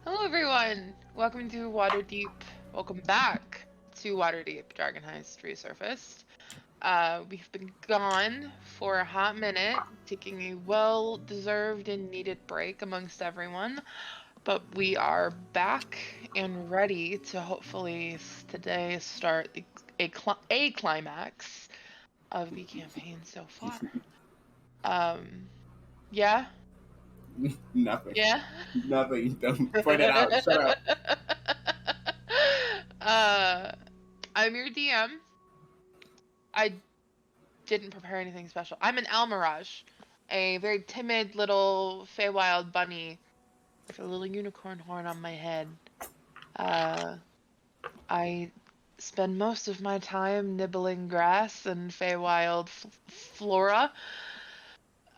Hello everyone! Welcome to Waterdeep. Welcome back to Waterdeep Dragon Heist Resurfaced. We've been gone for a hot minute, taking a well-deserved and needed break amongst everyone. But we are back and ready to hopefully today start a climax of the campaign so far. Yeah? Nothing. Yeah? Nothing. Don't point it out. Shut up. I'm your DM. I didn't prepare anything special. I'm an Almirage, a very timid little Feywild bunny with a little unicorn horn on my head. I spend most of my time nibbling grass and Feywild flora.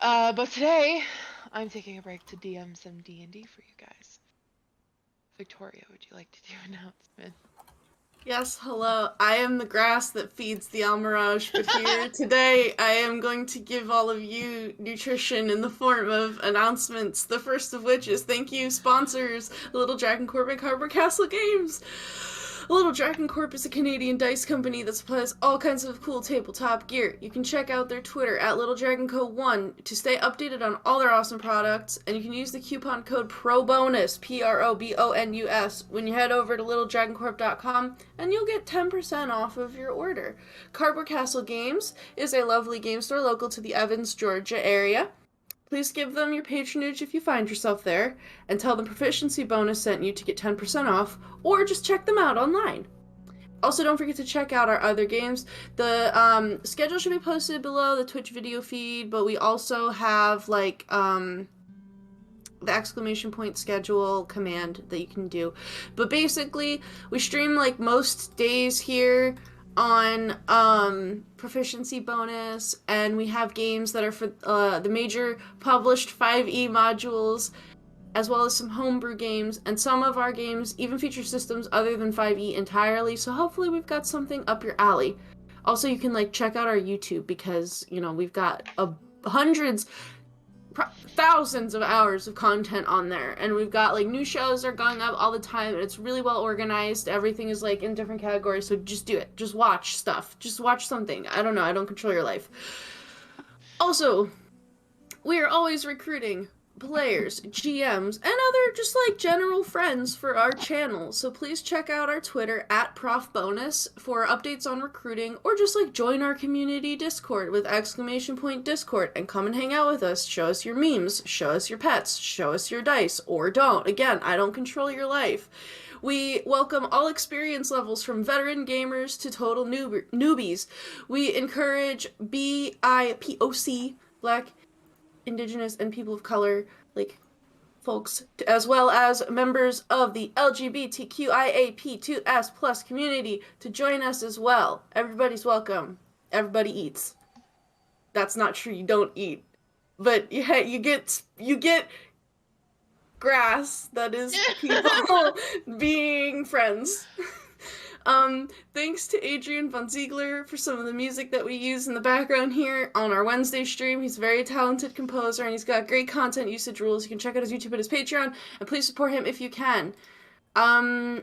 But today, I'm taking a break to DM some D&D for you guys. Victoria, would you like to do an announcement? Yes, hello. I am the grass that feeds the Almirage, but here today I am going to give all of you nutrition in the form of announcements. The first of which is thank you, sponsors, Little Dragon Corp and Cardboard Castle Games. Little Dragon Corp is a Canadian dice company that supplies all kinds of cool tabletop gear. You can check out their Twitter at LittleDragonCo1 to stay updated on all their awesome products, and you can use the coupon code PROBONUS, PROBONUS, when you head over to littledragoncorp.com, and you'll get 10% off of your order. Cardboard Castle Games is a lovely game store local to the Evans, Georgia area. Please give them your patronage if you find yourself there, and tell them Proficiency Bonus sent you to get 10% off, or just check them out online. Also, don't forget to check out our other games. The schedule should be posted below the Twitch video feed, but we also have, like, the exclamation point schedule command that you can do. But basically, we stream, like, most days here on Proficiency Bonus, and we have games that are for the major published 5e modules, as well as some homebrew games, and some of our games even feature systems other than 5e entirely, so hopefully we've got something up your alley. Also, you can, like, check out our YouTube, because, you know, we've got hundreds, thousands of hours of content on there, and we've got, like, new shows are going up all the time, and it's really well organized. Everything is, like, in different categories, so just do it. Just watch stuff. Just watch something. I don't know. I don't control your life. Also, we are always recruiting players, GMs, and other just, like, general friends for our channel, so please check out our Twitter at ProfBonus for updates on recruiting, or just, like, join our community Discord with exclamation point Discord and come and hang out with us. Show us your memes, show us your pets, show us your dice, or don't. Again, I don't control your life. We welcome all experience levels from veteran gamers to total newbies. We encourage BIPOC, Black, Indigenous, and people of color, like, folks, as well as members of the LGBTQIAP2S+ community to join us as well. Everybody's welcome. Everybody eats. That's not true, you don't eat. But yeah, you get grass that is people being friends. Thanks to Adrian Von Ziegler for some of the music that we use in the background here on our Wednesday stream. He's a very talented composer, and he's got great content usage rules. You can check out his YouTube and his Patreon, and please support him if you can. I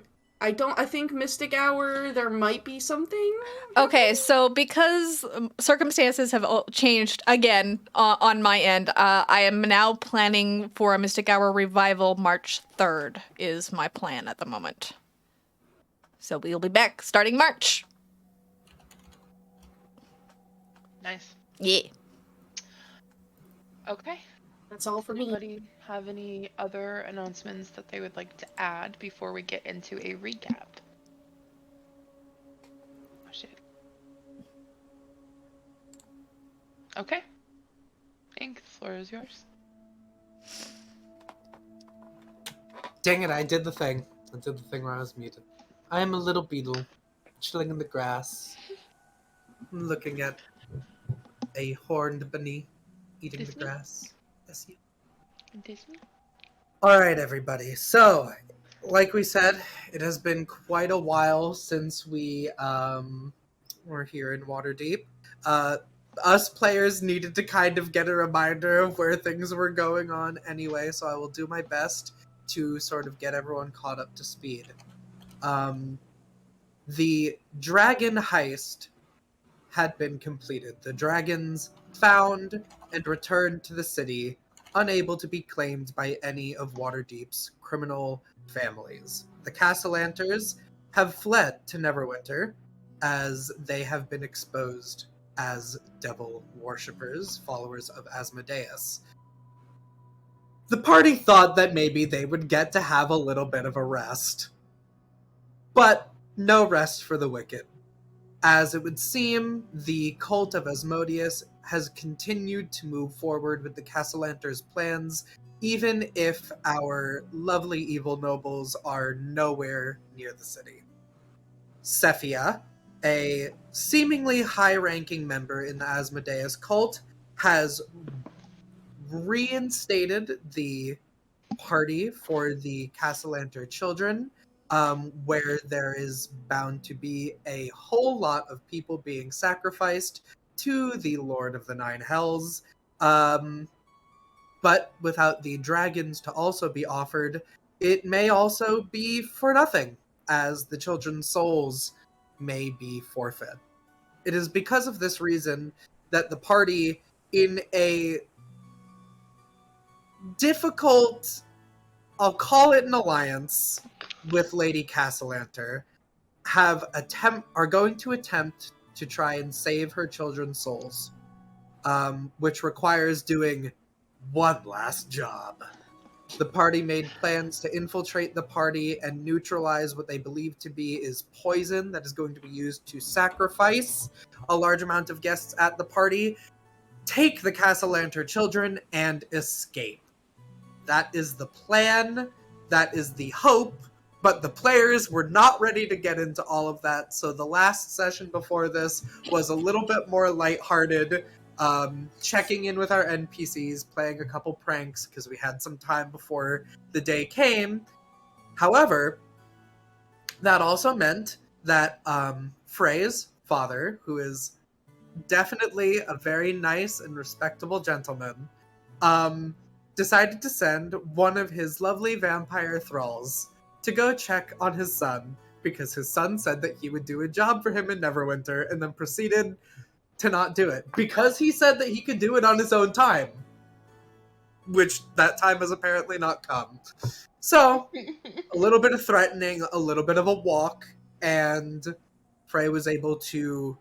think MysticHour, there might be something. Okay, so because circumstances have changed again on my end, I am now planning for a MysticHour revival. March 3rd is my plan at the moment. So we'll be back starting March. Nice. Yeah. Okay. That's all for me. Anybody have any other announcements that they would like to add before we get into a recap? Oh, shit. Okay. Ink, the floor is yours. Dang it, I did the thing. I did the thing where I was muted. I am a little beetle, chilling in the grass, looking at a horned bunny eating the grass. Yes, you. Alright, everybody. So, like we said, it has been quite a while since we were here in Waterdeep. Us players needed to kind of get a reminder of where things were going on anyway, so I will do my best to sort of get everyone caught up to speed. The dragon heist had been completed. The dragons found and returned to the city, unable to be claimed by any of Waterdeep's criminal families. The Castlanters have fled to Neverwinter, as they have been exposed as devil worshippers, followers of Asmodeus. The party thought that maybe they would get to have a little bit of a rest. But no rest for the wicked. As it would seem, the cult of Asmodeus has continued to move forward with the Castlanters' plans, even if our lovely evil nobles are nowhere near the city. Cephia, a seemingly high-ranking member in the Asmodeus cult, has reinstated the party for the Castellanter children, where there is bound to be a whole lot of people being sacrificed to the Lord of the Nine Hells. But without the dragons to also be offered, it may also be for nothing, as the children's souls may be forfeit. It is because of this reason that the party, in a difficult, I'll call it an alliance, with Lady Castellanter, are going to attempt to try and save her children's souls, which requires doing one last job. The party made plans to infiltrate the party and neutralize what they believe to be is poison that is going to be used to sacrifice a large amount of guests at the party, take the Castellanter children, and escape. That is the plan. That is the hope. But the players were not ready to get into all of that, so the last session before this was a little bit more lighthearted, checking in with our NPCs, playing a couple pranks, because we had some time before the day came. However, that also meant that Frey's father, who is definitely a very nice and respectable gentleman, decided to send one of his lovely vampire thralls to go check on his son, because his son said that he would do a job for him in Neverwinter, and then proceeded to not do it, because he said that he could do it on his own time, which that time has apparently not come. So, a little bit of threatening, a little bit of a walk, and Frey was able to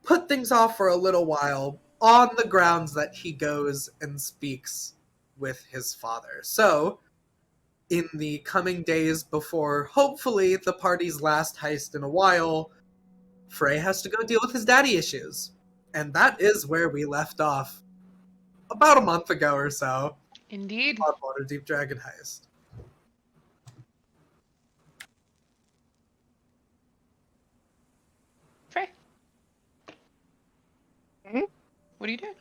put things off for a little while on the grounds that he goes and speaks with his father. So, in the coming days before, hopefully, the party's last heist in a while, Frey has to go deal with his daddy issues. And that is where we left off about a month ago or so. Indeed. On Waterdeep Dragon Heist. Frey, Hmm? what are you doing?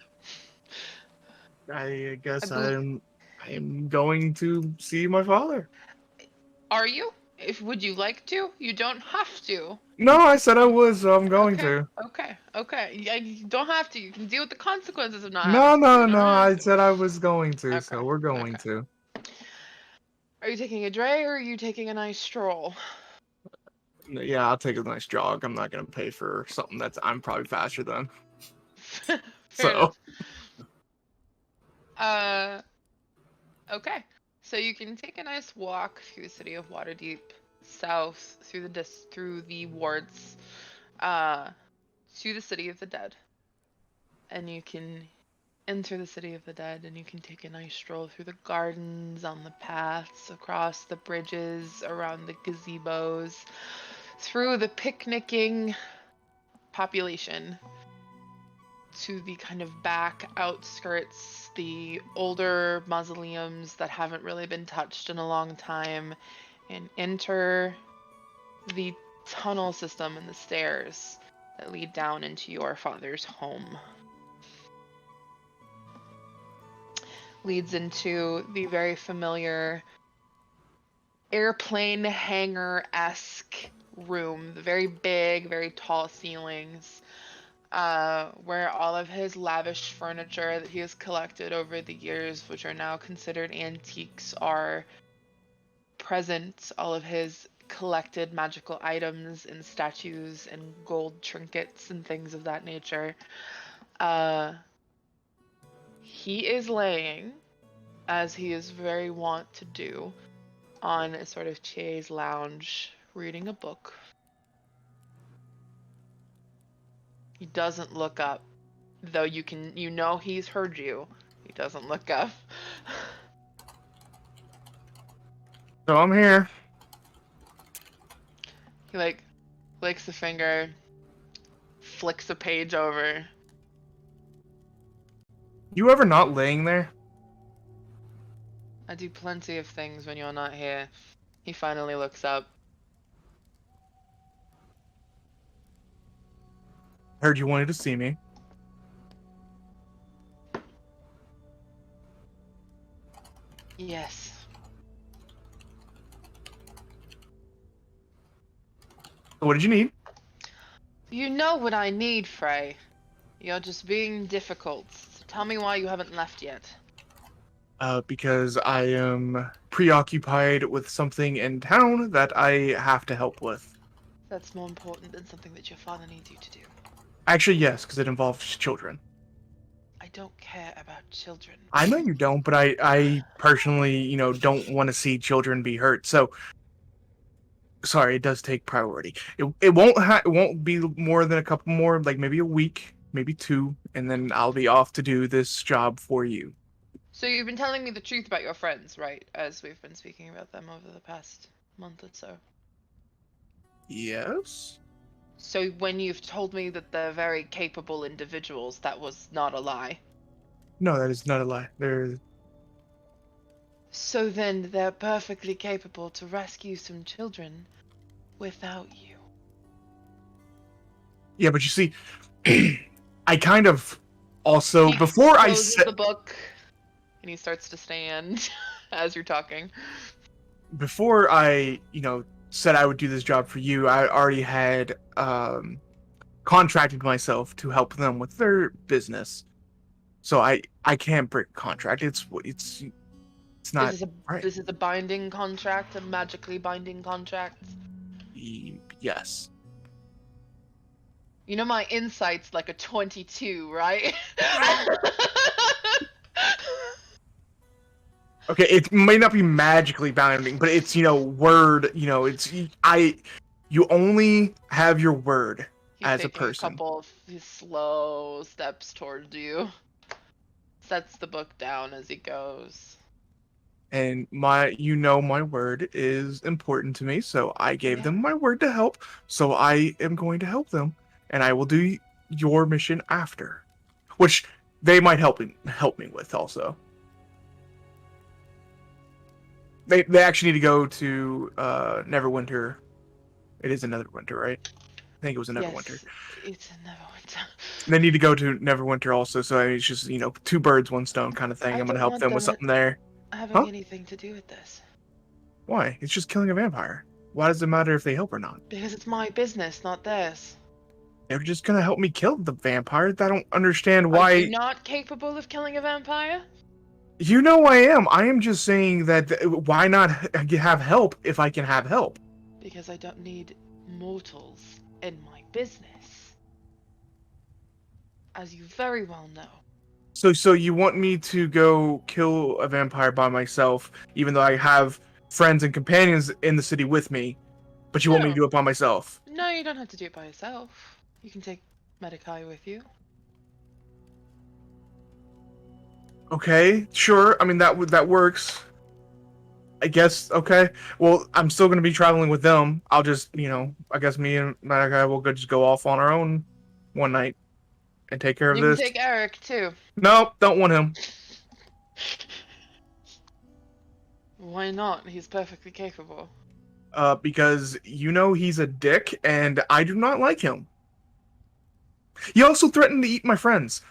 I guess I I'm going to see my father. Are you? Would you like to? You don't have to. No, I said I was, so I'm going Okay. to. Okay. Yeah, you don't have to. You can deal with the consequences of not No, having to. no, You no, don't have I to. said I was going to, Okay, so we're going okay. to. Are you taking a dray or are you taking a nice stroll? Yeah, I'll take a nice jog. I'm not gonna pay for something I'm probably faster than. Fair So, enough. Okay. So you can take a nice walk through the city of Waterdeep, south through the wards, to the city of the dead, and you can enter the city of the dead, and you can take a nice stroll through the gardens, on the paths, across the bridges, around the gazebos, through the picnicking population, to the kind of back outskirts, the older mausoleums that haven't really been touched in a long time, and enter the tunnel system and the stairs that lead down into your father's home. Leads into the very familiar airplane hangar-esque room, the very big, very tall ceilings, where all of his lavish furniture that he has collected over the years, which are now considered antiques, are present. All of his collected magical items and statues and gold trinkets and things of that nature. He is laying, as he is very wont to do, on a sort of chaise lounge, reading a book. He doesn't look up, though you know he's heard you. He doesn't look up. So I'm here. He like flicks a finger, flicks a page over. You ever not laying there? I do plenty of things when you're not here. He finally looks up. Heard you wanted to see me. Yes. What did you need? You know what I need, Frey. You're just being difficult. Tell me why you haven't left yet. Because I am preoccupied with something in town that I have to help with. That's more important than something that your father needs you to do. Actually, yes, because it involves children. I don't care about children. I know you don't, but I personally, don't want to see children be hurt. So, sorry, it does take priority. It won't be more than a couple more, like maybe a week, maybe 2, and then I'll be off to do this job for you. So you've been telling me the truth about your friends, right? As we've been speaking about them over the past month or so. Yes. So when you've told me that they're very capable individuals, that was not a lie. No, that is not a lie. So then they're perfectly capable to rescue some children without you. Yeah, but you see, I kind of also He before I closes said the book, and he starts to stand as you're talking. before I said I would do this job for you, I already had contracted myself to help them with their business. So I can't break a contract. It's not right. This is a binding contract, a magically binding contract. Yes. You know my insight's like a 22, right? Okay, it may not be magically binding, but it's word. You only have your word He's as a taking person. a couple of his slow steps towards you. Sets the book down as he goes. And my word is important to me, so I gave them my word to help. So I am going to help them, and I will do your mission after, which they might help me with also. They actually need to go to Neverwinter. It is a Neverwinter, right? I think it was a Neverwinter. Yes, it's a Neverwinter. They need to go to Neverwinter also, so it's just 2 birds, 1 stone kind of thing. I'm gonna help them with something there. Having anything to do with this. Why? It's just killing a vampire. Why does it matter if they help or not? Because it's my business, not theirs. They're just gonna help me kill the vampire. I don't understand why. Are you not capable of killing a vampire? You know I am. I am just saying that why not have help if I can have help? Because I don't need mortals in my business. As you very well know. So you want me to go kill a vampire by myself, even though I have friends and companions in the city with me, but you want me to do it by myself? No, you don't have to do it by yourself. You can take MysticHour with you. Okay, sure. I mean that works. I guess. Okay. Well, I'm still gonna be traveling with them. I'll just, I guess me and MysticHour will just go off on our own one night and take care of this. You can take Eric too. Nope, don't want him. Why not? He's perfectly capable. Because he's a dick, and I do not like him. He also threatened to eat my friends.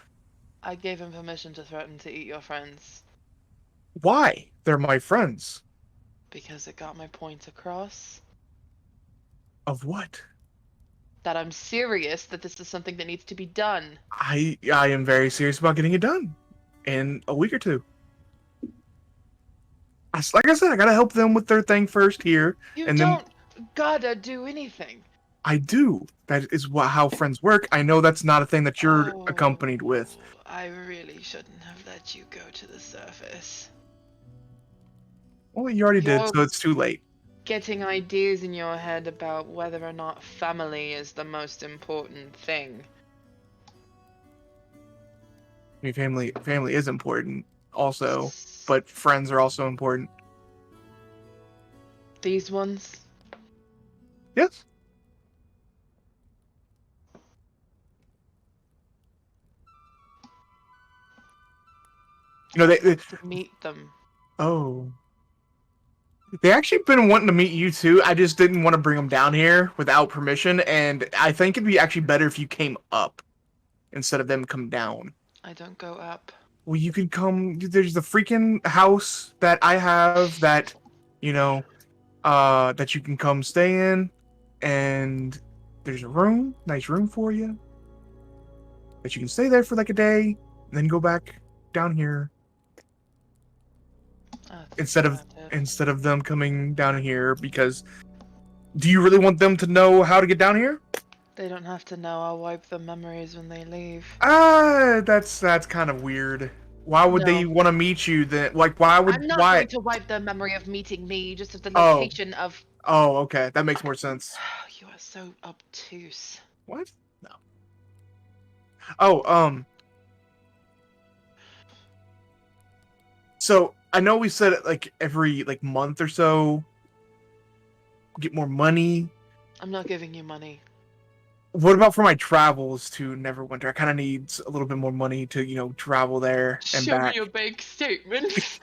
I gave him permission to threaten to eat your friends. Why? They're my friends. Because it got my point across. Of what? that I'm serious, that this is something that needs to be done. I am very serious about getting it done in a week or two. Like I said, I gotta help them with their thing first here. You and don't then gotta do anything. I do. That is how friends work. I know that's not a thing that you're accompanied with. I really shouldn't have let you go to the surface. Well, you already did, You're- so it's too late. Getting ideas in your head about whether or not family is the most important thing. I mean, family is important also, but friends are also important. These ones? Yes. You know, they To meet them. oh. They actually been wanting to meet you too. I just didn't want to bring them down here without permission, and I think it'd be actually better if you came up instead of them come down. I don't go up. Well, you could come. There's the freaking house that I have that, you know, that you can come stay in, and there's a room, nice room for you, that you can stay there for like a day, and then go back down here. Instead of them coming down here, because do you really want them to know how to get down here? They don't have to know. I'll wipe their memories when they leave. That's kind of weird. Why would they No. want to meet you then? Like, why would I'm not why? going to wipe the memory of meeting me, just of the location of. Oh, okay, that makes more sense. You are so obtuse. What? No. Oh, So I know we said it like every month or so. Get more money. I'm not giving you money. What about for my travels to Neverwinter? I kind of need a little bit more money to travel there and Show back. me your bank statement.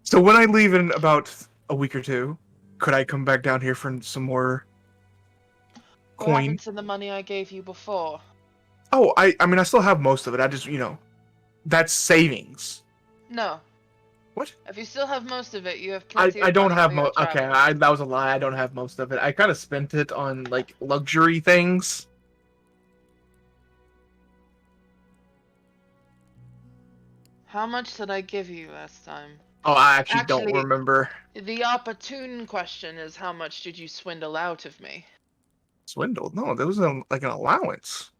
So when I leave in about a week or two, could I come back down here for some more What coin? happened to the money I gave you before? Oh, I mean, I still have most of it. I just, that's savings. No. What? If you still have most of it, you have plenty I of don't money have for your most. Okay, travels. that was a lie. I don't have most of it. I kind of spent it on luxury things. How much did I give you last time? Oh, I actually don't Actually- remember. The opportune question is, how much did you swindle out of me? Swindled? No, there was an allowance.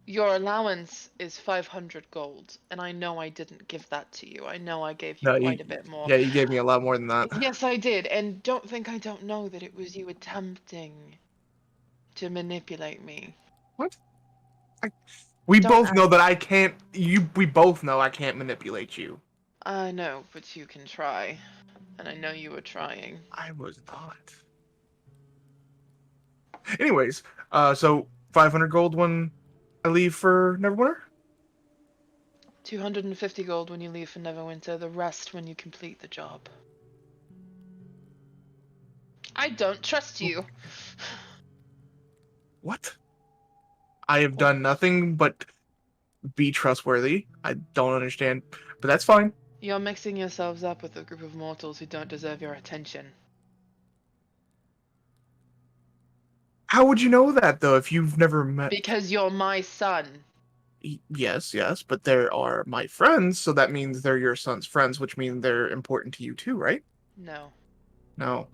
Your allowance is 500 gold, and I know I didn't give that to you. I know I gave you No, quite a bit more. Yeah, you gave me a lot more than that. Yes, I did, and don't think I don't know that it was you attempting to manipulate me. What? We Don't both act- know that I can't. We both know I can't manipulate you. I know, but you can try, and I know you were trying. I was not. Anyways, so 500 gold when I leave for Neverwinter? 250 gold when you leave for Neverwinter, the rest when you complete the job. I don't trust you. What? I have done nothing but be trustworthy. I don't understand, but that's fine. You're mixing yourselves up with a group of mortals who don't deserve your attention. How would you know that, though, if you've never met... Because you're my son. Yes, but they are my friends, so that means they're your son's friends, which means they're important to you too, right? No. No.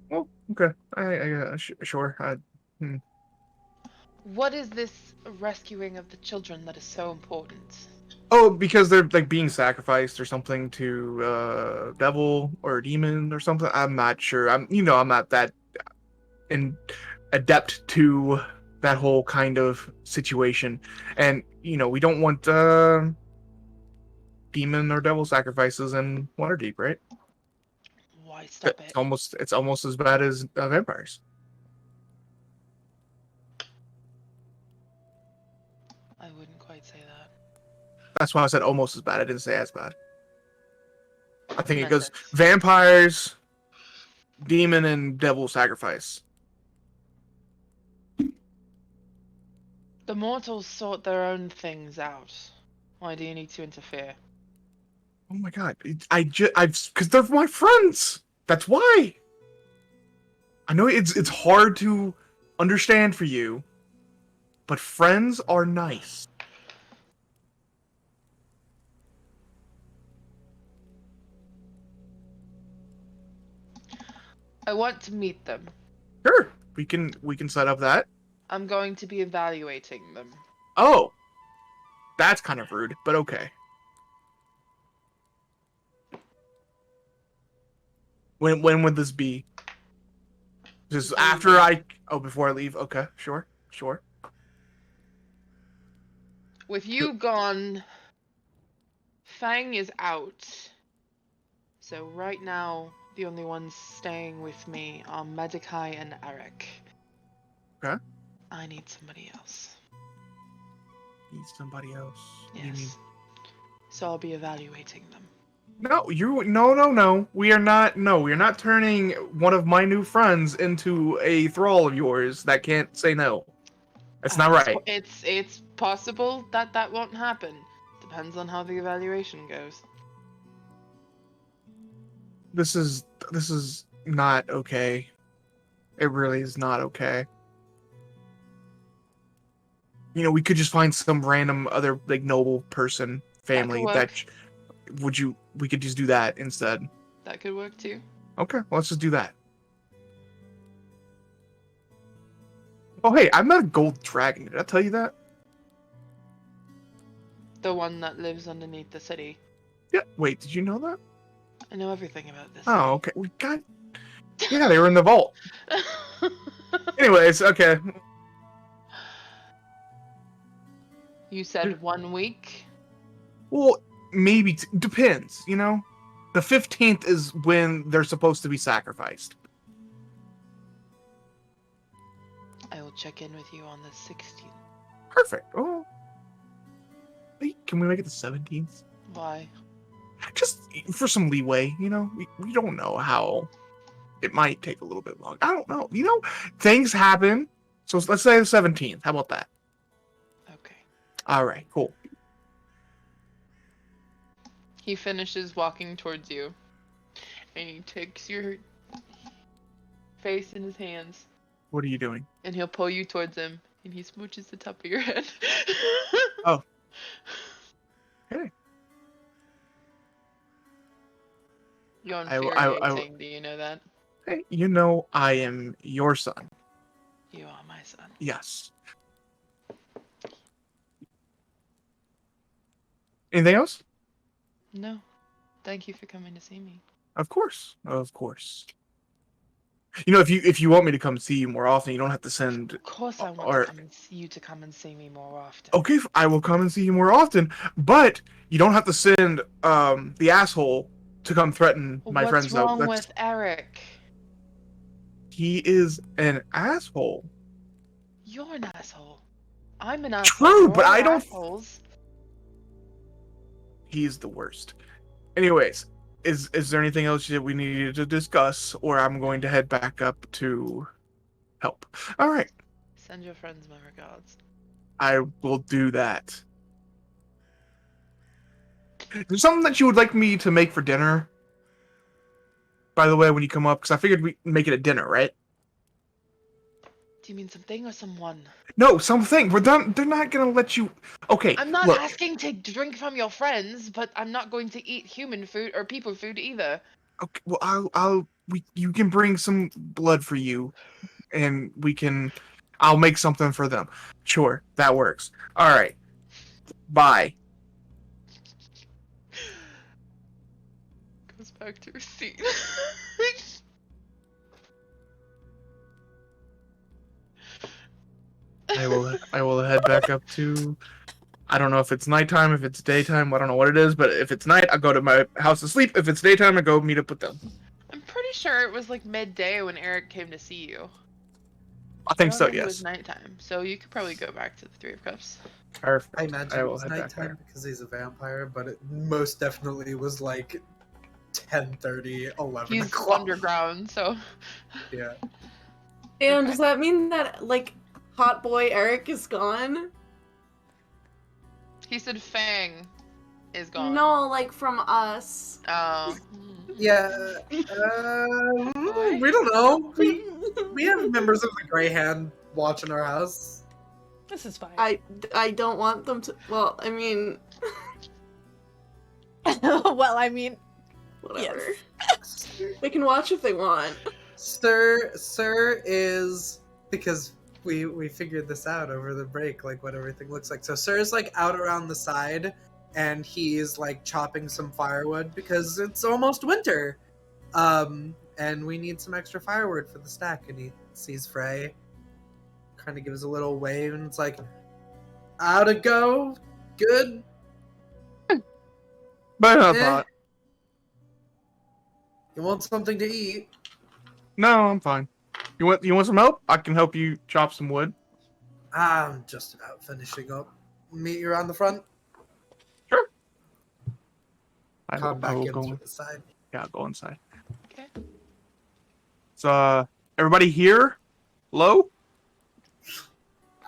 Well, okay. Sure. What is this rescuing of the children that is so important? Oh, because they're being sacrificed or something to devil or a demon or something. I'm not sure. I'm not that adept to that whole kind of situation, and we don't want demon or devil sacrifices in Waterdeep, right? Why stop it? It's almost as bad as vampires. I wouldn't quite say that. That's why I said almost as bad. I didn't say as bad. I think it goes Methods. vampires, demon, and devil sacrifice. The mortals sort their own things out. Why do you need to interfere? Oh my god. Because they're my friends. That's why. I know it's hard to understand for you, but friends are nice. I want to meet them. Sure. We can set up that. I'm going to be evaluating them. Oh. That's kind of rude, but okay. When would this be? Just after before I leave? Okay, sure. With you gone, Fang is out. So right now, the only ones staying with me are Medikai and Eric. Okay. I need somebody else. Need somebody else. What do you mean? Yes. So I'll be evaluating them. No, no. We are not turning one of my new friends into a thrall of yours that can't say no. That's not right. It's possible that won't happen. Depends on how the evaluation goes. This is not okay. It really is not okay. You know, we could just find some random other like noble person, family we could just do that instead. That could work too. Okay, well, let's just do that. Oh, hey, I met a gold dragon. Did I tell you that? The one that lives underneath the city. Yeah. Wait, did you know that? I know everything about this. Oh, okay. Yeah, they were in the vault. Anyways, okay. You said 1 week? Well, maybe depends, you know? The 15th is when they're supposed to be sacrificed. I will check in with you on the 16th. Perfect. Oh. Wait, can we make it the 17th? Why? Just for some leeway, you know? We don't know how. It might take a little bit long. I don't know. You know, things happen. So let's say the 17th. How about that? Okay. All right, cool. He finishes walking towards you, and he takes your face in his hands, What are you doing? and he'll pull you towards him, and he smooches the top of your head. Oh. Okay. You're I- infuriating, do you know that? Hey, you know I am your son. You are my son. Yes. Anything else? No. Thank you for coming to see me. Of course. Of course. You know, if you want me to come see you more often, you don't have to send. Of course I want Or- to come and see you to come and see me more often. Okay, I will come and see you more often, but you don't have to send the asshole to come threaten Well, my friends. what's Though wrong with Eric? he is an asshole. You're an asshole. I'm an asshole. True, We're but all I don't- assholes. He's the worst. Anyways, is there anything else that we needed to discuss, or I'm going to head back up to help? All right, Send your friends my regards. I will do that. Is there something that you would like me to make for dinner? By the way, when you come up, because I figured we'd make it a dinner, right? Do you mean something or someone? No, something. They're not gonna let you. Okay, I'm not look. asking to drink from your friends, but I'm not going to eat human food or people food either. Okay, well, you can bring some blood for you, and I'll make something for them. Sure, that works. All right. Bye. Goes back to her seat. I will head back up to. I don't know if it's nighttime, if it's daytime. I don't know what it is, but if it's night, I go to my house to sleep. If it's daytime, I go meet up with them. I'm pretty sure it was like midday when Eric came to see you. I think so. It was Yes. nighttime, so you could probably go back to the Three of Cups. Perfect. I imagine I it will was head back nighttime there. because he's a vampire, but it most definitely was like 10:30, 11 He's o'clock. underground, so Yeah. And Okay. does that mean that, like, hot boy Eric is gone? He said Fang is gone. No, like from us. Oh. Yeah. We don't know. We have members of the Grey Hand watching our house. This is fine. I don't want them to. Well, I mean, Well, I mean, whatever. yes. They can watch if they want. Sir is, because we figured this out over the break, like what everything looks like. So Sir is like out around the side, and he's like chopping some firewood because it's almost winter. And we need some extra firewood for the stack. And he sees Frey, kind of gives a little wave, and it's like, "How to go? Good." But I Eh. thought, You want something to eat? no, I'm fine. You want some help? I can help you chop some wood. I'm just about finishing up. Meet you around the front. Sure. I Come back will in go. through the side. Yeah, I'll go inside. Okay. So, everybody here? Hello?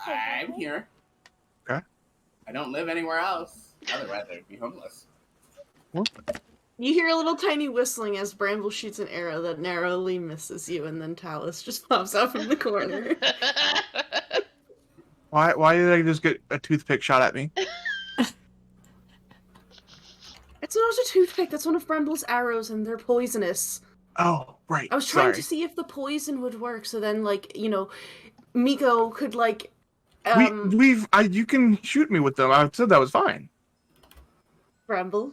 I'm here. Okay. I don't live anywhere else. Otherwise, I'd be homeless. You hear a little tiny whistling as Bramble shoots an arrow that narrowly misses you, and then Tallice just pops out from the corner. Why did I just get a toothpick shot at me? It's not a toothpick, that's one of Bramble's arrows, and they're poisonous. Oh, right. I was trying Sorry. to see if the poison would work, so then, like, you know, Mico could, like, you can shoot me with them. I said that was fine. Bramble.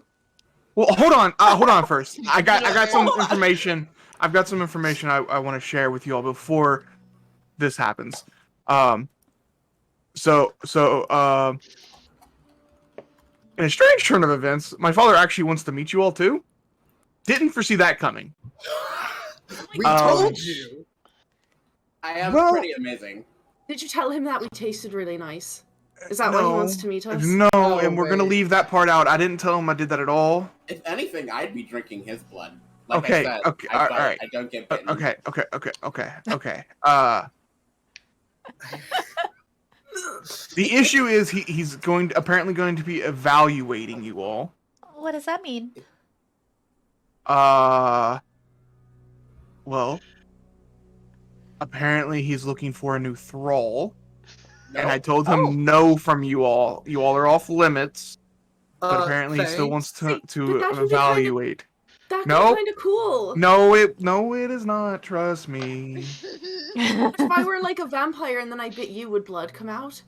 Well, hold on first. I got some information. I've got some information I want to share with you all before this happens. In a strange turn of events, my father actually wants to meet you all too. Didn't foresee that coming. We Um, told you. I am Well- pretty amazing. Did you tell him that we tasted really nice? Is that why he wants to meet us? No, Oh, and we're gonna wait. leave that part out. I didn't tell him I did that at all. If anything, I'd be drinking his blood. Like Okay, I said, okay, I alright. I don't get bitten. Okay. The issue is he's apparently going to be evaluating you all. What does that mean? Well, apparently he's looking for a new thrall, and I Nope. told him no from you all. You all are off limits, but apparently he still Thanks. wants to but that would be evaluate. That's No. kind of cool. No, it is not. Trust me. If I were like a vampire and then I bit you, would blood come out?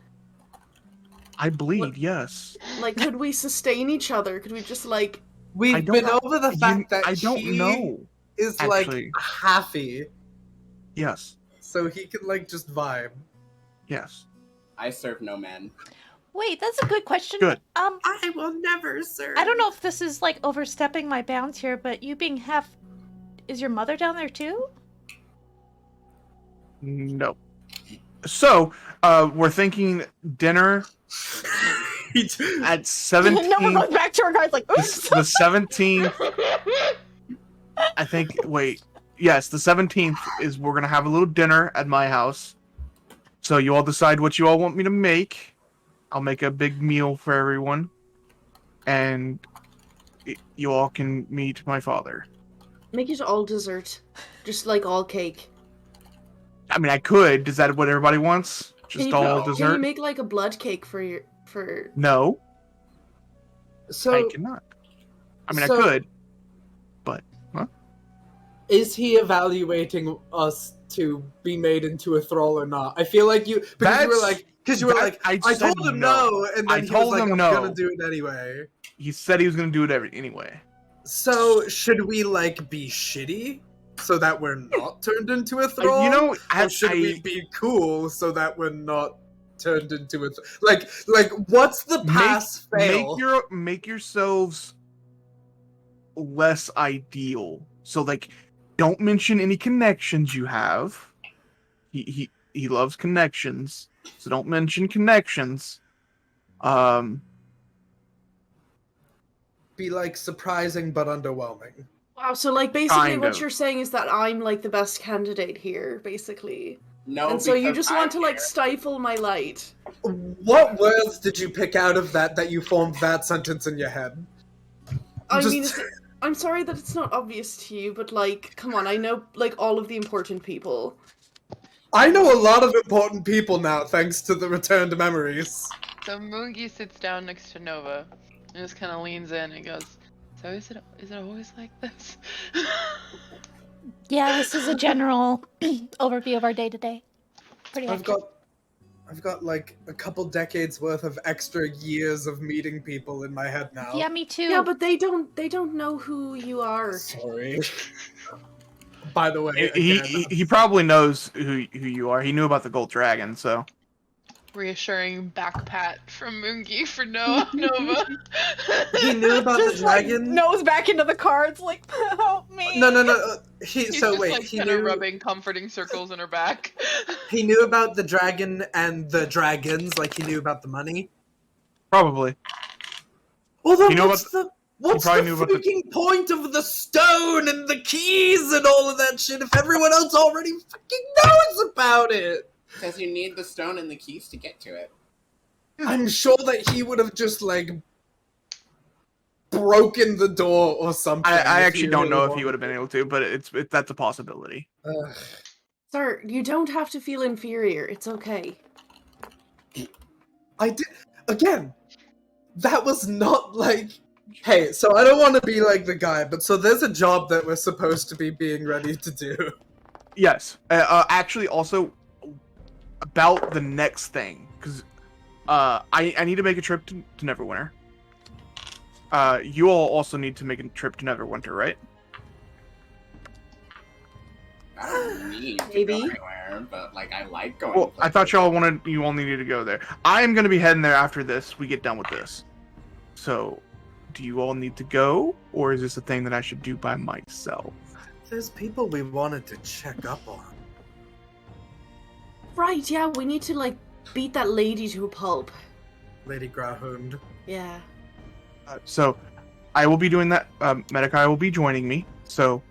I bleed. What? Yes. Like, could we sustain each other? Could we just like? We've I don't- been over the fact that I don't he know. is actually. like happy, Yes. so he can like just vibe. Yes. I serve no man. Wait, that's a good question. Good. I will never serve. I don't know if this is like overstepping my bounds here, but you being half, is your mother down there too? No. So, we're thinking dinner at 17. No one goes back to our cards like, oops. The 17th. I think. Wait. Yes, the 17th is we're gonna have a little dinner at my house. So you all decide what you all want me to make. I'll make a big meal for everyone, and you all can meet my father. Make it all dessert, just like all cake. I mean, I could. Is that what everybody wants? Just all Can you dessert? make like a blood cake for your for? No, So I cannot. I mean, so- I could. But is he evaluating us to be made into a thrall or not? I feel like you because you were like I said told him no, and then I he told was like him I'm no. gonna do it anyway. he said he was gonna do it anyway. So should we like be shitty so that we're not turned into a thrall? You know, or should we be cool so that we're not turned into a like what's the pass fail? make yourselves less ideal. So like, don't mention any connections you have. He loves connections, so don't mention connections. Be like surprising but underwhelming. Wow, so like basically Kind what of. you're saying is that I'm like the best candidate here, basically. No, And so you because just I'm want to, like, here. stifle my light. What words did you pick out of that you formed that sentence in your head? I Just- mean, I'm sorry that it's not obvious to you, but, like, come on, I know, like, all of the important people. I know a lot of important people now, thanks to the return to memories. So Moongi sits down next to Nova and just kind of leans in and goes, "So is it always like this?" Yeah, this is a general overview of our day to day. Pretty I've accurate. got like a couple decades worth of extra years of meeting people in my head now. Yeah, me too. Yeah, but they don't know who you are. Sorry. By the way, He again, he probably knows who you are. He knew about the gold dragon, so. Reassuring back pat from Moongi for Nova. he knew about the Just like dragon. nose back into the cards, like help me. No. He's So just wait, like he kind of knew. rubbing comforting circles in her back. He knew about the dragon and the dragons, like he knew about the money. Probably. Well, then You know what's probably the knew about the- freaking point of the stone and the keys and all of that shit if everyone else already fucking knows about it? Because you need the stone and the keys to get to it. I'm sure that he would have just, like, broken the door or something. I if actually he don't really know if he wanted would have been able to, but that's a possibility. Ugh. Sir, you don't have to feel inferior. It's okay. I did again. That was not like. Hey, so I don't want to be like the guy, but so there's a job that we're supposed to be being ready to do. Yes. Actually, also about the next thing, because I need to make a trip to Neverwinter. You all also need to make a trip to Neverwinter, right? I don't need to Maybe. go anywhere, but like I like going. Well, I thought places. you all needed to go there. I am going to be heading there after we get done with this. So, do you all need to go, or is this a thing that I should do by myself? There's people we wanted to check up on. Right, yeah, we need to, like, beat that lady to a pulp. Lady Grahund. Yeah. So, I will be doing that. Medikai will be joining me, so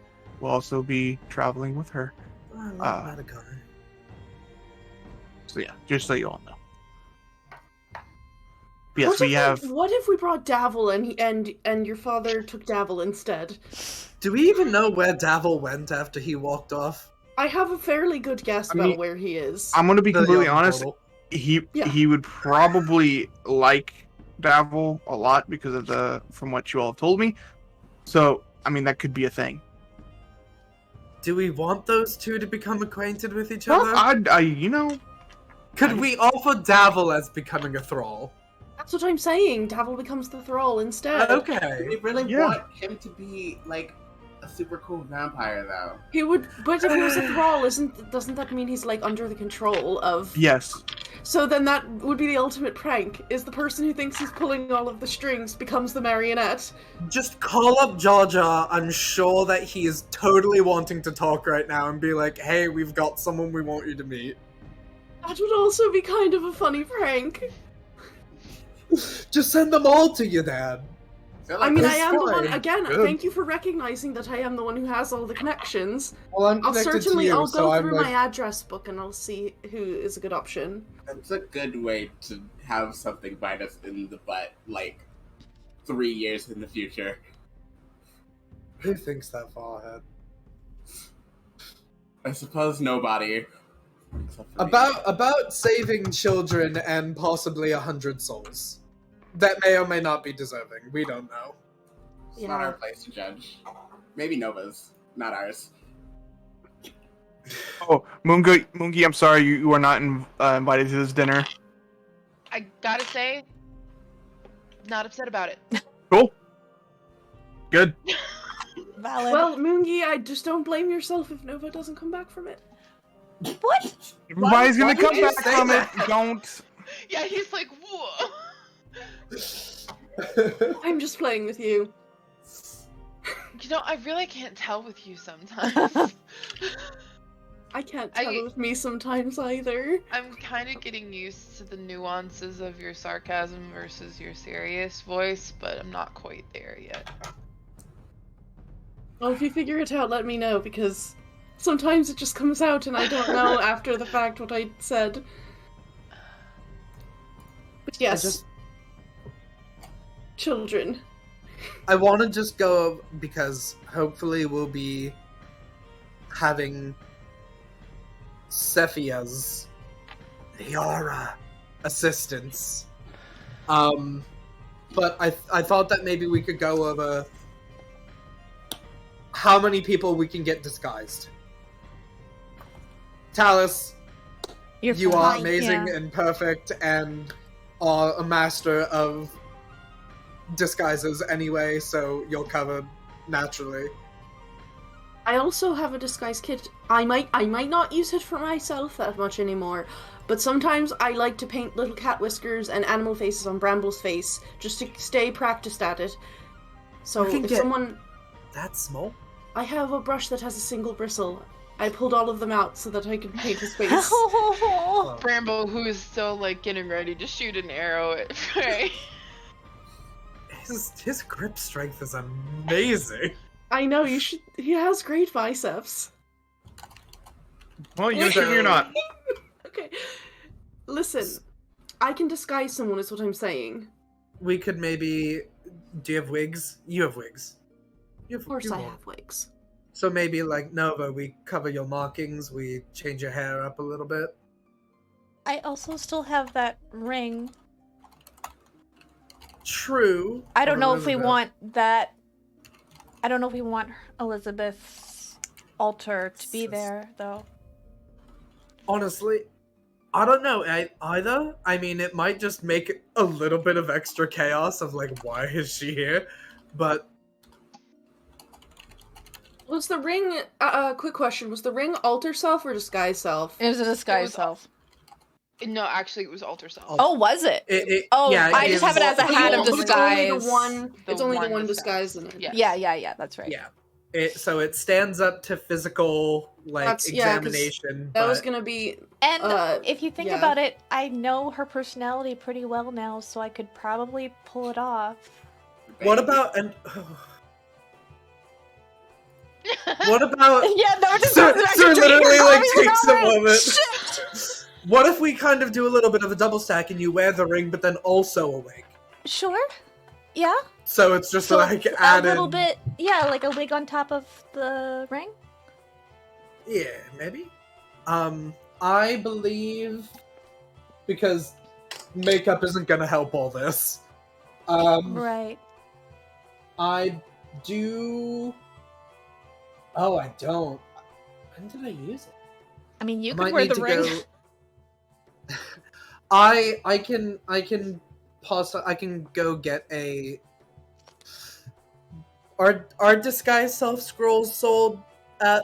we'll also be traveling with her. I love Medikai. So yeah, just so you all know. Yes, we have. What if we brought Davil and your father took Davil instead? Do we even know where Davil went after he walked off? I have a fairly good guess I mean, about where he is. I'm going to be The completely young honest. portal. Yeah. He would probably like Davil a lot because of from what you all have told me. So I mean that could be a thing. Do we want those two to become acquainted with each Well, other? Could I- we offer Davil as becoming a thrall? That's what I'm saying. Davil becomes the thrall instead. Do Okay. we really Yeah. want him to be like a super cool vampire though? He would, but if he was a thrall, doesn't that mean he's like under the control of? Yes. So then that would be the ultimate prank: is the person who thinks he's pulling all of the strings becomes the marionette. Just call up Jar Jar. I'm sure that he is totally wanting to talk right now and be like, hey, we've got someone we want you to meet. That would also be kind of a funny prank. Just send them all to you, Dad. feel I mean, That's I am the one. fine. Again, Good. thank you for recognizing that I am the one who has all the connections. Well, I'm I'll connected certainly to you, I'll so go I'm through like, my address book and I'll see who is a good option. That's a good way to have something bite us in the butt, like 3 years in the future. who thinks that far ahead? I suppose nobody. Except for me. About saving children and possibly 100 souls. That may or may not be deserving. We don't know. It's not our place to judge. Maybe Nova's, not ours. Oh, Moongi, I'm sorry you are not invited to this dinner. I gotta say, not upset about it. Cool. Good. Valid. Well, Moongi, I just don't blame yourself if Nova doesn't come back from it. what? Everybody's why gonna come did you back say from that? it. Don't. Yeah, he's like, whoa. I'm just playing with you. You know, I really can't tell with you sometimes. I can't tell I- with me sometimes either. I'm kind of getting used to the nuances of your sarcasm versus your serious voice, but I'm not quite there yet. Well, if you figure it out, let me know, because Sometimes it just comes out and I don't know after the fact what I said. But yes, children. I want to just go because hopefully we'll be having Sephia's Yara assistance. But I thought that maybe we could go over how many people we can get disguised. Tallice, you are amazing and perfect and are a master of disguises anyway, so you're covered naturally. I also have a disguise kit. I might not use it for myself that much anymore, but sometimes I like to paint little cat whiskers and animal faces on Bramble's face just to stay practiced at it. So if someone... That small? I have a brush that has a single bristle. I pulled all of them out so that I could paint his face. Bramble, who is still like getting ready to shoot an arrow at Frey. His grip strength is amazing. I know, you should... He has great biceps. Well, you're sure you're not. Okay. Listen, I can disguise someone is what I'm saying. We could maybe... Do you have wigs? You have wigs. Of course I have wigs. So maybe, like, Nova, we cover your markings, we change your hair up a little bit. I also still have that ring. True. I don't know if we want that. I don't know if we want Elizabeth's altar to be there, though. Honestly, I don't know either. I mean, it might just make a little bit of extra chaos of, like, why is she here? But... Was the ring... quick question. Was the ring alter self or disguise self? It was a disguise self. No, actually, it was alter self. Oh, was it? Yeah, I just have it as a hat of disguise. It's only the one disguise in it. Yes. Yeah, that's right. Yeah. So it stands up to physical, like, examination. That was gonna be... And if you think about it, I know her personality pretty well now, so I could probably pull it off. What about... What about... Yeah, no, just Sir literally, like, takes a moment. What if we kind of do a little bit of a double stack and you wear the ring, but then also a wig? Sure. Yeah. So it's just like added... a little bit, like a wig on top of the ring? Yeah, maybe. I believe... Because makeup isn't gonna help all this. Right. I do... Oh, I don't. When did I use it? I mean, you could wear the ring. I can pause. I can go get a. Are disguise self scrolls sold at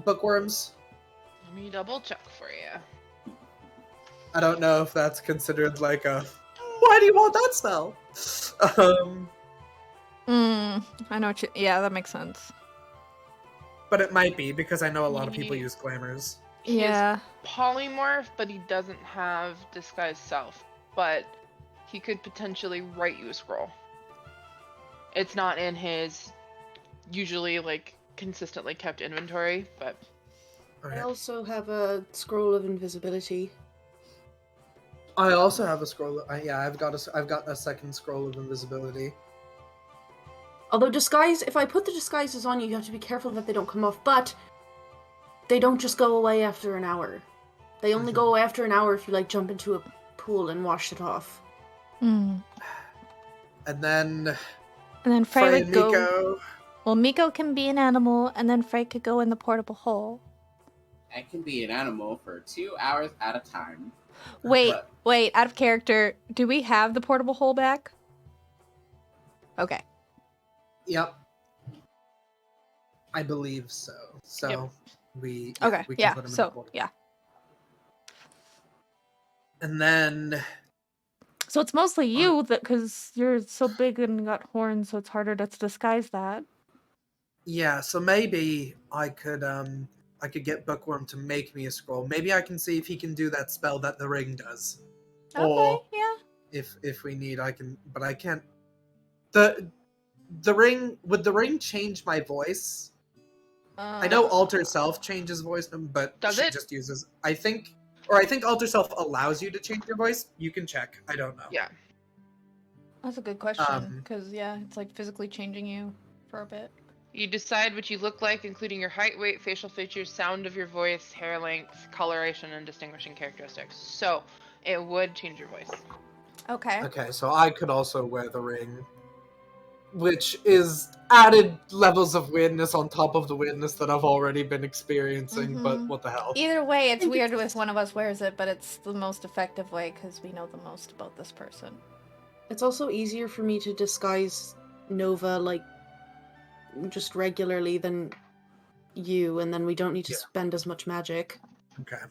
Bookworms? Let me double check for you. I don't know if that's considered like a. Why do you want that spell? I know what you... Yeah, that makes sense. But it might be, because I know a lot of people use glamours. Yeah. He is polymorph, but he doesn't have disguise self. But he could potentially write you a scroll. It's not in his usually, like, consistently kept inventory, but... I also have a scroll of invisibility. I also have a scroll. I've got a second scroll of invisibility. Although disguise, if I put the disguises on you, you have to be careful that they don't come off, but they don't just go away after an hour. They only go away after an hour if you, like, jump into a pool and wash it off. And then Frey would and Mico. go... Well, Mico can be an animal, and then Frey could go in the portable hole. I can be an animal for 2 hours at a time. Wait, out of character. Do we have the portable hole back? Okay. Yep. I believe so. So Yep. we Okay, we can yeah, put him in the so, portal. yeah. And then So it's mostly you, because you're so big and got horns, so it's harder to disguise that. yeah, so maybe I could get Bookworm to make me a scroll. Maybe I can see if he can do that spell that the ring does. Okay, Or yeah. if we need, I can, but I can't. The ring, would the ring change my voice? I know Alter Self changes voice, but Does she it? just uses. I think Alter Self allows you to change your voice. You can check. I don't know. Yeah. That's a good question, because, yeah, it's like physically changing you for a bit. You decide what you look like, including your height, weight, facial features, sound of your voice, hair length, coloration, and distinguishing characteristics. So, it would change your voice. Okay. Okay, so I could also wear the ring, which is added levels of weirdness on top of the weirdness that I've already been experiencing, but Mhm. what the hell. Either way, it's weird if one of us wears it, but it's the most effective way because we know the most about this person. It's also easier for me to disguise Nova, like, just regularly than you, and then we don't need to spend as much magic. Okay.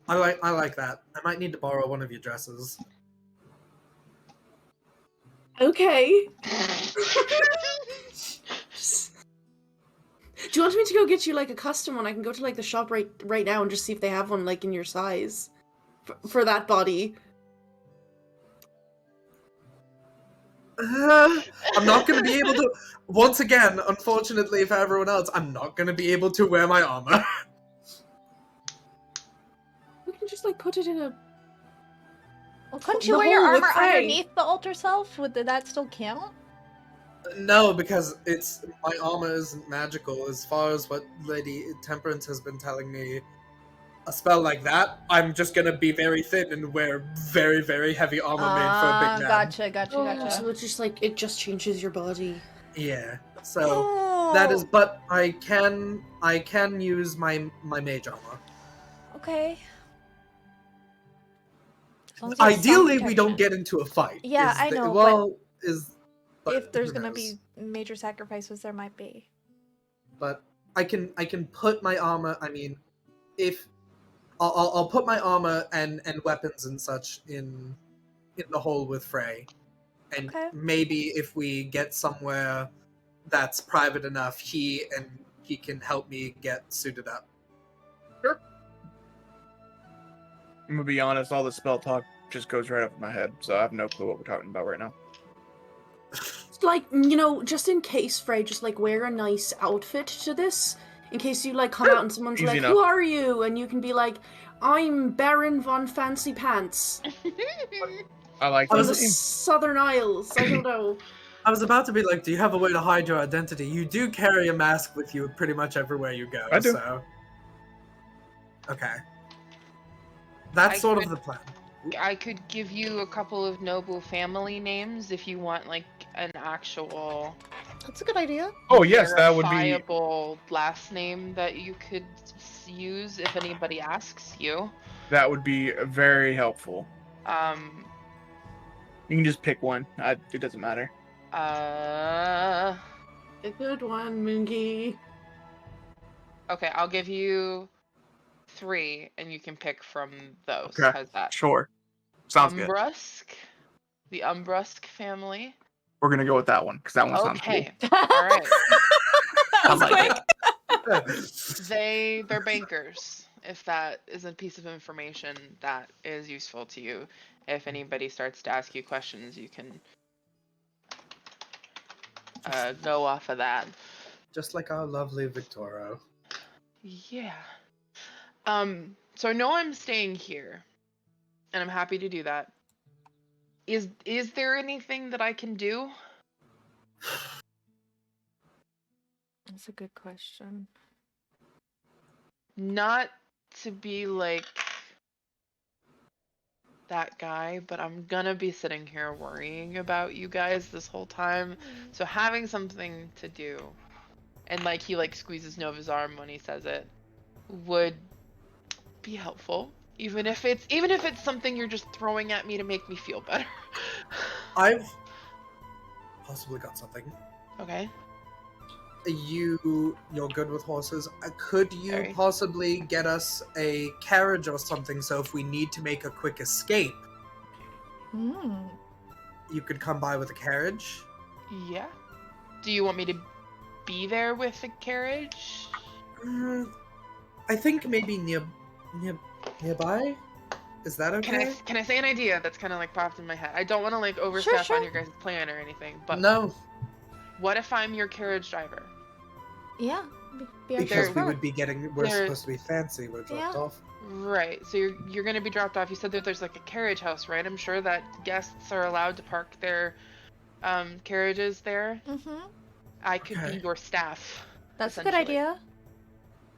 I like that. I might need to borrow one of your dresses. Okay. Do you want me to go get you, like, a custom one? I can go to, like, the shop right now and just see if they have one, like, in your size. For that body. I'm not going to be able to... Once again, unfortunately for everyone else, I'm not going to be able to wear my armor. We can just, like, put it in a... Well, couldn't The you wear your hole with armor Frey. underneath the altar self? Would that still count? No, because my armor isn't magical. As far as what Lady Temperance has been telling me, a spell like that, I'm just gonna be very thin and wear very, very heavy armor made for a big man. Gotcha. So it's just, like, it just changes your body. Yeah. So that is, but I can use my mage armor. Okay. As long as you have some Ideally, we don't protection. get into a fight. Yeah, I know, but if there's who gonna knows? be major sacrifices, there might be. But I can put my armor. I mean, if I'll put my armor and weapons and such in the hole with Frey, and maybe if we get somewhere that's private enough, he can help me get suited up. Sure. I'm gonna be honest. All the spell talk just goes right over my head, so I have no clue what we're talking about right now. Like, you know, just in case, Frey, just, like, wear a nice outfit to this. In case you, like, come out and someone's Easy like, enough. who are you? And you can be like, I'm Baron von Fancy Pants. I like From was the thinking- Southern Isles. I don't know. I was about to be like, do you have a way to hide your identity? You do carry a mask with you pretty much everywhere you go. I do. So. Okay. That's sort of the plan. I could give you a couple of noble family names if you want, like, an actual That's a good idea. Oh yes, that would be. verifiable last name that you could use if anybody asks you. That would be very helpful. You can just pick one. It doesn't matter. A good one, Moongie. Okay, I'll give you 3, and you can pick from those. Okay. How's that? Sure. Sounds good. Umbrusk, the Umbrusk family. We're gonna go with that one because that one sounds cool. Okay, all right. That was like quick. They're bankers. If that is a piece of information that is useful to you, if anybody starts to ask you questions, you can go off of that. Just like our lovely Victoro. Yeah. So I know I'm staying here, and I'm happy to do that. Is there anything that I can do? That's a good question. Not to be like that guy, but I'm gonna be sitting here worrying about you guys this whole time. So having something to do, and like he like squeezes Nova's arm when he says it, would be helpful. Even if it's something you're just throwing at me to make me feel better. I've possibly got something. Okay. You're good with horses. Could you Very. possibly get us a carriage or something so if we need to make a quick escape, you could come by with a carriage? Yeah. Do you want me to be there with the carriage? I think maybe nearby? Is that okay? Can I say an idea that's kind of like popped in my head? I don't want to like overstep Sure. on your guys' plan or anything, but No. what if I'm your carriage driver? Yeah. Be our Because chauffeur. we would be getting, we're They're- supposed to be fancy, we're dropped Yeah. off. Right. So you're gonna be dropped off. You said that there's like a carriage house, right? I'm sure that guests are allowed to park their carriages there. Mm-hmm. I could be Okay. your staff. That's a good essentially. idea.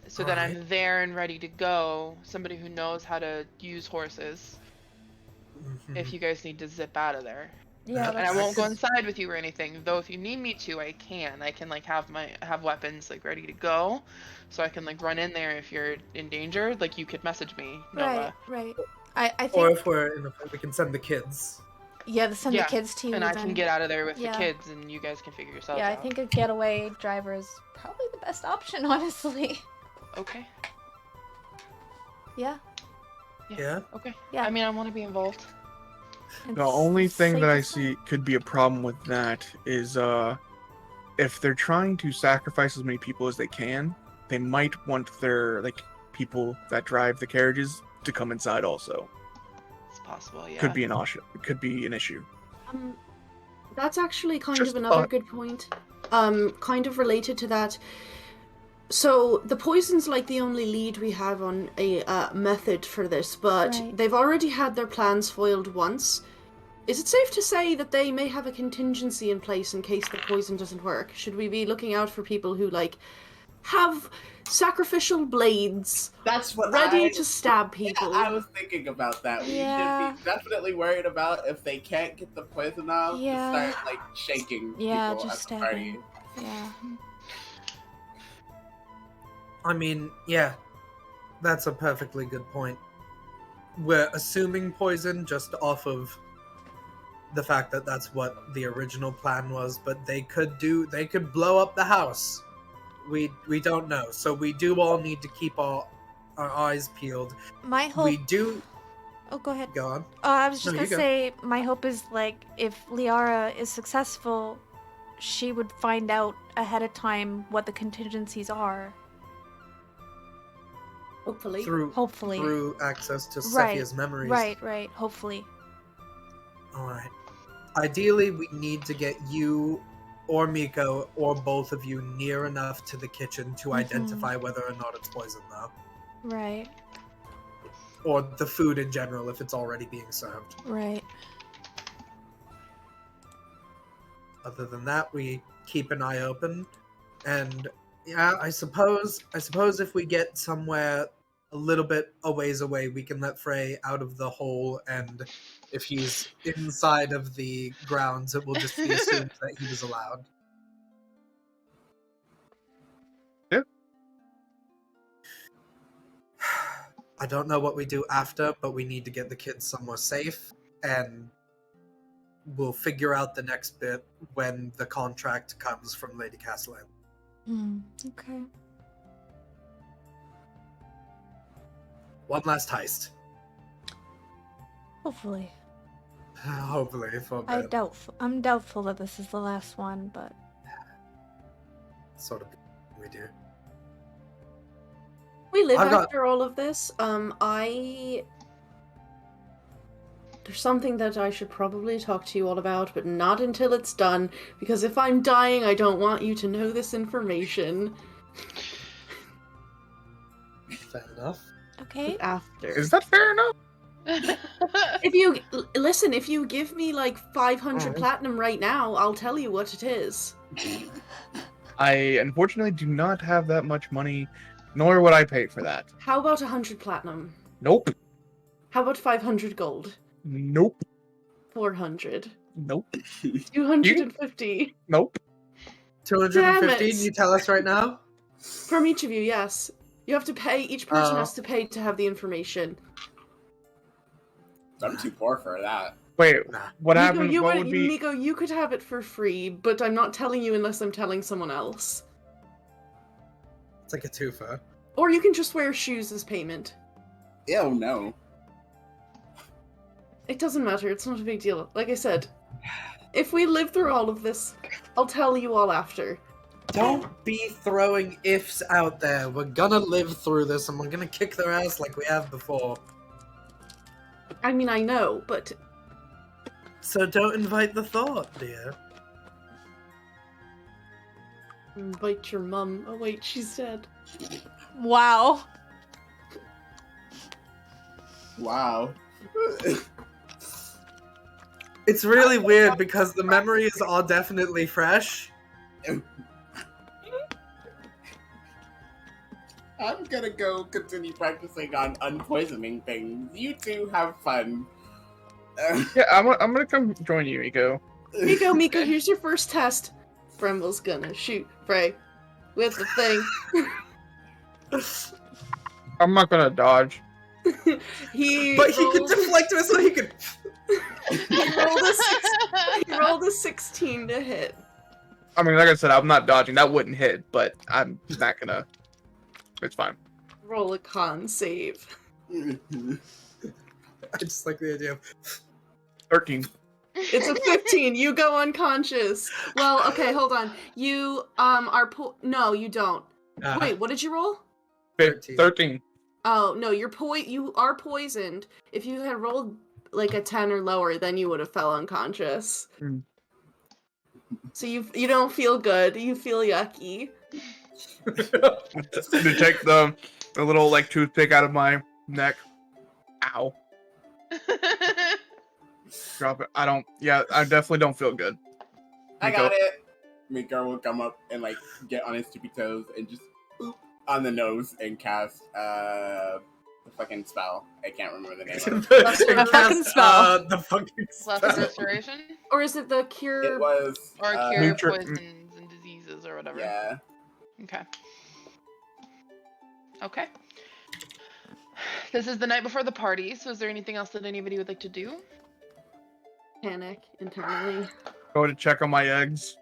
So that I'm Alright. there and ready to go. Somebody who knows how to use horses. Mhm. If you guys need to zip out of there. Yeah, And I that's- won't go inside with you or anything. Though if you need me to, I can. I can like have weapons like ready to go. So I can like run in there if you're in danger. Like you could message me, Noah. Right. I Or think if we're in a, we can send the kids. send Yeah, the kids to you. And I can then. get out of there with Yeah. the kids and you guys can figure yourselves Yeah, I out. think a getaway driver is probably the best option, honestly. Okay. Yeah. Yeah? Okay. Yeah. I mean, I want to be involved. It's The only thing safe that I as well. see could be a problem with that is if they're trying to sacrifice as many people as they can, they might want their like people that drive the carriages to come inside also. It's possible, yeah. Could be an issue. Could be an issue. That's actually kind Just of another thought. good point. Kind of related to that. So the poison's like the only lead we have on a method for this, but Right. they've already had their plans foiled once. Is it safe to say that they may have a contingency in place in case the poison doesn't work? Should we be looking out for people who like have sacrificial blades That's what ready I, to stab people? Yeah, I was thinking about that. We Yeah. should be definitely worried about if they can't get the poison off, Yeah. to start like shaking Yeah, people just at the party. stabbing. Yeah. I mean, yeah, that's a perfectly good point. We're assuming poison just off of the fact that that's what the original plan was, but they could blow up the house. We don't know, so we do all need to keep our eyes peeled. My hope. We do Oh, go ahead. go on. I was just No, gonna you go. say, my hope is like if Liara is successful, she would find out ahead of time what the contingencies are. Hopefully. Hopefully. through access to Right, Sephia's memories. Right. Hopefully. All right. Ideally, we need to get you or Mico or both of you near enough to the kitchen to identify whether or not it's poison, though. Right. Or the food in general, if it's already being served. Right. Other than that, we keep an eye open. And yeah, I suppose if we get somewhere a little bit a ways away, we can let Frey out of the hole, and if he's inside of the grounds, it will just be assumed that he was allowed. Yeah. I don't know what we do after, but we need to get the kids somewhere safe, and we'll figure out the next bit when the contract comes from Lady Castellan. Okay. One last heist. Hopefully. Hopefully, for a bit. I'm doubtful that this is the last one, but Sort of we do. We live I've got- after all of this. There's something that I should probably talk to you all about, but not until it's done, because if I'm dying, I don't want you to know this information. Fair enough. okay. After. Is that fair enough? If you listen, if you give me like 500 Alright. platinum right now, I'll tell you what it is. I unfortunately do not have that much money, nor would I pay for that. How about 100 platinum? Nope. How about 500 gold? Nope. 400. Nope. 250. Nope. 215, Damn it. you tell us right now? From each of you, yes. You have to pay, each person Oh. has to pay to have the information. I'm too poor for that. Wait, Nah. what Nico, happened? What would be? Nico, you could have it for free, but I'm not telling you unless I'm telling someone else. It's like a twofer. Or you can just wear shoes as payment. Ew, no. It doesn't matter, it's not a big deal. Like I said, if we live through all of this, I'll tell you all after. Don't be throwing ifs out there. We're gonna live through this and we're gonna kick their ass like we have before. I mean, I know, but So don't invite the thought, dear. Invite your mum. Oh wait, she's dead. Wow. Wow. It's really weird because the memory is all definitely fresh. I'm gonna go continue practicing on unpoisoning things. You two have fun. Yeah, I'm gonna come join you, Mico. Mico, here's your first test. Bremble's gonna shoot Frey with the thing. I'm not gonna dodge. He But he could deflect it so he could. he rolled a 16 to hit. I mean, like I said, I'm not dodging. That wouldn't hit, but I'm not gonna. It's fine. Roll a con save. I just like the idea of. 13. It's a 15. You go unconscious. Well, okay, hold on. You are no, you don't. Wait, what did you roll? 13. Oh no, you are poisoned. If you had rolled like a 10 or lower, then you would have fell unconscious. Mm. So you don't feel good. You feel yucky. To take the little like toothpick out of my neck. Ow. Drop it. I definitely don't feel good. I got it. Mico will come up and like get on his tippy toes and just oop on the nose and cast the fucking spell. I can't remember the name of it. The fucking spell. The fucking spell. Lesson restoration? Or is it the cure? It was Or cure Nutri- poisons and diseases or whatever. yeah. Okay. Okay. This is the night before the party, so is there anything else that anybody would like to do? Panic internally. Go to check on my eggs.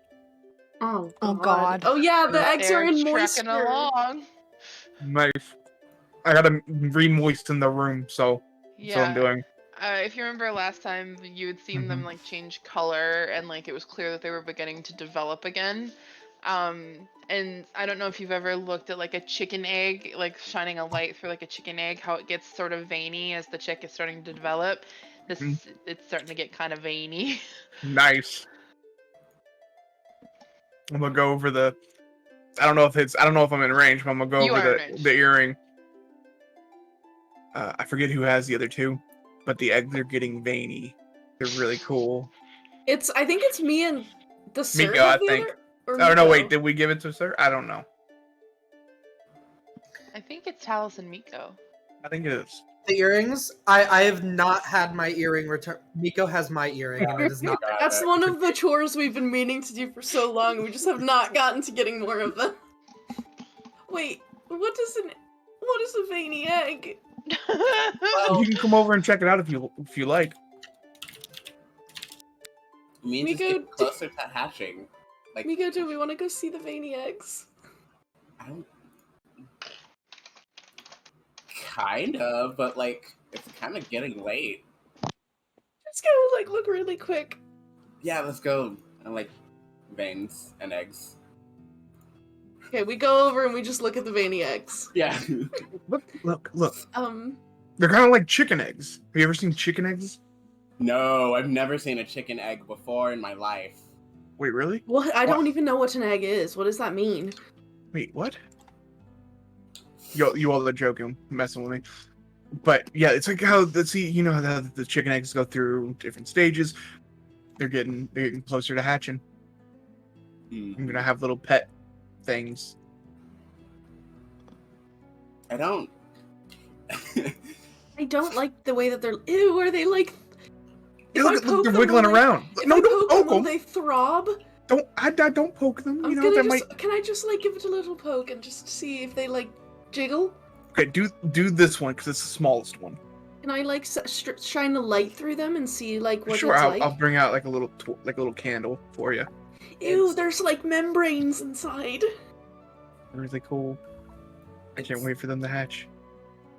Oh God. Oh yeah, the eggs are in Eric's trekking moisture. along. Nice. I gotta re-moisten the room, so that's what I'm doing. If you remember last time, you had seen them like change color, and like it was clear that they were beginning to develop again. And I don't know if you've ever looked at like a chicken egg, like shining a light through like a chicken egg, how it gets sort of veiny as the chick is starting to develop. It's starting to get kind of veiny. Nice. I'm gonna go over the. I don't know if I'm in range, but I'm gonna go You are over in range. the earring. I forget who has the other two, but the eggs are getting veiny. They're really cool. I think it's me and the sir. Mico, I think. Or Oh no, Mico? wait, did we give it to Sir? I don't know. I think it's Tallice and Mico. I think it is. The earrings? I have not had my earring return. Mico has my earring, and it is not. That's one of the chores we've been meaning to do for so long. We just have not gotten to getting more of them. Wait, what is a veiny egg? You can come over and check it out if you like. It means Mico, just get closer to hatching. Like Mico, do we want to go see the veiny eggs? I don't. Kinda, but like it's kind of getting late. Let's go, like, look really quick. Yeah, let's go. And like veins and eggs. Okay, we go over and we just look at the veiny eggs. Yeah. Look. They're kind of like chicken eggs. Have you ever seen chicken eggs? No, I've never seen a chicken egg before in my life. Wait, really? What? I don't even know what an egg is. What does that mean? Wait, what? You all are joking, messing with me. But yeah, it's like how you know how the chicken eggs go through different stages. They're getting closer to hatching. I'm gonna have little pet things. I don't. I don't like the way that they're. Ew, are they like? Yeah, look, they're wiggling around. No, don't poke Will them. they throb? I don't poke them. You know Can that might. I just like give it a little poke and just see if they like jiggle? Okay, do this one because it's the smallest one. Can I like shine a light through them and see like what Sure, it's I'll, like? I'll bring out like a little candle for you. Ew, there's like membranes inside. Really cool. I can't wait for them to hatch.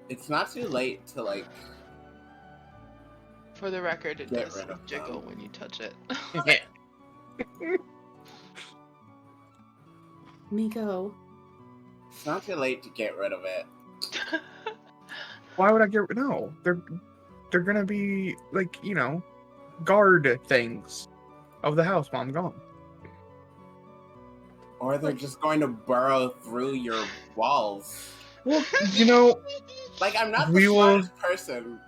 It's not too late to like. For the record, it Get does rid of jiggle them. when you touch it. Mico. It's not too late to get rid of it. Why would I get? No, they're gonna be like guard things of the house while I'm gone. Or they're just going to burrow through your walls. Well, you know, Like, I'm not the we will. smartest person.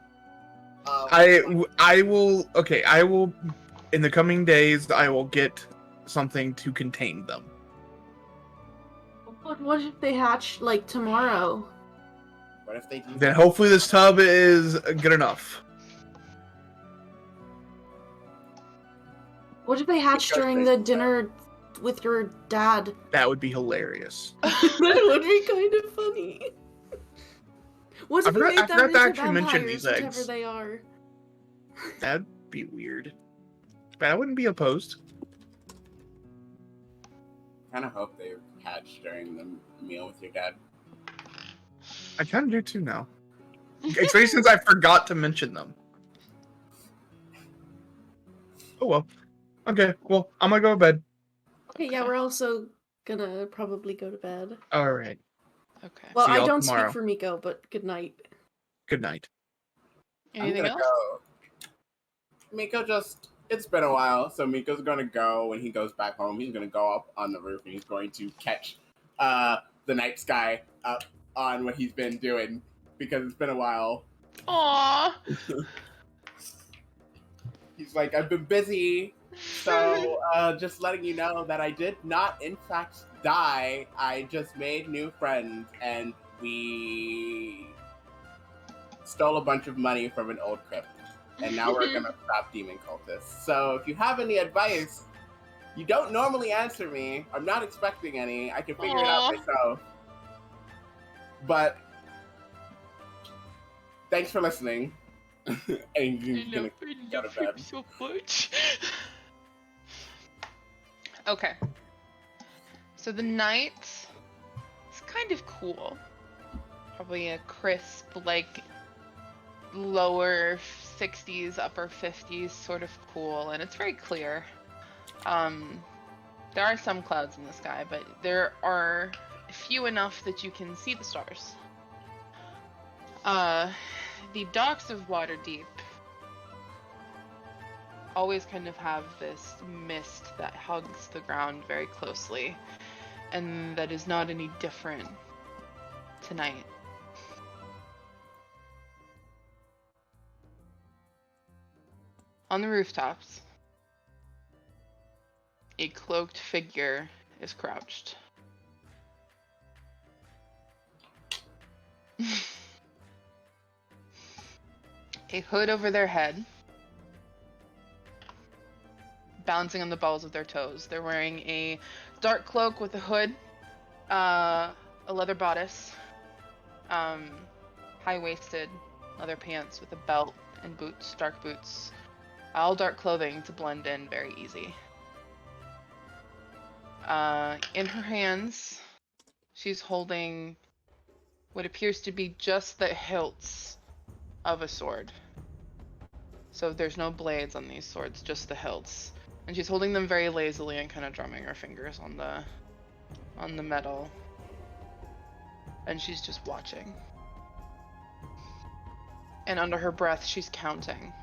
I will. Okay, I will. In the coming days, I will get something to contain them. But what if they hatch, like, tomorrow? What if they do Then that? hopefully this tub is good enough. What if they hatch Because during they- the dinner with your dad? That would be hilarious. That would be kind of funny. What I if we forgot- made I them forgot to into actually mention vampires, these whatever eggs. they are? That'd be weird. But I wouldn't be opposed. I kind of hope they hatch during the meal with your dad. I kind of do too now. Especially since I forgot to mention them. Oh well. Okay, well, I'm gonna go to bed. Okay, yeah, we're also gonna probably go to bed. Alright. Okay. Well, See I y'all don't tomorrow. speak for Mico, but good night. Good night. Anything I'm else? gonna go. Mico just. It's been a while, so Miko's gonna go when he goes back home. He's gonna go up on the roof and he's going to catch the night sky up on what he's been doing because it's been a while. Aww. He's like, I've been busy, so just letting you know that I did not, in fact, die. I just made new friends, and we stole a bunch of money from an old crypt. And now we're gonna stop demon cultists. So if you have any advice, you don't normally answer me. I'm not expecting any. I can figure it out Aw. myself. But thanks for listening. And he's gonna go to bed. so much. Okay. So the night is kind of cool. Probably a crisp, like lower 60s, upper 50s sort of cool, and it's very clear. There are some clouds in the sky, but there are few enough that you can see the stars. The docks of Waterdeep always kind of have this mist that hugs the ground very closely, and that is not any different tonight. On the rooftops, a cloaked figure is crouched. A hood over their head, bouncing on the balls of their toes. They're wearing a dark cloak with a hood, a leather bodice, high-waisted leather pants with a belt and boots, dark boots. All dark clothing to blend in very easy. In her hands, she's holding what appears to be just the hilts of a sword. So there's no blades on these swords, just the hilts. And she's holding them very lazily and kind of drumming her fingers on the metal. And she's just watching. And under her breath, she's counting.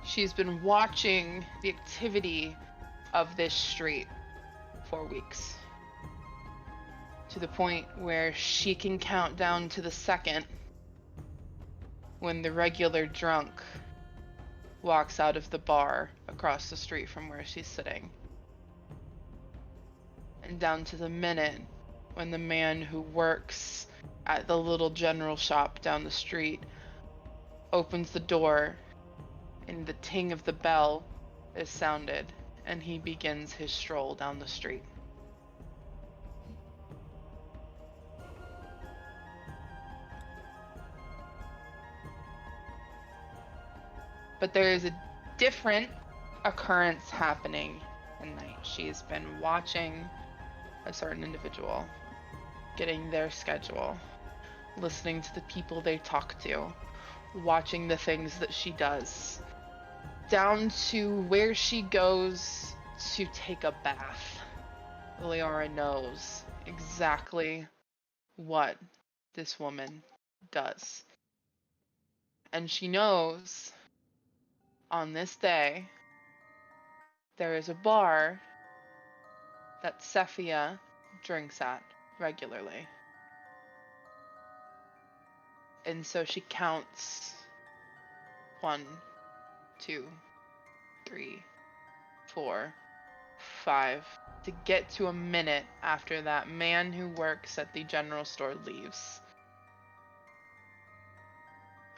She's been watching the activity of this street for weeks. To the point where she can count down to the second when the regular drunk walks out of the bar across the street from where she's sitting. And down to the minute when the man who works at the little general shop down the street opens the door and the ting of the bell is sounded, and he begins his stroll down the street. But there is a different occurrence happening at night. She's been watching a certain individual, getting their schedule, listening to the people they talk to, watching the things that she does, down to where she goes to take a bath. Liara knows exactly what this woman does. And she knows On this day, there is a bar that Sephia drinks at regularly. And so she counts 1, 2, 3, 4, 5 to get to a minute after that man who works at the general store leaves.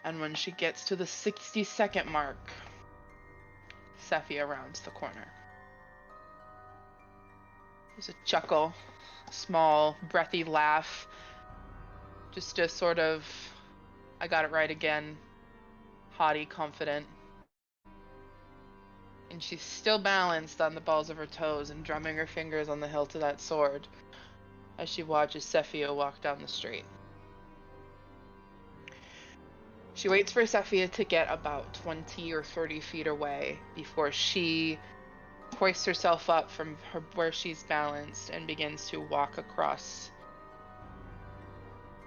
And when she gets to the 60-second mark, Sephia rounds the corner. There's a chuckle, a small, breathy laugh, just a sort of, I got it right again, haughty, confident. And she's still balanced on the balls of her toes and drumming her fingers on the hilt of that sword as she watches Sephia walk down the street. She waits for Sephia to get about 20 or 30 feet away before she hoists herself up from where she's balanced and begins to walk across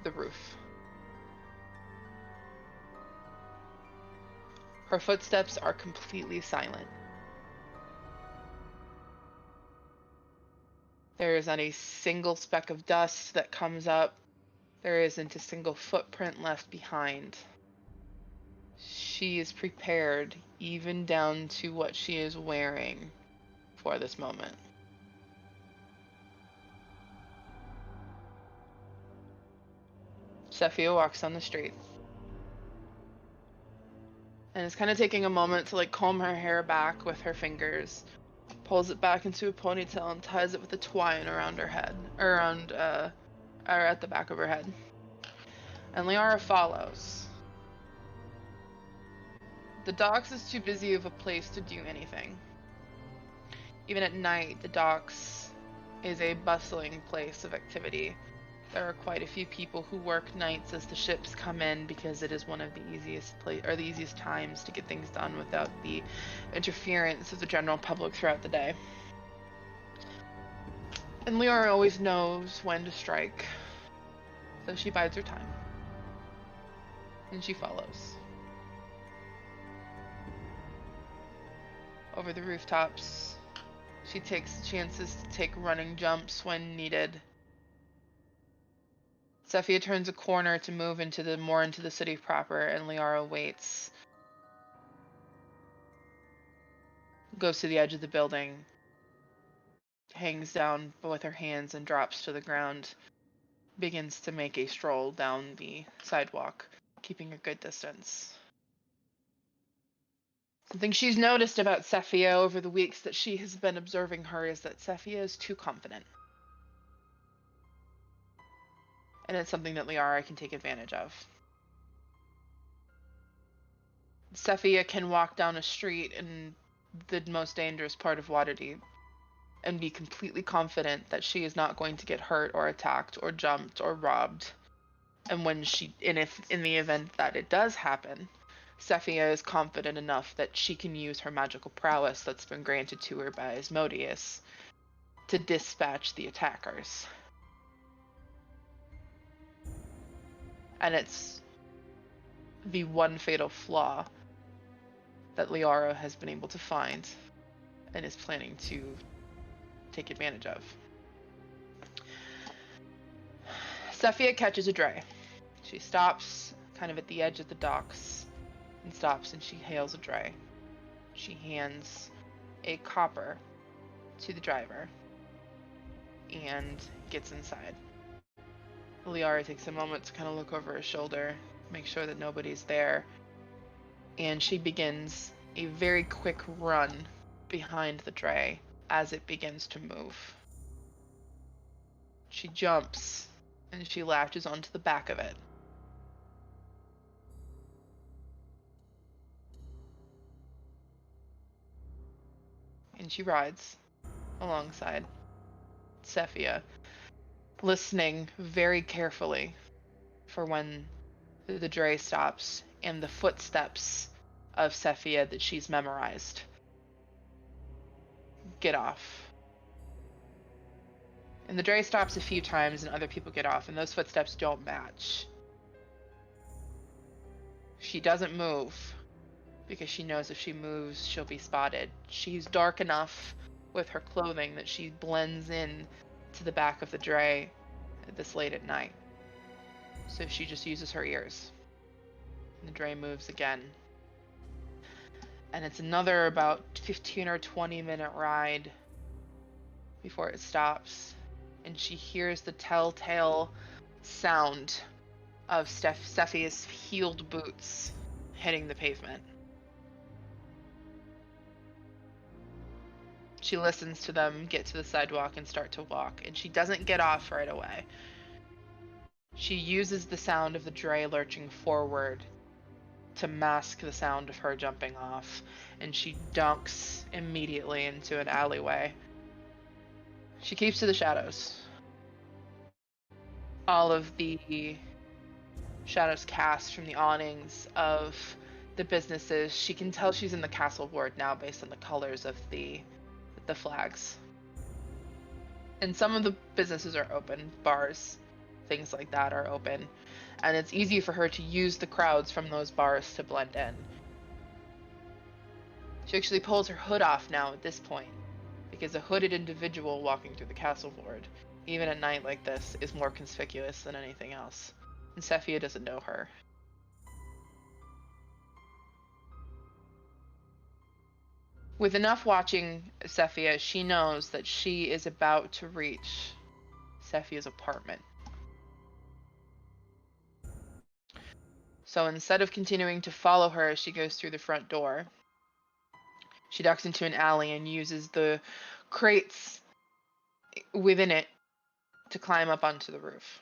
the roof. Her footsteps are completely silent. There isn't a single speck of dust that comes up. There isn't a single footprint left behind. She is prepared, even down to what she is wearing, for this moment. Sephia walks down the street and is kind of taking a moment to comb her hair back with her fingers, pulls it back into a ponytail and ties it with a twine around her head, or at the back of her head. And Liara follows. The docks is too busy of a place to do anything. Even at night, the docks is a bustling place of activity. There are quite a few people who work nights as the ships come in because it is one of the easiest times to get things done without the interference of the general public throughout the day. And Liara always knows when to strike, so she bides her time. And she follows. Over the rooftops, she takes chances to take running jumps when needed. Sephia turns a corner to move more into the city proper, and Liara waits. Goes to the edge of the building, hangs down with her hands and drops to the ground, begins to make a stroll down the sidewalk, keeping a good distance. Something she's noticed about Sephia over the weeks that she has been observing her is that Sephia is too confident. And it's something that Liara can take advantage of. Sephia can walk down a street in the most dangerous part of Waterdeep and be completely confident that she is not going to get hurt or attacked or jumped or robbed. And if in the event that it does happen, Sephia is confident enough that she can use her magical prowess that's been granted to her by Asmodeus to dispatch the attackers. And it's the one fatal flaw that Liara has been able to find and is planning to take advantage of. Sephia catches a dray. She stops kind of at the edge of the docks and stops, and she hails a dray. She hands a copper to the driver and gets inside. Liara takes a moment to kind of look over her shoulder, make sure that nobody's there, and she begins a very quick run behind the dray as it begins to move. She jumps and she latches onto the back of it. And she rides alongside Sephia, listening very carefully for when the dray stops and the footsteps of Sephia that she's memorized get off. And the dray stops a few times and other people get off, and those footsteps don't match. She doesn't move because she knows if she moves, she'll be spotted. She's dark enough with her clothing that she blends in to the back of the dray this late at night. So she just uses her ears. And the dray moves again. And it's another about 15 or 20 minute ride before it stops. And she hears the telltale sound of Sephia's heeled boots hitting the pavement. She listens to them get to the sidewalk and start to walk, and she doesn't get off right away. She uses the sound of the dray lurching forward to mask the sound of her jumping off, and she dunks immediately into an alleyway. She keeps to the shadows. All of the shadows cast from the awnings of the businesses. She can tell she's in the castle ward now based on the colors of the flags. And some of the businesses are open, bars, things like that are open, and it's easy for her to use the crowds from those bars to blend in. She actually pulls her hood off now at this point, because a hooded individual walking through the castle ward, even at night like this, is more conspicuous than anything else. And Sephia doesn't know her. With enough watching Sephia, she knows that she is about to reach Sephia's apartment. So instead of continuing to follow her as she goes through the front door, she ducks into an alley and uses the crates within it to climb up onto the roof.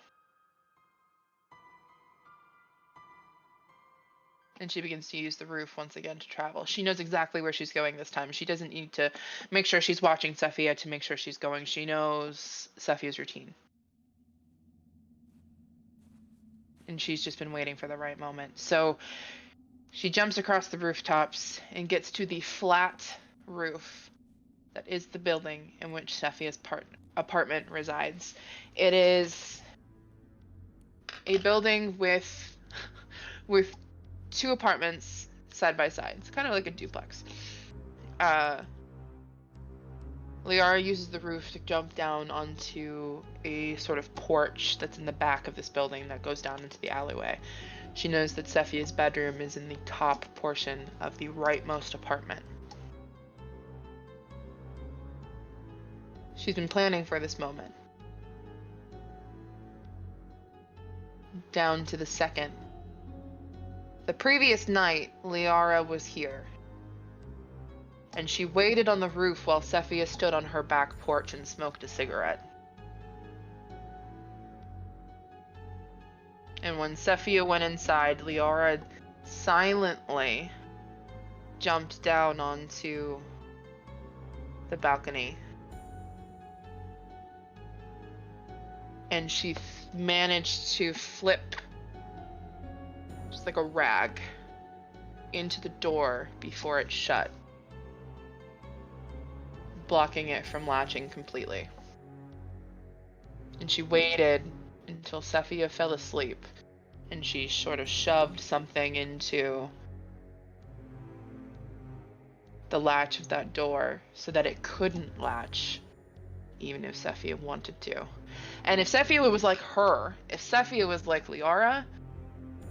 And she begins to use the roof once again to travel. She knows exactly where she's going this time. She doesn't need to make sure she's watching Sephia to make sure she's going. She knows Sephia's routine. And she's just been waiting for the right moment. So she jumps across the rooftops and gets to the flat roof that is the building in which Sephia's apartment resides. It is a building with two apartments side by side. It's kind of like a duplex. Liara uses the roof to jump down onto a sort of porch that's in the back of this building that goes down into the alleyway. She knows that Sephia's bedroom is in the top portion of the rightmost apartment. She's been planning for this moment. Down to the second. The previous night, Liara was here, and she waited on the roof while Sephia stood on her back porch and smoked a cigarette. And when Sephia went inside, Liara silently jumped down onto the balcony. And she managed to flip just like a rag into the door before it shut, blocking it from latching completely. And she waited until Sephia fell asleep, and she sort of shoved something into the latch of that door so that it couldn't latch, even if Sephia wanted to. And if Sephia was like her, if Sephia was like Liara,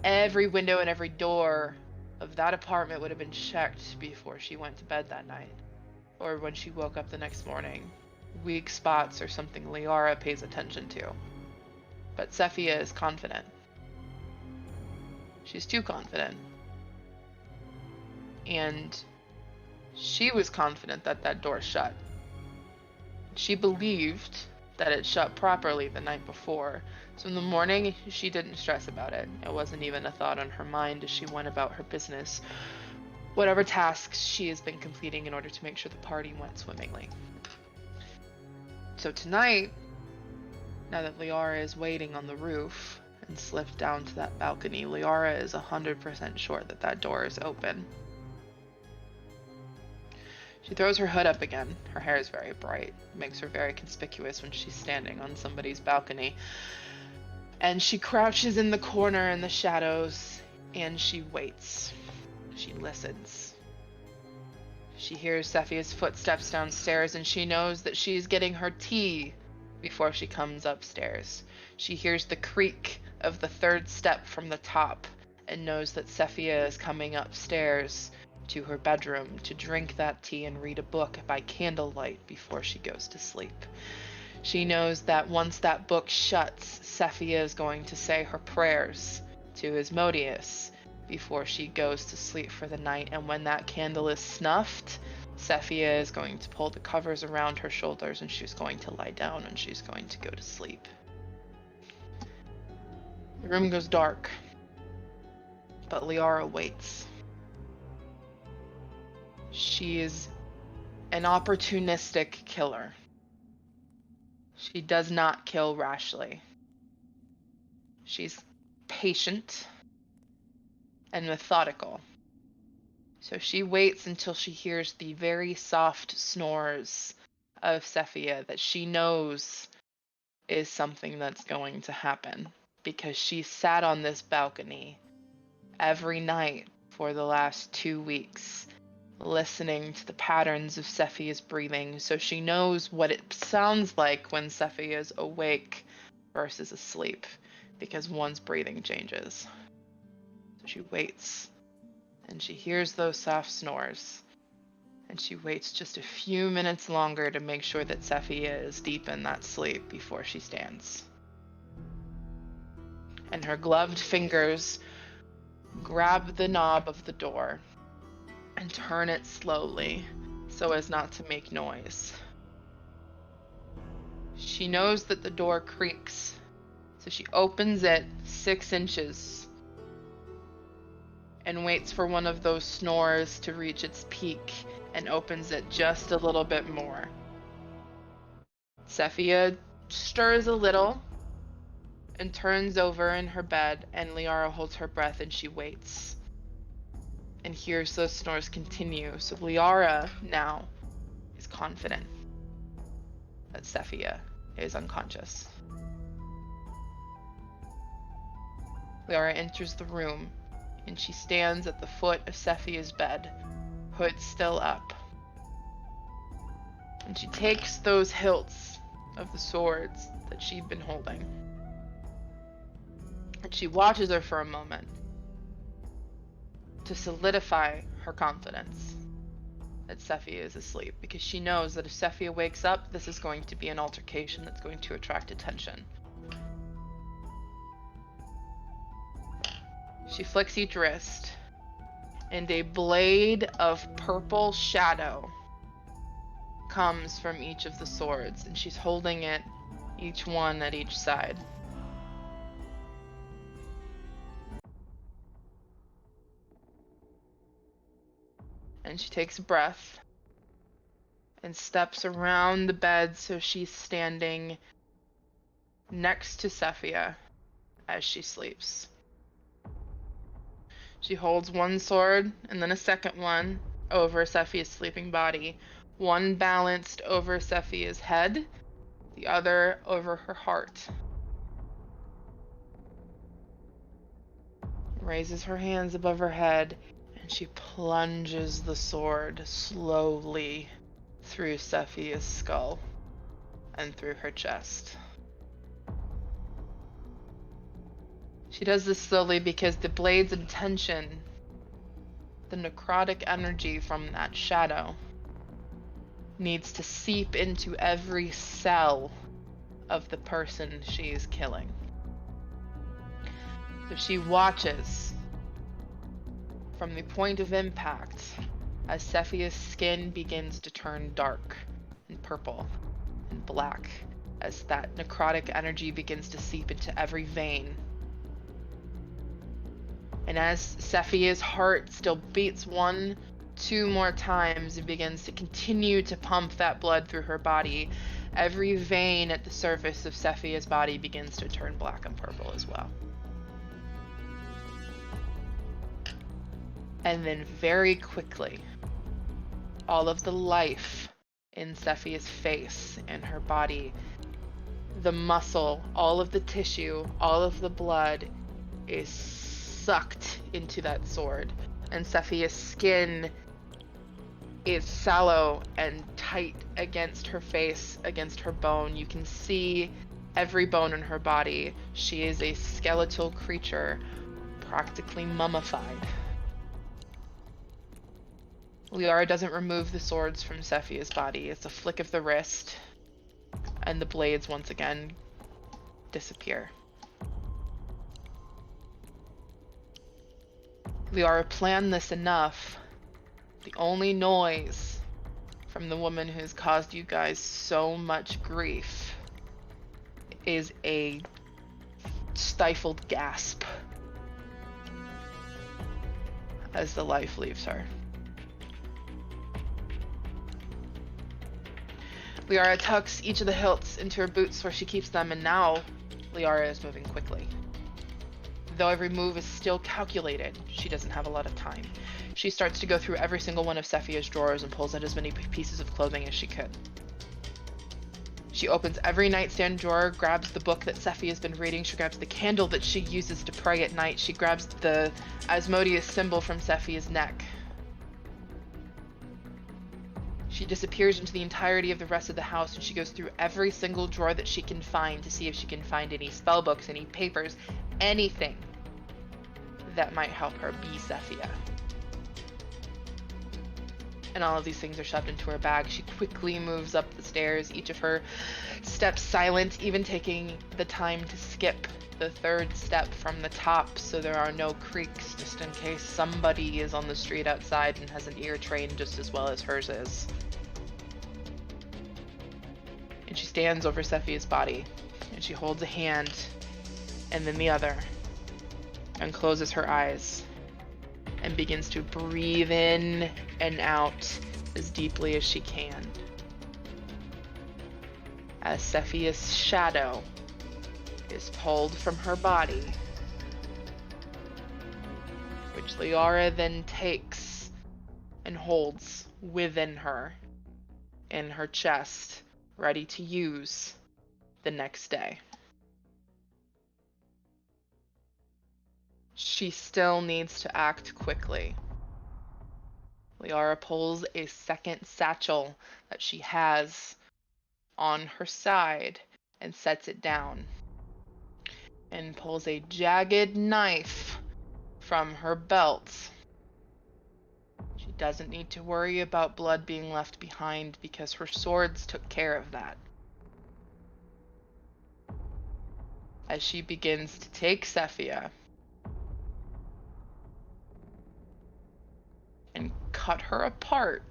every window and every door of that apartment would have been checked before she went to bed that night, or when she woke up the next morning. Weak spots are something Liara pays attention to. But Sephia is confident. She's too confident. And she was confident that that door shut. She believed that it shut properly the night before. So in the morning, she didn't stress about it. It wasn't even a thought on her mind as she went about her business, whatever tasks she has been completing in order to make sure the party went swimmingly. So tonight, now that Liara is waiting on the roof and slipped down to that balcony, Liara is 100% sure that that door is open. She throws her hood up again. Her hair is very bright. It makes her very conspicuous when she's standing on somebody's balcony. And she crouches in the corner in the shadows, and she waits. She listens. She hears Sephia's footsteps downstairs, and she knows that she's getting her tea before she comes upstairs. She hears the creak of the third step from the top and knows that Sephia is coming upstairs to her bedroom to drink that tea and read a book by candlelight before she goes to sleep. She knows that once that book shuts, Sephia is going to say her prayers to Asmodeus before she goes to sleep for the night, and when that candle is snuffed, Sephia is going to pull the covers around her shoulders and she's going to lie down and she's going to go to sleep. The room goes dark, but Liara waits. She is an opportunistic killer. She does not kill rashly. She's patient and methodical. So she waits until she hears the very soft snores of Sephia that she knows is something that's going to happen, because she sat on this balcony every night for the last 2 weeks, listening to the patterns of Sephia's breathing, so she knows what it sounds like when Sephia is awake versus asleep, because one's breathing changes. So she waits, and she hears those soft snores, and she waits just a few minutes longer to make sure that Sephia is deep in that sleep before she stands. And her gloved fingers grab the knob of the door and turn it slowly so as not to make noise. She knows that the door creaks, so she opens it 6 inches and waits for one of those snores to reach its peak and opens it just a little bit more. Sephia stirs a little and turns over in her bed, and Liara holds her breath and she waits and hears those snores continue. So Liara now is confident that Sephia is unconscious. Liara enters the room and she stands at the foot of Sephia's bed, hood still up. And she takes those hilts of the swords that she'd been holding, and she watches her for a moment to solidify her confidence that Sephia is asleep, because she knows that if Sephia wakes up, this is going to be an altercation that's going to attract attention. She flicks each wrist, and a blade of purple shadow comes from each of the swords, and she's holding it, each one at each side. And she takes a breath and steps around the bed so she's standing next to Sephia as she sleeps. She holds one sword and then a second one over Sephia's sleeping body, one balanced over Sephia's head, the other over her heart. Raises her hands above her head, and she plunges the sword slowly through Sephia's skull and through her chest. She does this slowly because the blade's intention, the necrotic energy from that shadow, needs to seep into every cell of the person she is killing. So she watches from the point of impact as Sephia's skin begins to turn dark and purple and black as that necrotic energy begins to seep into every vein. And as Sephia's heart still beats 1-2 more times and begins to continue to pump that blood through her body, every vein at the surface of Sephia's body begins to turn black and purple as well. And then very quickly, all of the life in Sephia's face and her body, the muscle, all of the tissue, all of the blood is sucked into that sword, and Sephia's skin is sallow and tight against her face, against her bone. You can see every bone in her body. She is a skeletal creature, practically mummified. Liara doesn't remove the swords from Sephia's body. It's a flick of the wrist, and the blades once again disappear. Liara planned this enough. The only noise from the woman who's caused you guys so much grief is a stifled gasp as the life leaves her. Liara tucks each of the hilts into her boots where she keeps them, and now Liara is moving quickly. Though every move is still calculated, she doesn't have a lot of time. She starts to go through every single one of Sephia's drawers and pulls out as many pieces of clothing as she could. She opens every nightstand drawer, grabs the book that Sephi has been reading, she grabs the candle that she uses to pray at night, she grabs the Asmodeus symbol from Sephia's neck. She disappears into the entirety of the rest of the house, and she goes through every single drawer that she can find to see if she can find any spell books, any papers, anything that might help her be Sephia. And all of these things are shoved into her bag. She quickly moves up the stairs, each of her steps silent, even taking the time to skip the third step from the top so there are no creaks, just in case somebody is on the street outside and has an ear trained just as well as hers is. And she stands over Sephia's body, and she holds a hand and then the other, and closes her eyes and begins to breathe in and out as deeply as she can. As Sephia's shadow is pulled from her body, which Liara then takes and holds within her, in her chest, ready to use the next day. She still needs to act quickly. Liara pulls a second satchel that she has on her side and sets it down, and pulls a jagged knife from her belt. She doesn't need to worry about blood being left behind because her swords took care of that. As she begins to take Sephia and cut her apart,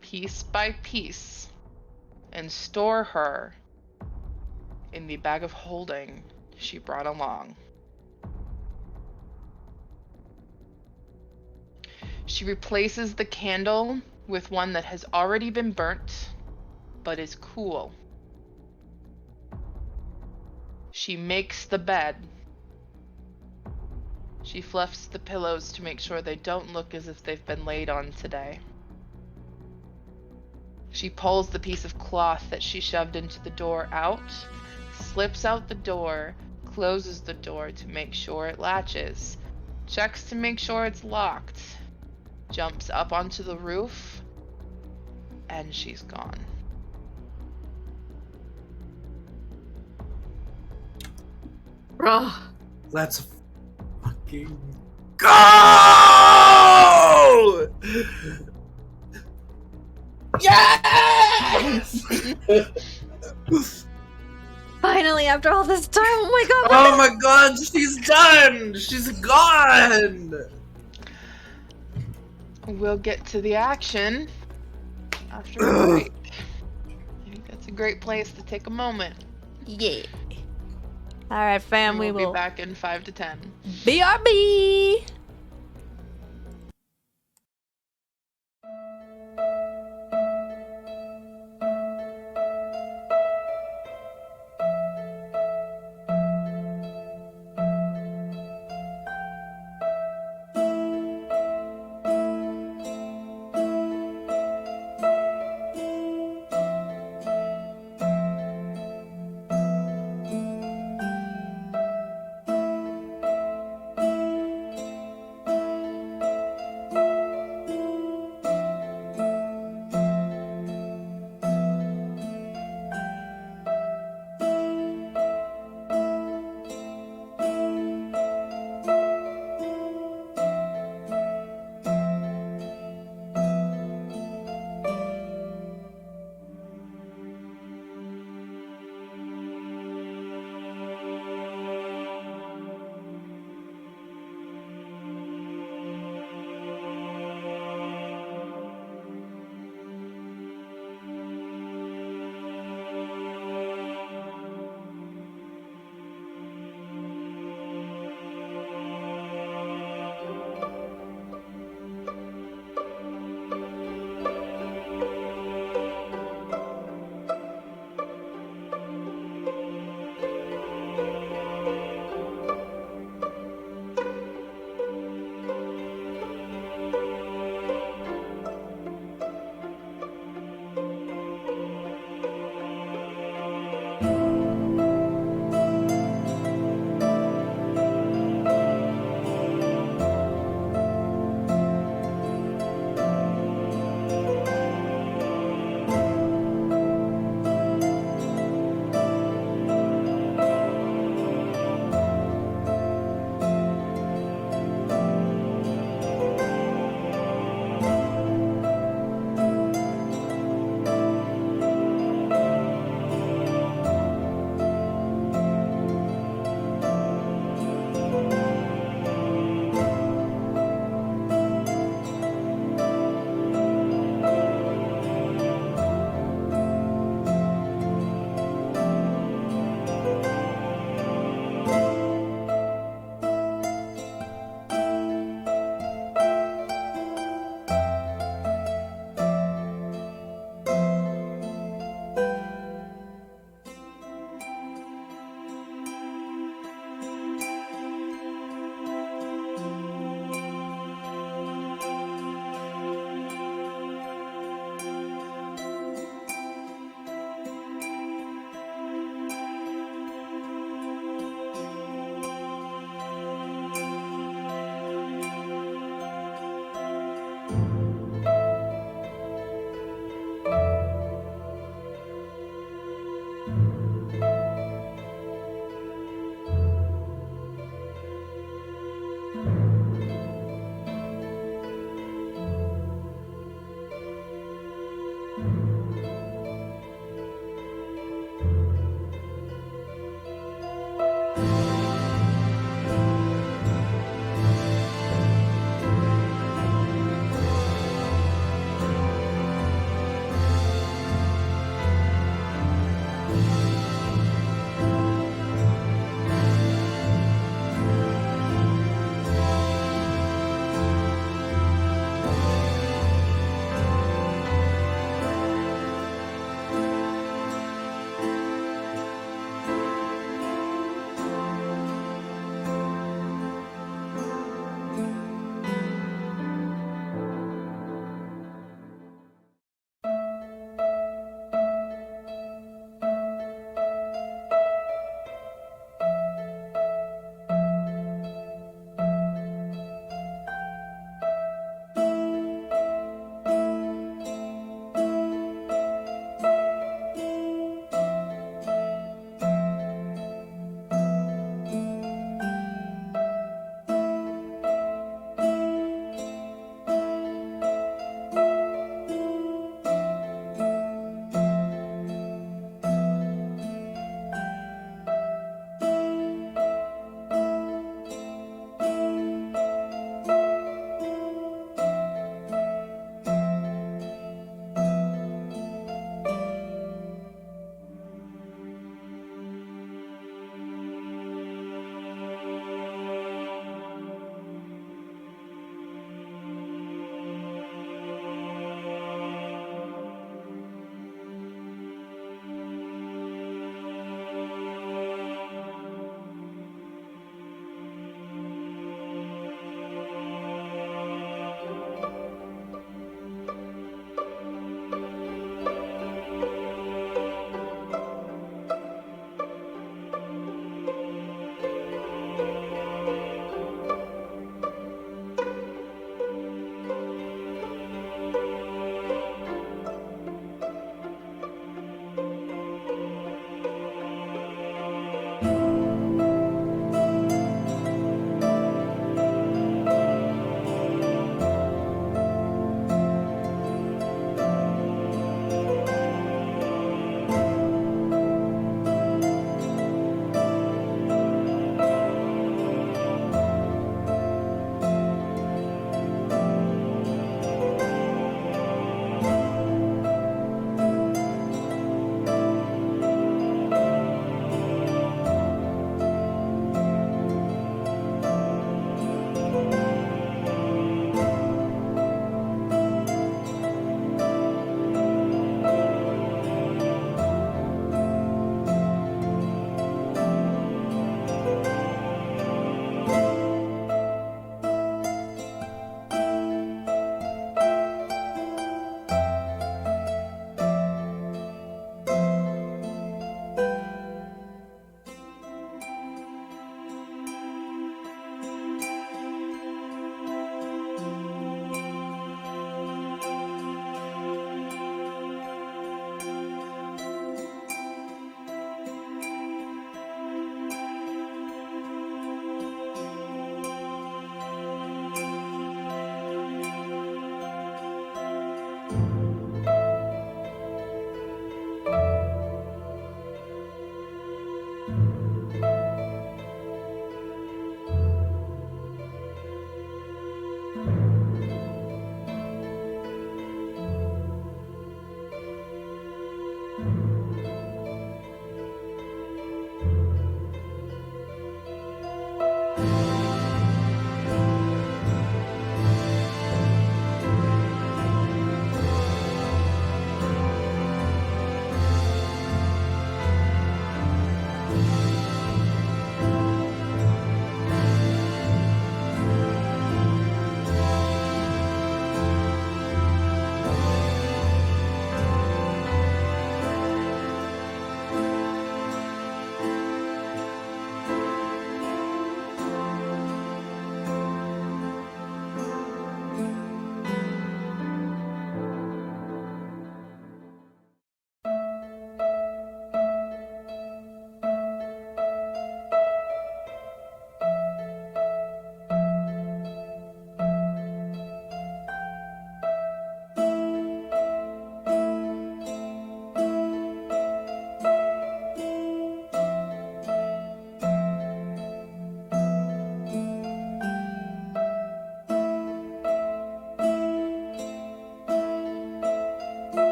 piece by piece, and store her in the bag of holding she brought along. She replaces the candle with one that has already been burnt, but is cool. She makes the bed. She fluffs the pillows to make sure they don't look as if they've been laid on today. She pulls the piece of cloth that she shoved into the door out, slips out the door, closes the door to make sure it latches, checks to make sure it's locked, jumps up onto the roof, and she's gone. Bruh. Let's fucking go! Yes! Finally, after all this time, oh my god! Oh my god, she's done! She's gone! We'll get to the action after a break. I think that's a great place to take a moment. Yeah. All right, fam. We We'll will be back in 5 to 10. BRB.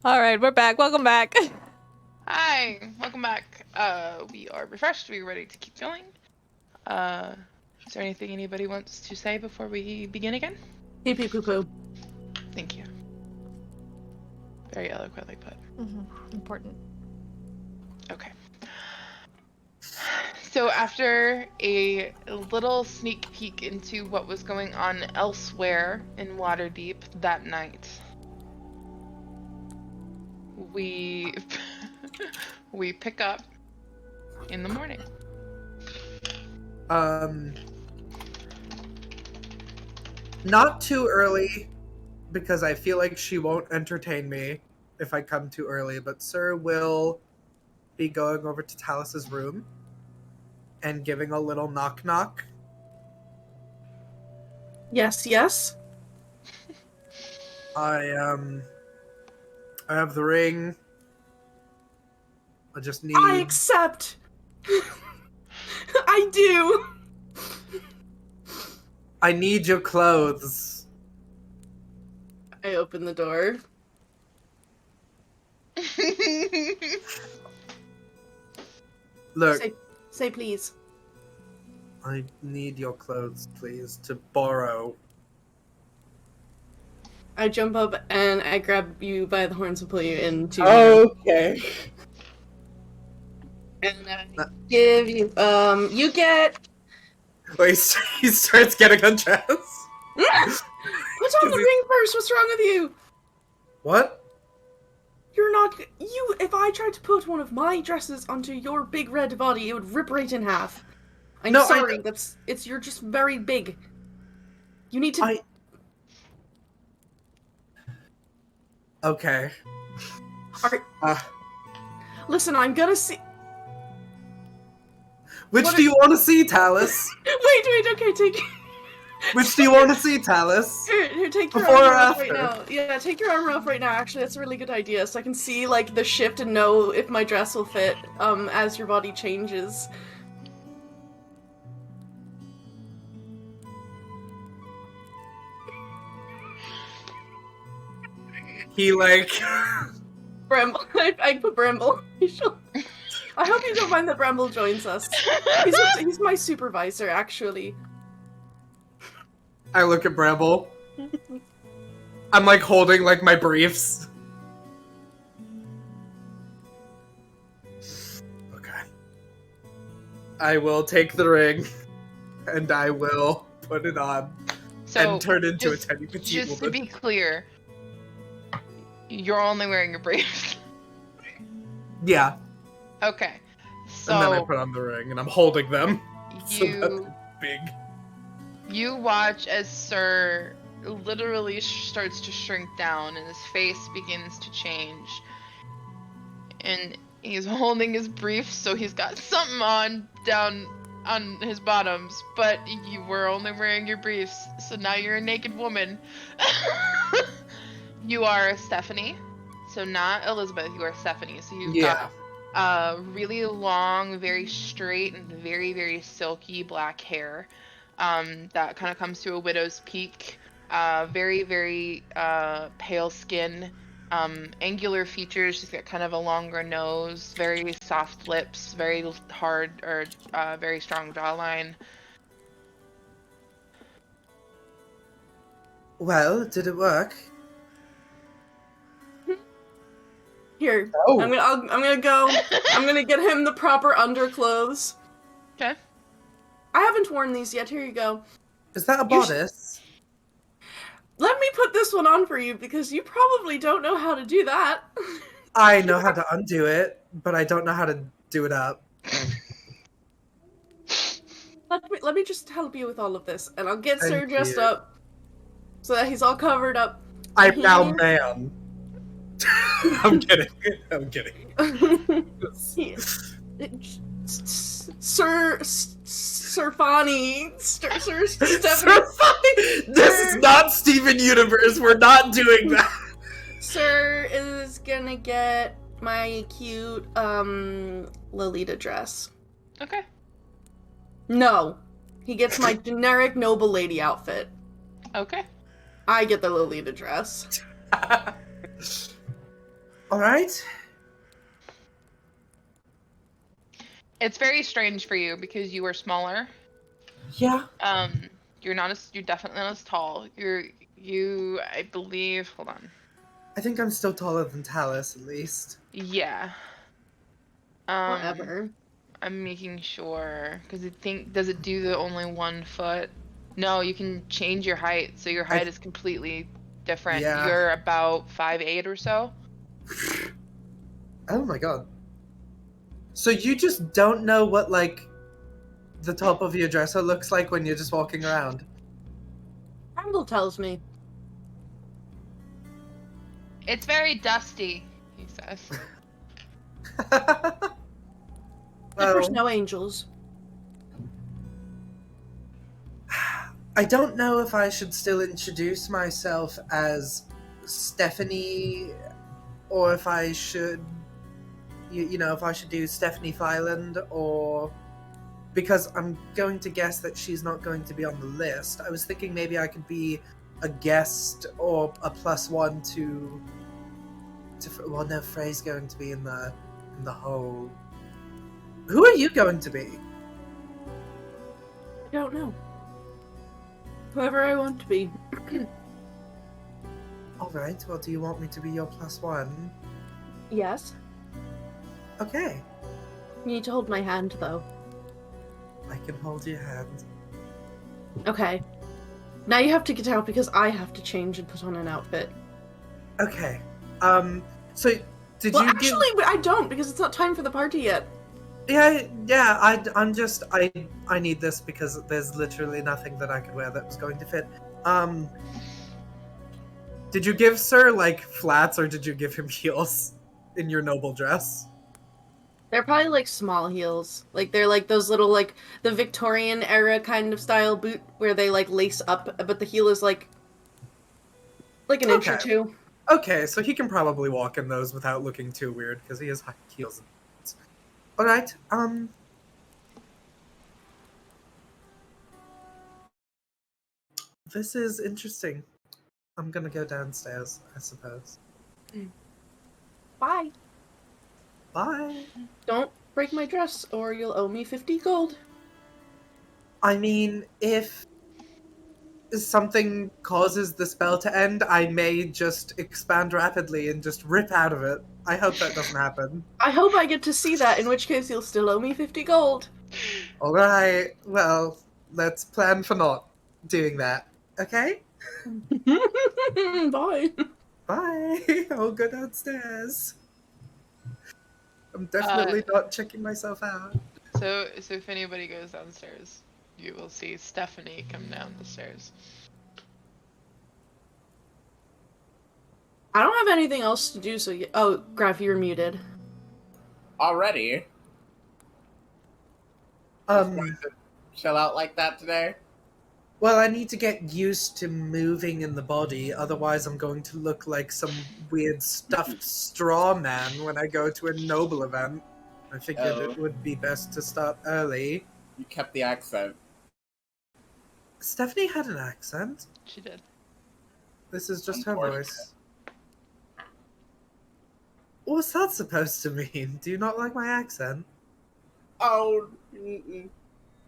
All right, we're back. Welcome back. Hi, welcome back. We are refreshed. We're ready to keep going. Is there anything anybody wants to say before we begin again? Pee pee poo poo. Thank you. Very eloquently put. Important. Okay. So after a little sneak peek into what was going on elsewhere in Waterdeep that night, we we pick up in the morning. Not too early, because I feel like she won't entertain me if I come too early, but Sir will be going over to Tallice's room and giving a little knock-knock. Yes, yes. I have the ring. I just need... I accept. I do. I need your clothes. I open the door. Look, Say please. I need your clothes, please, to borrow. I jump up and I grab you by the horns and pull you into. Okay. And I give you. You get. Wait, he starts getting undressed. Put on the ring first. What's wrong with you? What? You're not. You. If I tried to put one of my dresses onto your big red body, it would rip right in half. I'm No, sorry. It's. You're just very big. You need to. Okay. Listen, I'm gonna see. Which do you want to see, Tallice? Wait. Okay, take. Which do you want to see, Tallice? Here, take your Before armor or off after? right now. Yeah, take your armor off right now. Actually, that's a really good idea. So I can see like the shift and know if my dress will fit as your body changes. He like Bramble. I put Bramble. I hope you don't mind that Bramble joins us. He's my supervisor, actually. I look at Bramble. I'm like holding like my briefs. Okay. I will take the ring and I will put it on and turn into a tiny petite Just to woman. be clear, you're only wearing your briefs. Yeah. Okay. So And then I put on the ring and I'm holding them. So that's big. You watch as Sir literally starts to shrink down and his face begins to change. And he's holding his briefs, so he's got something on down on his bottoms, but you were only wearing your briefs, so now you're a naked woman. You are Stephanie, so not Elizabeth, you are Stephanie. So you've got really long, very straight, and very, very silky black hair. That kind of comes to a widow's peak. Very, very pale skin, angular features. She's got kind of a longer nose, very soft lips, very hard or very strong jawline. Well, did it work? Here, Oh. I'm gonna go. I'm gonna get him the proper underclothes. Okay. I haven't worn these yet. Here you go. Is that a bodice? Let me put this one on for you because you probably don't know how to do that. I know how to undo it, but I don't know how to do it up. Let me just help you with all of this, and I'll get Thank Sir dressed you. up so that he's all covered up. I'm now man. I'm kidding. I'm kidding. Sir Fani, Sir Stephanie. Sir Fani! This is not Steven Universe. We're not doing that. Sir is gonna get my cute Lolita dress. Okay. No, he gets my generic noble lady outfit. Okay. I get the Lolita dress. All right. It's very strange for you because you are smaller. Yeah. You're definitely not as tall. I believe, hold on. I think I'm still taller than Tallice, at least. Yeah. Whatever. I'm making sure, because does it do the only 1 foot? No, you can change your height, so your height is completely different. Yeah. You're about 5'8" or so. Oh my god. So you just don't know what, like, the top of your dresser looks like when you're just walking around? Randall tells me. It's very dusty, he says. There's Well, no angels. I don't know if I should still introduce myself as Stephanie, or if I should, if I should do Stephanie Fyland, or... Because I'm going to guess that she's not going to be on the list. I was thinking maybe I could be a guest or a +1 to well, no, Frey's going to be in the hole. Who are you going to be? I don't know. Whoever I want to be. Alright, well, do you want me to be your +1? Yes. Okay. You need to hold my hand, though. I can hold your hand. Okay. Now you have to get out because I have to change and put on an outfit. Okay. So, did Well, you actually, I don't because it's not time for the party yet. Yeah, I need this because there's literally nothing that I could wear that was going to fit. Did you give Sir, like, flats, or did you give him heels in your noble dress? They're probably like small heels. Like they're like those little like the Victorian era kind of style boot where they like lace up, but the heel is like an inch or two. Okay, so he can probably walk in those without looking too weird because he has high heels. All right. This is interesting. I'm gonna go downstairs, I suppose. Bye. Bye. Don't break my dress or you'll owe me 50 gold. I mean, if something causes the spell to end, I may just expand rapidly and just rip out of it. I hope that doesn't happen. I hope I get to see that, in which case you'll still owe me 50 gold. Alright, well, let's plan for not doing that. Okay? Bye. Bye. I'll go downstairs. I'm definitely not checking myself out. So if anybody goes downstairs, you will see Stephanie come down the stairs. I don't have anything else to do, so oh, Graf, you're muted. Already? Chill out like that today? Well, I need to get used to moving in the body, otherwise I'm going to look like some weird stuffed straw man when I go to a noble event. I figured it would be best to start early. You kept the accent. Stephanie had an accent. She did. This is just her voice. What's that supposed to mean? Do you not like my accent? Oh,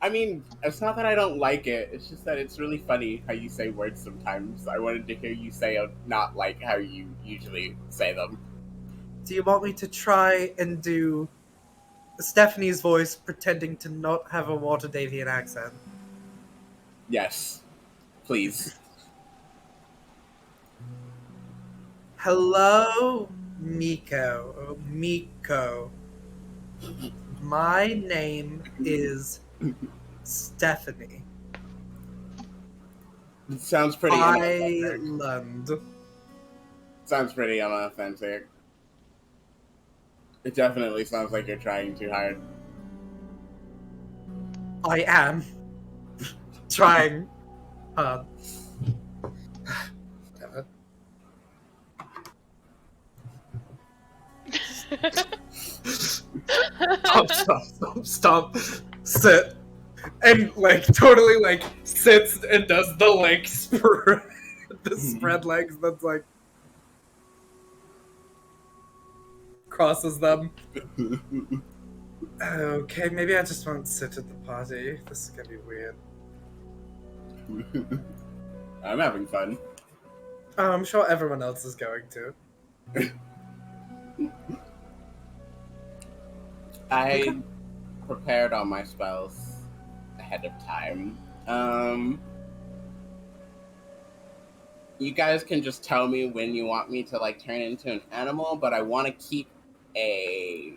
I mean, it's not that I don't like it. It's just that it's really funny how you say words sometimes. I wanted to hear you say it not like how you usually say them. Do you want me to try and do Stephanie's voice pretending to not have a Waterdeepian accent? Yes. Please. Hello, Mico. Mico. My name is Stephanie. It sounds pretty unauthentic. Island. Sounds pretty unauthentic. It definitely sounds like you're trying too hard. I am trying hard. Stop. Sit. And, like, totally, like, sits and does the, like, spread legs that's like... crosses them. Okay, maybe I just won't sit at the party. This is gonna be weird. I'm having fun. I'm sure everyone else is going to. I prepared all my spells ahead of time. You guys can just tell me when you want me to like turn into an animal, but I want to keep a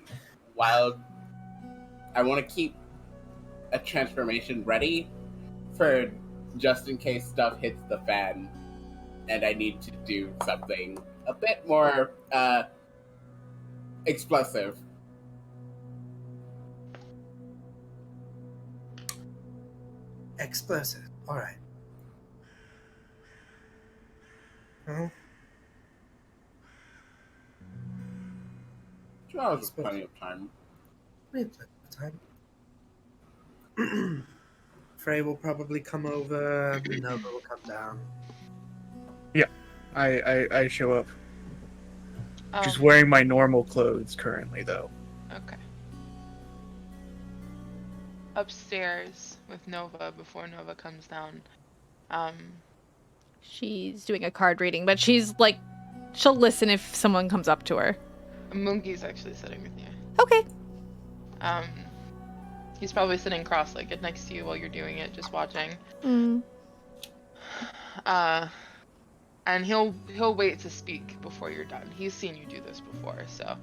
transformation ready for just in case stuff hits the fan and I need to do something a bit more explosive. Explosive. Alright. Well, Sure, I was plenty of time. we have plenty of time. Frey will probably come over, Nova will come down. I show up. Just wearing my normal clothes currently, though. Okay. Upstairs with Nova before Nova comes down. She's doing a card reading, but she's like, she'll listen if someone comes up to her. Moonky's actually sitting with you. Okay. He's probably sitting cross-legged next to you while you're doing it, just watching. Mm. And he'll wait to speak before you're done. He's seen you do this before, so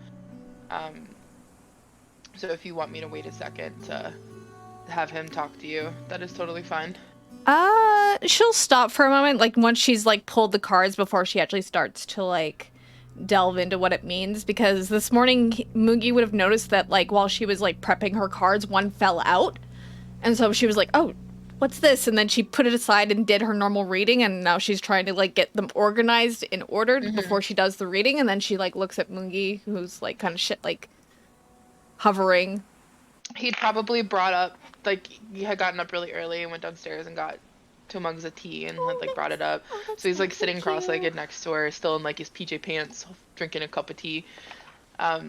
so if you want me to wait a second to have him talk to you, that is totally fine. She'll stop for a moment, like once she's like pulled the cards before she actually starts to like delve into what it means, because this morning Moogie would have noticed that like while she was like prepping her cards, one fell out, and so she was like, oh, what's this? And then she put it aside and did her normal reading, and now she's trying to like get them organized in order before she does the reading, and then she like looks at Moogie, who's like kind of like hovering. He'd probably brought up, like, he had gotten up really early and went downstairs and got 2 mugs of tea and had like brought it up. So he's like sitting cross-legged next to her, still in like his PJ pants, drinking a cup of tea. Are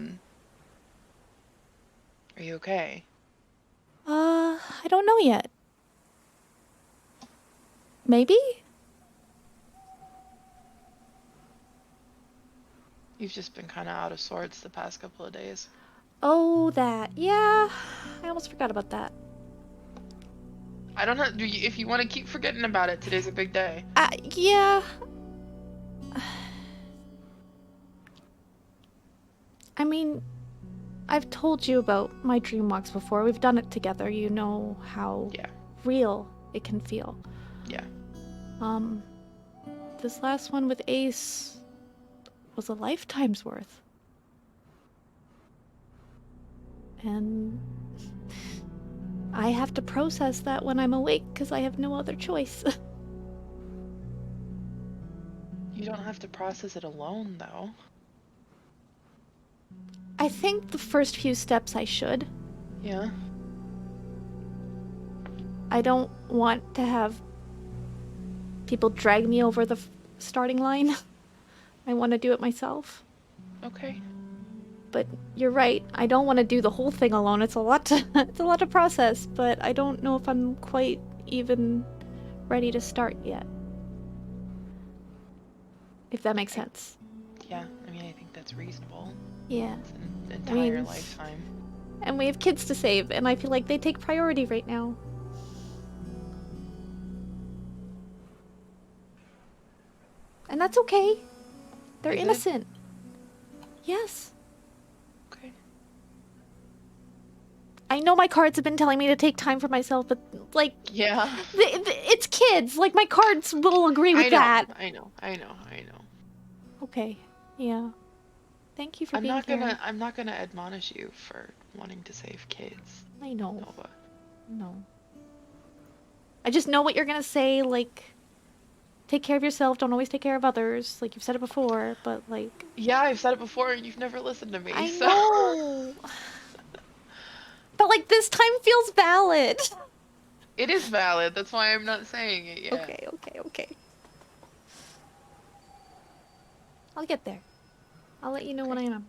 you okay? I don't know yet. Maybe? You've just been kind of out of sorts the past couple of days. Oh, that. Yeah. I almost forgot about that. I don't know. If you want to keep forgetting about it, today's a big day. Yeah. I mean, I've told you about my dream walks before. We've done it together. You know how real it can feel. Yeah. This last one with Ace was a lifetime's worth. And I have to process that when I'm awake because I have no other choice. You don't have to process it alone, though. I think the first few steps I should. Yeah. I don't want to have people drag me over the starting line. I want to do it myself. Okay. But you're right. I don't want to do the whole thing alone. It's a lot to process, but I don't know if I'm quite even ready to start yet. If that makes sense. Yeah, I mean, I think that's reasonable. Yeah. It's an entire lifetime. And we have kids to save, and I feel like they take priority right now. And that's okay. They're Is it? innocent. Yes. Okay. I know my cards have been telling me to take time for myself, but, like... Yeah. It's kids. Like, my cards will agree with that. I know. Okay. Yeah. Thank you for being here. I'm not gonna admonish you for wanting to save kids. I know. Nova. No. I just know what you're gonna say, like... Take care of yourself, don't always take care of others. Like, you've said it before, but, like... Yeah, I've said it before, and you've never listened to me, I so... know! But, like, this time feels valid. It is valid, that's why I'm not saying it yet. Okay. I'll get there. I'll let you know when I am.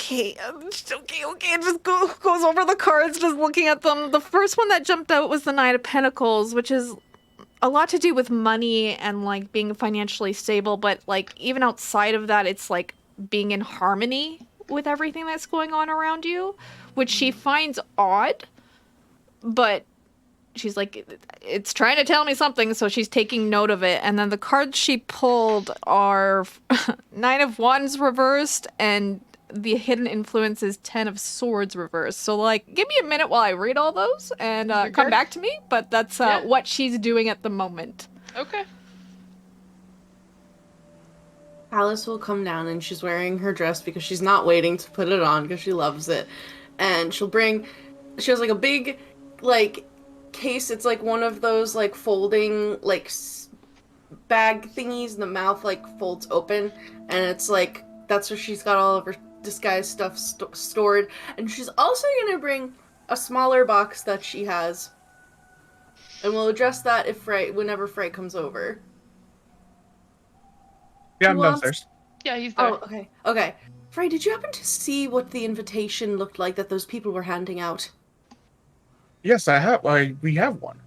Okay, and just goes over the cards, just looking at them. The first one that jumped out was the Knight of Pentacles, which is a lot to do with money and, like, being financially stable, but, like, even outside of that, it's, like, being in harmony with everything that's going on around you, which she finds odd, but she's like, it's trying to tell me something, so she's taking note of it. And then the cards she pulled are Nine of Wands reversed, and the hidden influence is 10 of Swords reversed. So, like, give me a minute while I read all those and You're come good. back to me, but that's Yeah. what she's doing at the moment. Okay. Alice will come down and she's wearing her dress because she's not waiting to put it on because she loves it. And she has like a big, like, case. It's like one of those, like, folding, like, bag thingies, and the mouth, like, folds open. And it's like, that's where she's got all of her disguise stuff stored. And she's also gonna bring a smaller box that she has. And we'll address that whenever Frey comes over. Yeah, I'm Who wants- downstairs. Yeah, he's there. Oh, okay. Okay. Frey, did you happen to see what the invitation looked like that those people were handing out? Yes, I have. We have one.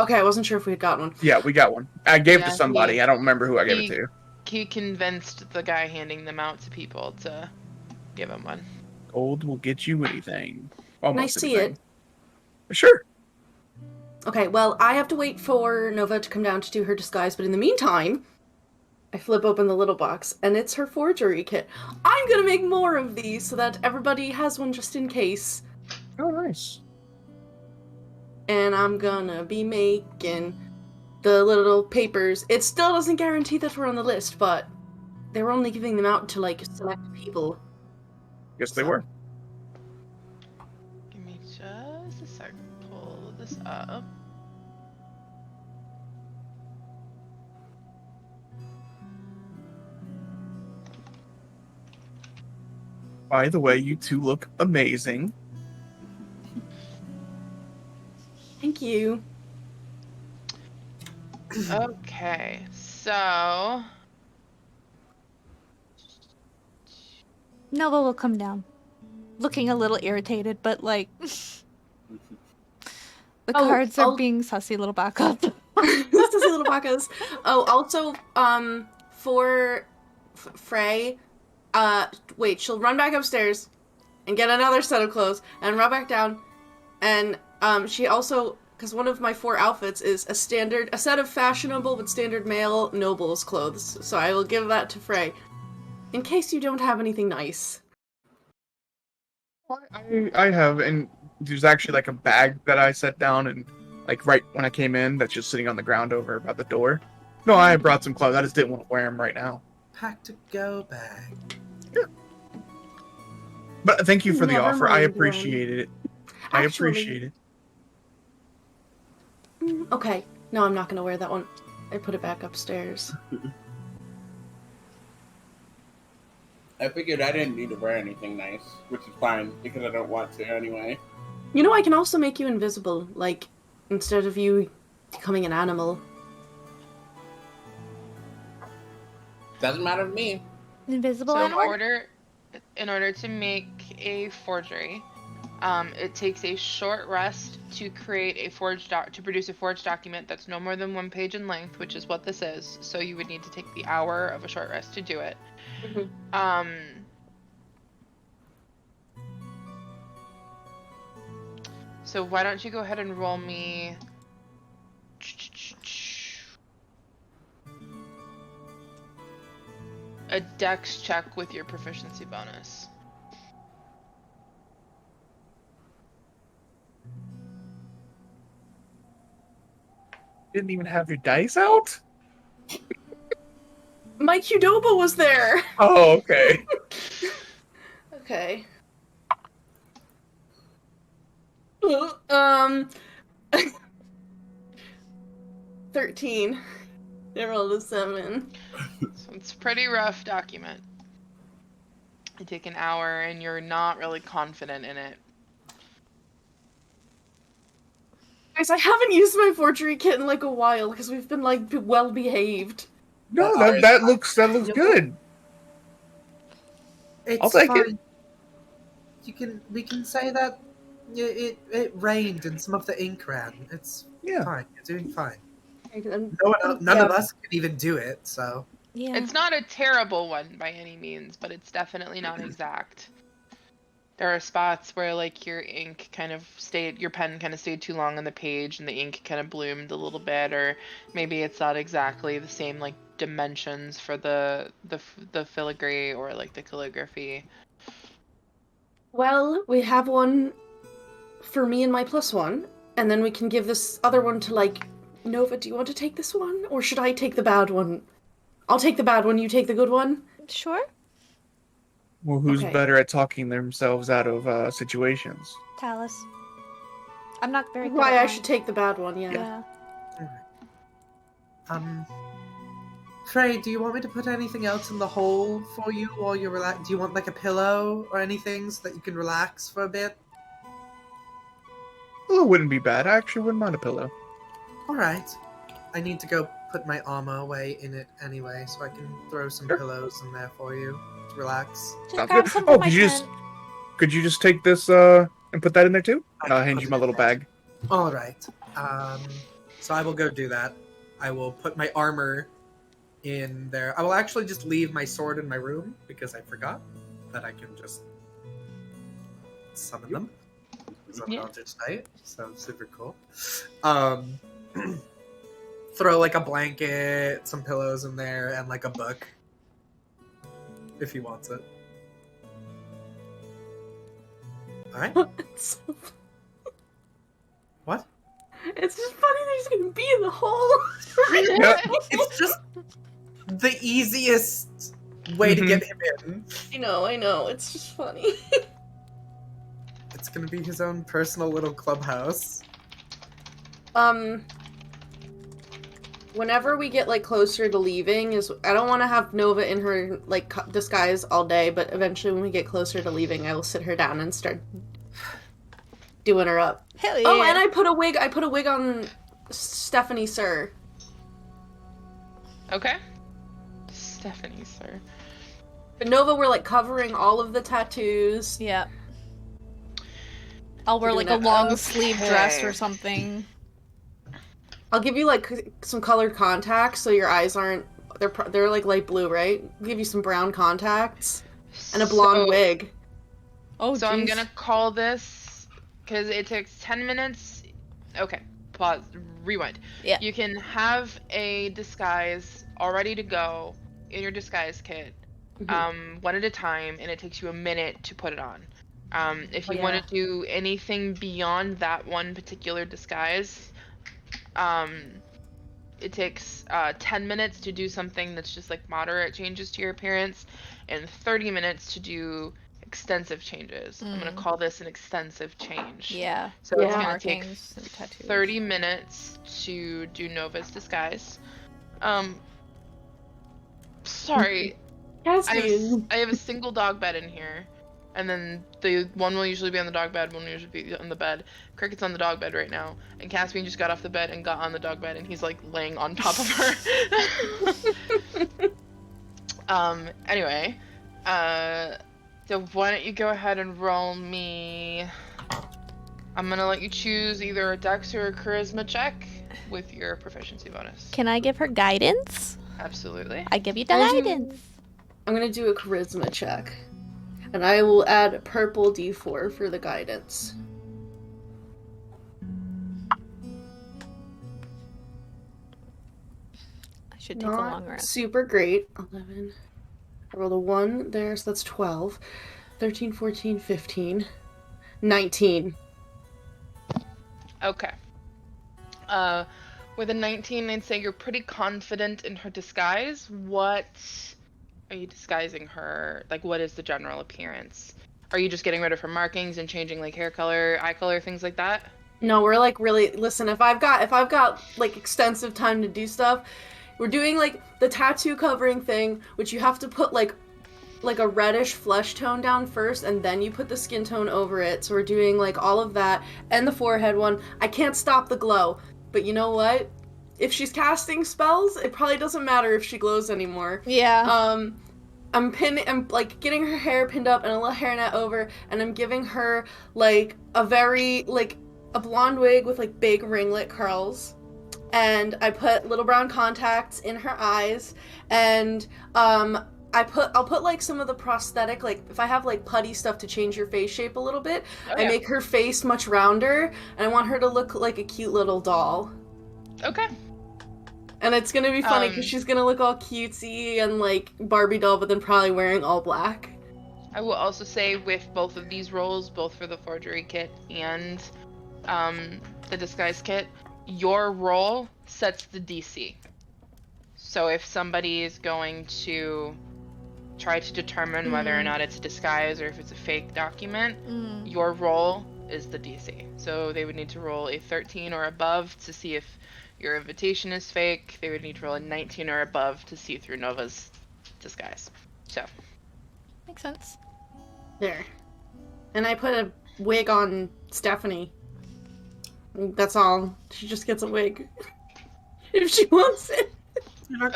Okay, I wasn't sure if we had gotten one. Yeah, we got one. I gave it Yeah, to somebody. I don't remember who I gave it he- to. He convinced the guy handing them out to people to give him one. Gold will get you anything. Can I Almost see anything. it? Sure. Okay, well, I have to wait for Nova to come down to do her disguise, but in the meantime, I flip open the little box, and it's her forgery kit. I'm gonna make more of these so that everybody has one just in case. Oh, nice. And I'm gonna be making the little papers. It still doesn't guarantee that we're on the list, but they were only giving them out to, like, select people. Yes, they were. Give me just a sec to pull this up. By the way, you two look amazing. Thank you. Okay, so Nova will come down, looking a little irritated, but, like, the Oh, cards are I'll- being sussy little backup. This is a little bacchus. Oh, also, for Frey, wait, she'll run back upstairs and get another set of clothes and run back down. And, she also, because one of my 4 outfits is a set of fashionable but standard male noble's clothes. So I will give that to Frey. In case you don't have anything nice. I have, and there's actually like a bag that I set down and like right when I came in that's just sitting on the ground over by the door. No, I brought some clothes. I just didn't want to wear them right now. Pack to go bag. But thank you for the Never offer. I mind, appreciated it. I Actually- appreciate it. Okay, no, I'm not gonna wear that one. I put it back upstairs. I figured I didn't need to wear anything nice, which is fine, because I don't want to anyway. You know, I can also make you invisible, like, instead of you becoming an animal. Doesn't matter to me. Invisible So in animal? order to make a forgery, it takes a short rest to create a to produce a forged document that's no more than 1 page in length, which is what this is. So you would need to take the hour of a short rest to do it. So why don't you go ahead and roll me a dex check with your proficiency bonus. Didn't even have your dice out? My Qdoba was there! Oh, okay. Okay. 13. I rolled a 7. So it's a pretty rough document. You take an hour and you're not really confident in it. Guys, I haven't used my forgery kit in like a while because we've been like well behaved. No, that looks good. It's I'll take it. fine. We can say that it rained and some of the ink ran. It's fine. You're doing fine. None of us can even do it, so. Yeah. It's not a terrible one by any means, but it's definitely not exact. There are spots where like your pen kind of stayed too long on the page and the ink kind of bloomed a little bit, or maybe it's not exactly the same like dimensions for the filigree or like the calligraphy. Well, we have one for me and my +1, and then we can give this other one to, like, Nova. Do you want to take this one, or should I take the bad one? I'll take the bad one, you take the good one? Sure. Well, who's Okay. better at talking themselves out of situations? Tallice. I'm not very good Why at I mine. should take the bad one, yeah. Yeah. Frey, do you want me to put anything else in the hole for you while you're relaxed? Do you want like a pillow or anything so that you can relax for a bit? Pillow wouldn't be bad. I actually wouldn't mind a pillow. Alright. I need to go put my armor away in it anyway, so I can throw some Sure. pillows in there for you to relax. Just Sounds grab good. some Oh, from my could you tent. could you just take this and put that in there too? And I'll hand Put you it my in little there. bag. Alright. So I will go do that. I will put my armor in there. I will actually just leave my sword in my room because I forgot that I can just summon them. It's on Eldritch Night, so super cool. Throw like a blanket, some pillows in there, and like a book. If he wants it. Alright. What? It's just funny that he's gonna be in the hole. It's just the easiest way to get him in. I know, it's just funny. It's gonna be his own personal little clubhouse. Whenever we get like closer to leaving, I don't want to have Nova in her like disguise all day, but eventually when we get closer to leaving, I will sit her down and start doing her up. Hell yeah. Oh, and I put a wig on Stephanie Sir. Okay. Stephanie, sir. But Nova, we're like covering all of the tattoos. Yeah. I'll wear Doing like a that. long sleeve dress Okay. or something. I'll give you like some colored contacts so your eyes aren't they're like light blue, right? I'll give you some brown contacts and a blonde wig. Oh, So I'm jeez. gonna call this because it takes 10 minutes. Okay, pause, rewind. Yeah. You can have a disguise all ready to go in your disguise kit, one at a time, and it takes you a minute to put it on. If you want to do anything beyond that one particular disguise, it takes 10 minutes to do something that's just like moderate changes to your appearance, and 30 minutes to do extensive changes. I'm gonna call this an extensive change. Yeah. So it's gonna take Markings and tattoos. 30 minutes to do Nova's disguise. Sorry, I have a single dog bed in here, and then the one will usually be on the dog bed, one will usually be on the bed. Cricket's on the dog bed right now, and Caspian just got off the bed and got on the dog bed, and he's like laying on top of her. Anyway, so why don't you go ahead and roll me? I'm gonna let you choose either a Dex or a Charisma check with your proficiency bonus. Can I give her guidance? Absolutely. I give you the I do- guidance. I'm gonna do a charisma check. And I will add a purple d4 for the guidance. I should take a long Not rest. super great. 11. I rolled a 1 there, so that's 12. 13, 14, 15. 19. Okay. With a 19, I'd say you're pretty confident in her disguise. What are you disguising her? Like, what is the general appearance? Are you just getting rid of her markings and changing like hair color, eye color, things like that? No, we're like really listen, if I've got like extensive time to do stuff, we're doing like the tattoo covering thing, which you have to put like a reddish flesh tone down first, and then you put the skin tone over it. So we're doing like all of that, and the forehead one. I can't stop the glow, but you know what? If she's casting spells, it probably doesn't matter if she glows anymore. Yeah. I'm like getting her hair pinned up and a little hairnet over, and I'm giving her like a very like a blonde wig with like big ringlet curls, and I put little brown contacts in her eyes, and I'll put like some of the prosthetic, like if I have like putty stuff to change your face shape a little bit, I make her face much rounder, and I want her to look like a cute little doll. Okay. And it's gonna be funny because she's gonna look all cutesy and like Barbie doll, but then probably wearing all black. I will also say with both of these roles, both for the forgery kit and the disguise kit, your role sets the DC. So if somebody is going to try to determine whether or not it's a disguise or if it's a fake document, your role is the DC. So they would need to roll a 13 or above to see if your invitation is fake. They would need to roll a 19 or above to see through Nova's disguise. So. Makes sense. There. And I put a wig on Stephanie. That's all. She just gets a wig. If she wants it.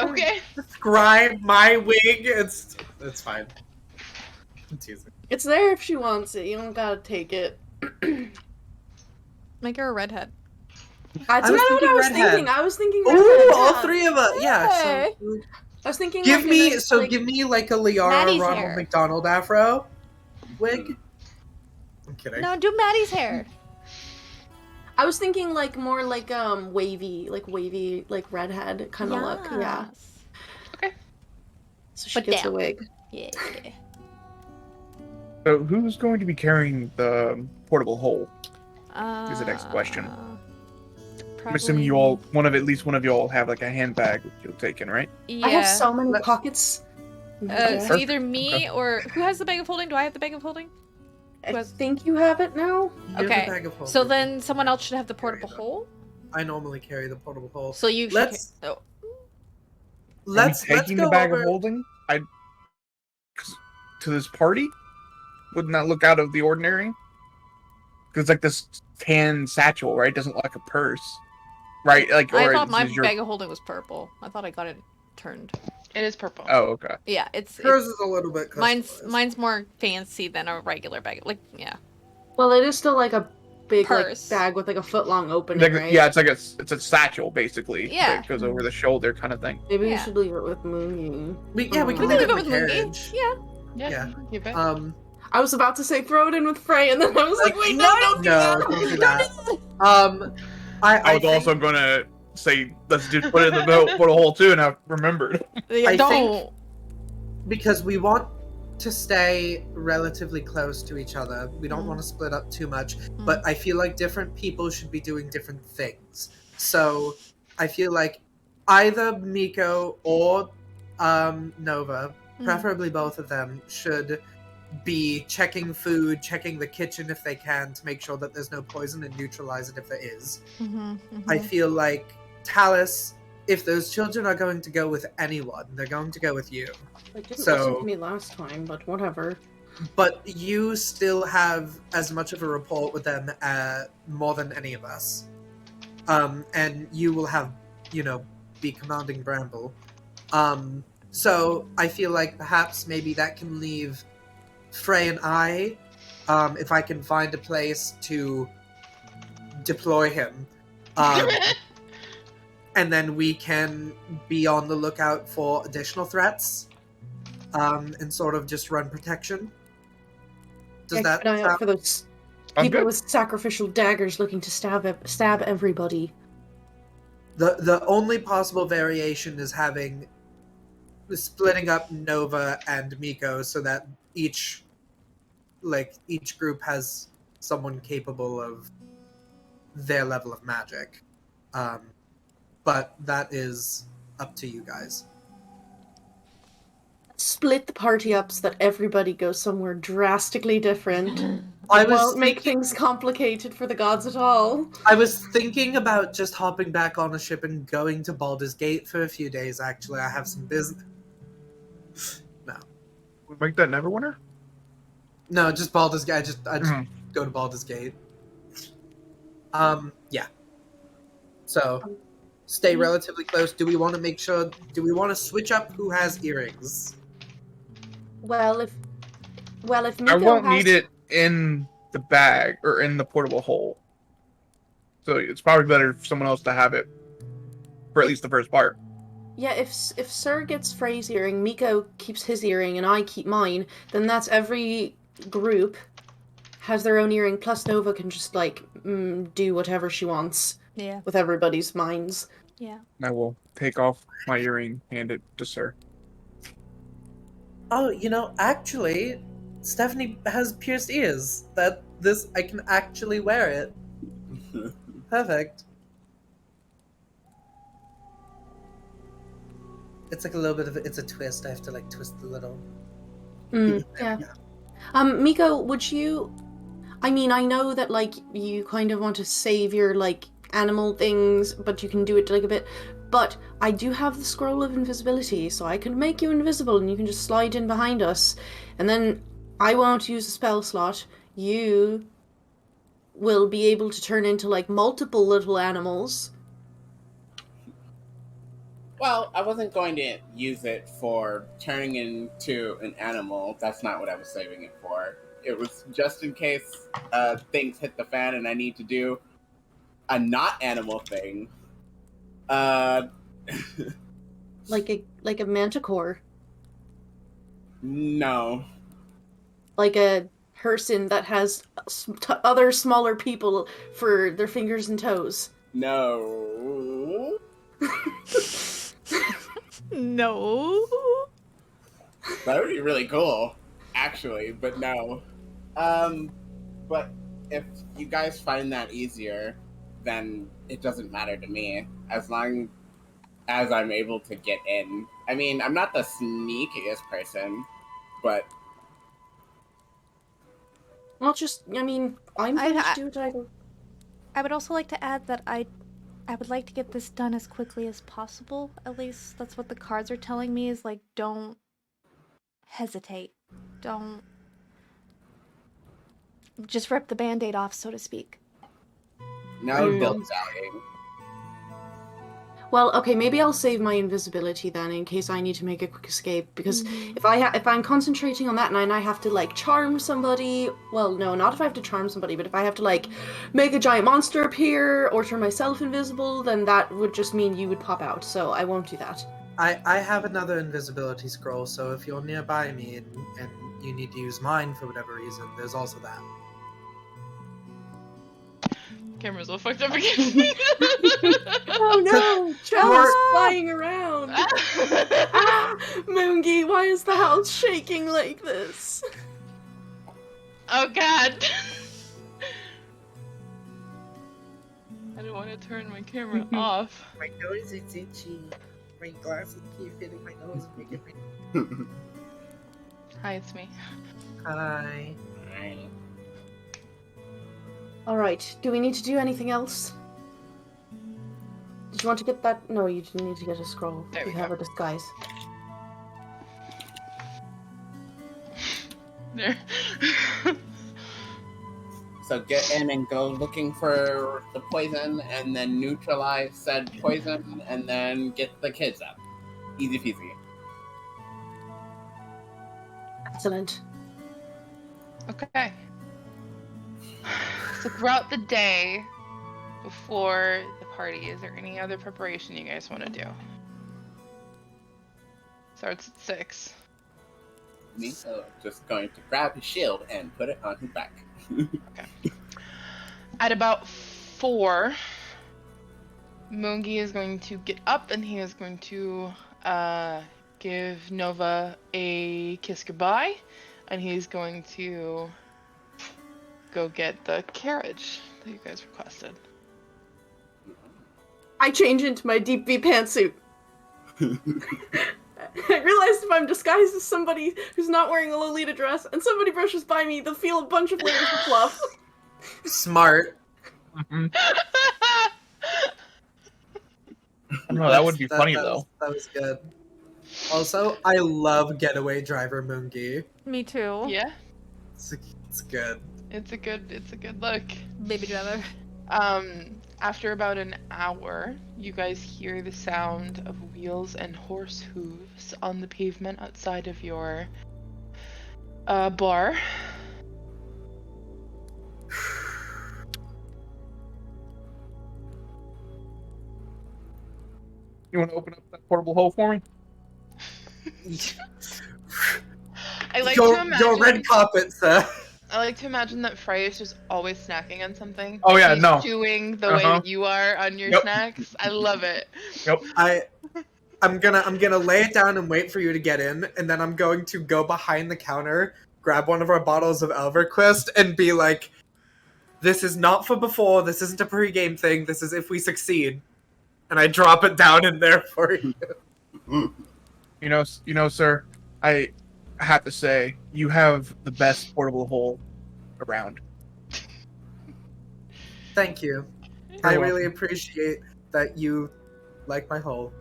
Okay. Describe my wig. It's fine. It's easy. It's there if she wants it. You don't gotta take it. Make her a redhead. That's what I was thinking. I was thinking redhead. Ooh, all three of us. Yeah. Hey. So, I was thinking give like me a nice, give me like a Liara Maddie's Ronald hair. McDonald afro wig. I'm kidding. No, do Maddie's hair. I was thinking like more like wavy like redhead kind of look. Yeah. Okay. So she But gets down. a wig. Yeah. So who's going to be carrying the portable hole? Is the next question. I'm assuming you all, at least one of you all have like a handbag you'll take in, right? Yeah. I have so many pockets. So either me or who has the bag of holding? Do I have the bag of holding? I think you have it now. Here's the Okay. bag of holding. So then someone else should have the portable hole. I normally carry the portable hole. So you should. Let's Let's taking go the bag over... of holding. To this party, wouldn't that look out of the ordinary? Because it's like this tan satchel, right? Doesn't look like a purse, right? Like, I or thought my is your... bag of holding was purple. I thought I got it turned. It is purple. Oh, okay. Yeah, it's Hers is a little bit customized. mine's more fancy than a regular bag. Like, yeah. Well, it is still like a big like, Purse. bag with like a foot-long opening, Like, right? yeah, it's like it's a satchel basically. Yeah. That goes over the shoulder, kind of thing. Maybe we Yeah. should leave it with Mooney. We We can can leave leave it it in the with Mooney. carriage. Yeah. Yeah. Keep it. I was about to say throw it in with Frey, and then I was like, wait, no, don't do that. don't do that. I was think, also gonna say let's just put it in the put a hole too, and I remembered. I Don't. think because we want to stay relatively close to each other. We don't want to split up too much, but I feel like different people should be doing different things. So I feel like either Mico or Nova, preferably both of them, should be checking food, checking the kitchen if they can to make sure that there's no poison and neutralize it if there is. I feel like Tallice, if those children are going to go with anyone, they're going to go with you. They didn't So- listen to me last time, but whatever. But you still have as much of a rapport with them more than any of us. And you will have, be commanding Bramble. So I feel like perhaps maybe that can leave Frey and I, if I can find a place to deploy him. And then we can be on the lookout for additional threats, and sort of just run protection. Does Keep that an eye out sound... for those I'm people good. with sacrificial daggers looking to stab everybody. The only possible variation is splitting up Nova and Mico so that each group has someone capable of their level of magic. But that is up to you guys. Split the party up so that everybody goes somewhere drastically different. I It was won't make thinking- things complicated for the gods at all. I was thinking about just hopping back on a ship and going to Baldur's Gate for a few days, actually. I have some business. We make that Neverwinter? No, just Baldur's Gate. I just go to Baldur's Gate. Yeah. So, stay relatively close. Do we want to switch up who has earrings? Well, if I Mico won't has need it in the bag or in the portable hole. So it's probably better for someone else to have it for at least the first part. Yeah, if Sir gets Frey's earring, Mico keeps his earring, and I keep mine, then that's every group has their own earring, plus Nova can just, like, do whatever she wants Yeah. with everybody's minds. Yeah. I will take off my earring, hand it to Sir. Oh, actually, Stephanie has pierced ears. I can actually wear it. Perfect. It's like a little bit of it's a twist. I have to like twist the little. Yeah. Mico, would you? I mean, I know that like you kind of want to save your like animal things, but you can do it like a bit. But I do have the scroll of invisibility, so I can make you invisible, and you can just slide in behind us, and then I won't use a spell slot. You will be able to turn into like multiple little animals. Well, I wasn't going to use it for turning into an animal. That's not what I was saving it for. It was just in case things hit the fan and I need to do a not animal thing. Like a manticore. No. Like a person that has other smaller people for their fingers and toes. No. No. That would be really cool, actually, but no. But if you guys find that easier, then it doesn't matter to me, as long as I'm able to get in. I mean, I'm not the sneakiest person, but... Well, I'm going to do what I do. I would also like to add that I would like to get this done as quickly as possible. At least that's what the cards are telling me, is like, don't hesitate. Don't just rip the band-aid off, so to speak. No dilly-dallying. Well, okay, maybe I'll save my invisibility then in case I need to make a quick escape, because if I'm concentrating on that and I have to like charm somebody, well, no, not if I have to charm somebody, but if I have to like make a giant monster appear or turn myself invisible, then that would just mean you would pop out, so I won't do that. I have another invisibility scroll, so if you're nearby me and you need to use mine for whatever reason, there's also that. Camera's all fucked up again. Oh no! Chel's flying around! Moongi, why is the house shaking like this? Oh god! I don't want to turn my camera off. My nose is itchy. My glasses keep hitting my nose and making me... Hi, it's me. Hi. Alright, do we need to do anything else? Did you want to get that? No, you didn't need to get a scroll. There we have go. a disguise. There. So get in and go looking for the poison, and then neutralize said poison, and then get the kids up. Easy peasy. Excellent. Okay. So throughout the day, before the party, is there any other preparation you guys want to do? Starts at 6. Mico just going to grab his shield and put it on his back. Okay. At about 4, Moongi is going to get up and he is going to give Nova a kiss goodbye, and he's going to go get the carriage that you guys requested. I change into my deep V pantsuit. I realized if I'm disguised as somebody who's not wearing a Lolita dress and somebody brushes by me, they'll feel a bunch of layers of fluff. Smart. I don't know, that would be funny though. That was good. Also, I love Getaway Driver Moongi. Me too. Yeah, It's good. it's a good look. Baby driver. After about an hour, you guys hear the sound of wheels and horse hooves on the pavement outside of your bar. You want to open up that portable hole for me? I like your, to imagine. your red carpet, sir. I like to imagine that Frey is just always snacking on something. Oh, yeah, He's no. chewing the way that you are on your Yep. snacks. I love it. Yep. I'm gonna lay it down and wait for you to get in, and then I'm going to go behind the counter, grab one of our bottles of Elverquist, and be like, "This is not for before. This isn't a pre-game thing. This is if we succeed." And I drop it down in there for you. You know, sir, I have to say, you have the best portable hole around. Thank you. I really appreciate that you like my hole.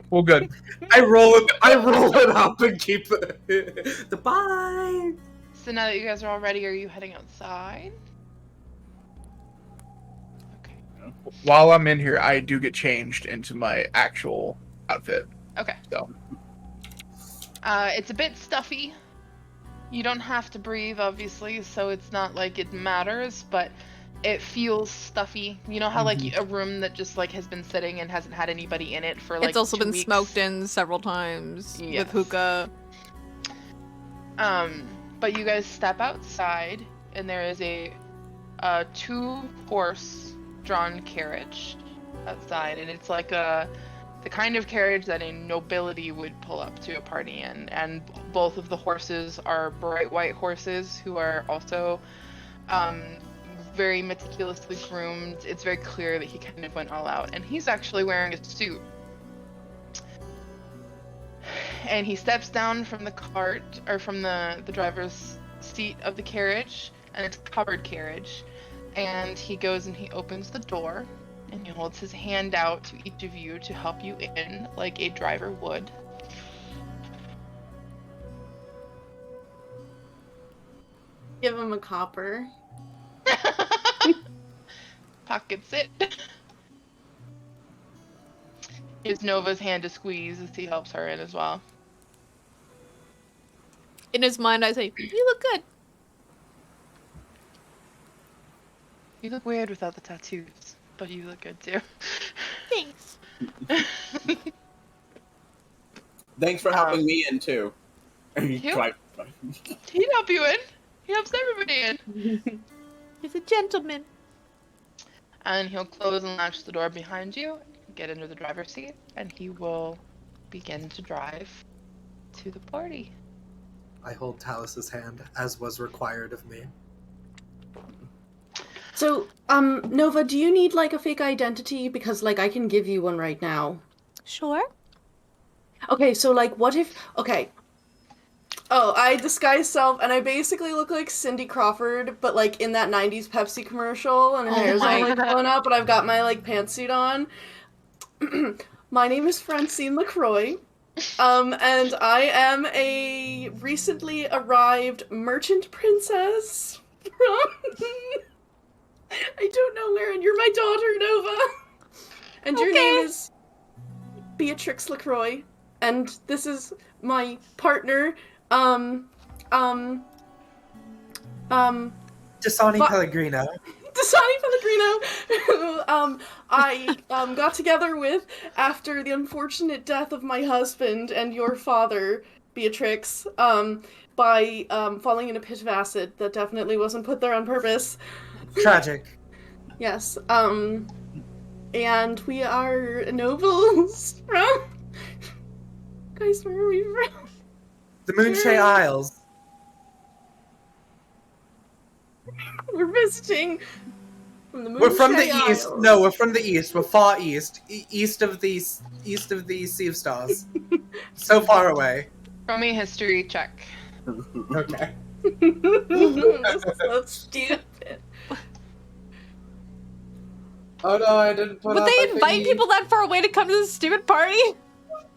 Well, good. I roll it up and keep it. Bye. So now that you guys are all ready, are you heading outside? Okay. While I'm in here, I do get changed into my actual outfit. Okay. So. It's a bit stuffy. You don't have to breathe, obviously, so it's not like it matters, but it feels stuffy. You know how like a room that just like has been sitting and hasn't had anybody in it for like It's also 2 been weeks? smoked in several times Yes. with hookah. But you guys step outside, and there is a 2-horse drawn carriage outside, and it's like the kind of carriage that a nobility would pull up to a party in, and both of the horses are bright white horses who are also very meticulously groomed. It's very clear that he kind of went all out, and he's actually wearing a suit. And he steps down from the cart, or from the driver's seat of the carriage, and it's a covered carriage, and he goes and he opens the door, and he holds his hand out to each of you to help you in, like a driver would. Give him a copper. Pockets it. Gives Nova's hand a squeeze as he helps her in as well. In his mind, I say, "You look good." You look weird without the tattoos, but you look good too. Thanks. Thanks for helping me in too. He'd help you in. He helps everybody in. He's a gentleman. And he'll close and latch the door behind you, get into the driver's seat, and he will begin to drive to the party. I hold Tallice's hand, as was required of me. So, Nova, do you need, like, a fake identity? Because, like, I can give you one right now. Sure. Okay, so, like, what if... Okay. Oh, I disguise self, and I basically look like Cindy Crawford, but, like, in that 90s Pepsi commercial, and her hair's all, like, blown up, and I've got my, like, pantsuit on. My name is Francine LaCroix, and I am a recently arrived merchant princess from... I don't know where, and you're my daughter, Nova. And your name is Beatrix LaCroix, and this is my partner, Dasani Pellegrino. Dasani Pellegrino, who I got together with after the unfortunate death of my husband and your father, Beatrix, by falling in a pit of acid that definitely wasn't put there on purpose. Tragic. Yes, and we are nobles from... Guys, where are we from? The Moonshay Isles. We're visiting from the Moonshay We're from the east. Isles. No, we're from the east. We're far east. East of the Sea of Stars. So far away. Throw me a history check. Okay. This is so stupid. Oh no, I didn't put Would up they my invite thingy. people that far away to come to this stupid party?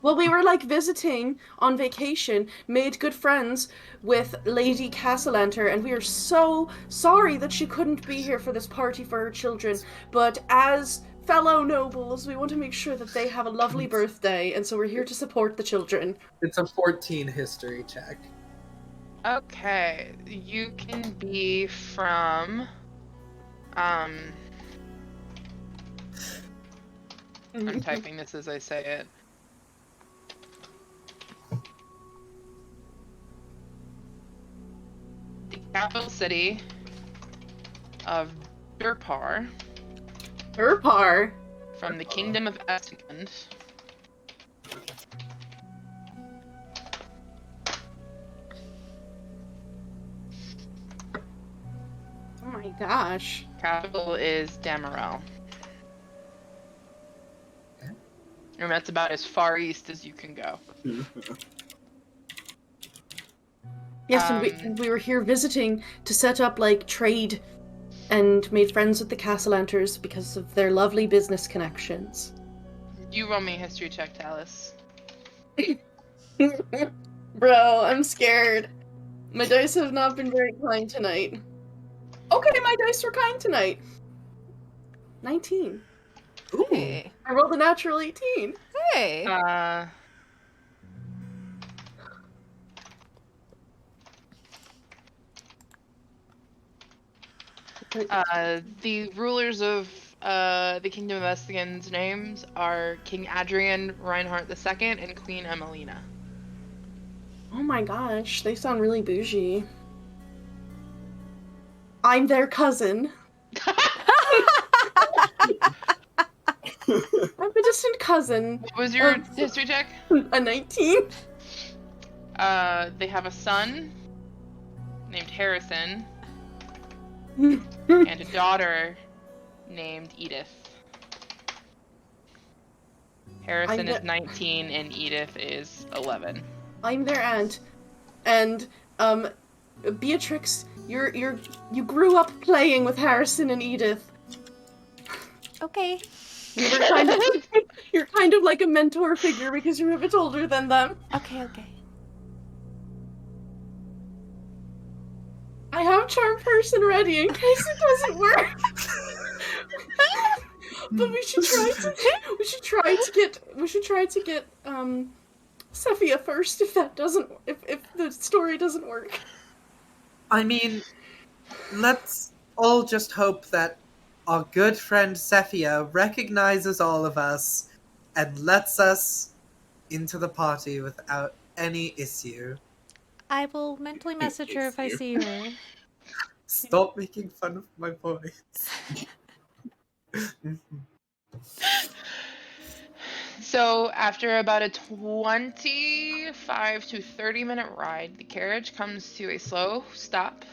Well, we were, like, visiting on vacation, made good friends with Lady Castellanter, and we are so sorry that she couldn't be here for this party for her children. But as fellow nobles. We want to make sure that they have a lovely birthday, and so we're here to support the children. It's a 14 history check. Okay, you can be from, I'm typing this as I say it. The capital city of Dhampir, Dhampir. from the kingdom of Aasimar. Oh my gosh. Capital is Damarel. And that's about as far east as you can go. Yes, and we were here visiting to set up, like, trade and made friends with the Castellanters because of their lovely business connections. You roll me a history check, Tallice. Bro, I'm scared. My dice have not been very kind tonight. Okay, my dice were kind tonight. 19. Ooh. Hey. I rolled a natural 18. Hey. The rulers of the Kingdom of Estigan's names are King Adrian Reinhardt II and Queen Emelina. Oh my gosh, they sound really bougie. I'm their cousin. I'm a distant cousin. What was your history check? A 19. They have a son named Harrison and a daughter named Edith. Harrison is 19 and Edith is 11. I'm their aunt, and Beatrix, you grew up playing with Harrison and Edith. Okay. You're kind of like a mentor figure because you're a bit older than them. Okay. I have charm person ready in case it doesn't work. But we should try to get Cephia first if the story doesn't work. I mean, let's all just hope that our good friend Cephia recognizes all of us and lets us into the party without any issue. I will mentally message her if I see her. Stop making fun of my voice. So after about a 25 to 30 minute ride, the carriage comes to a slow stop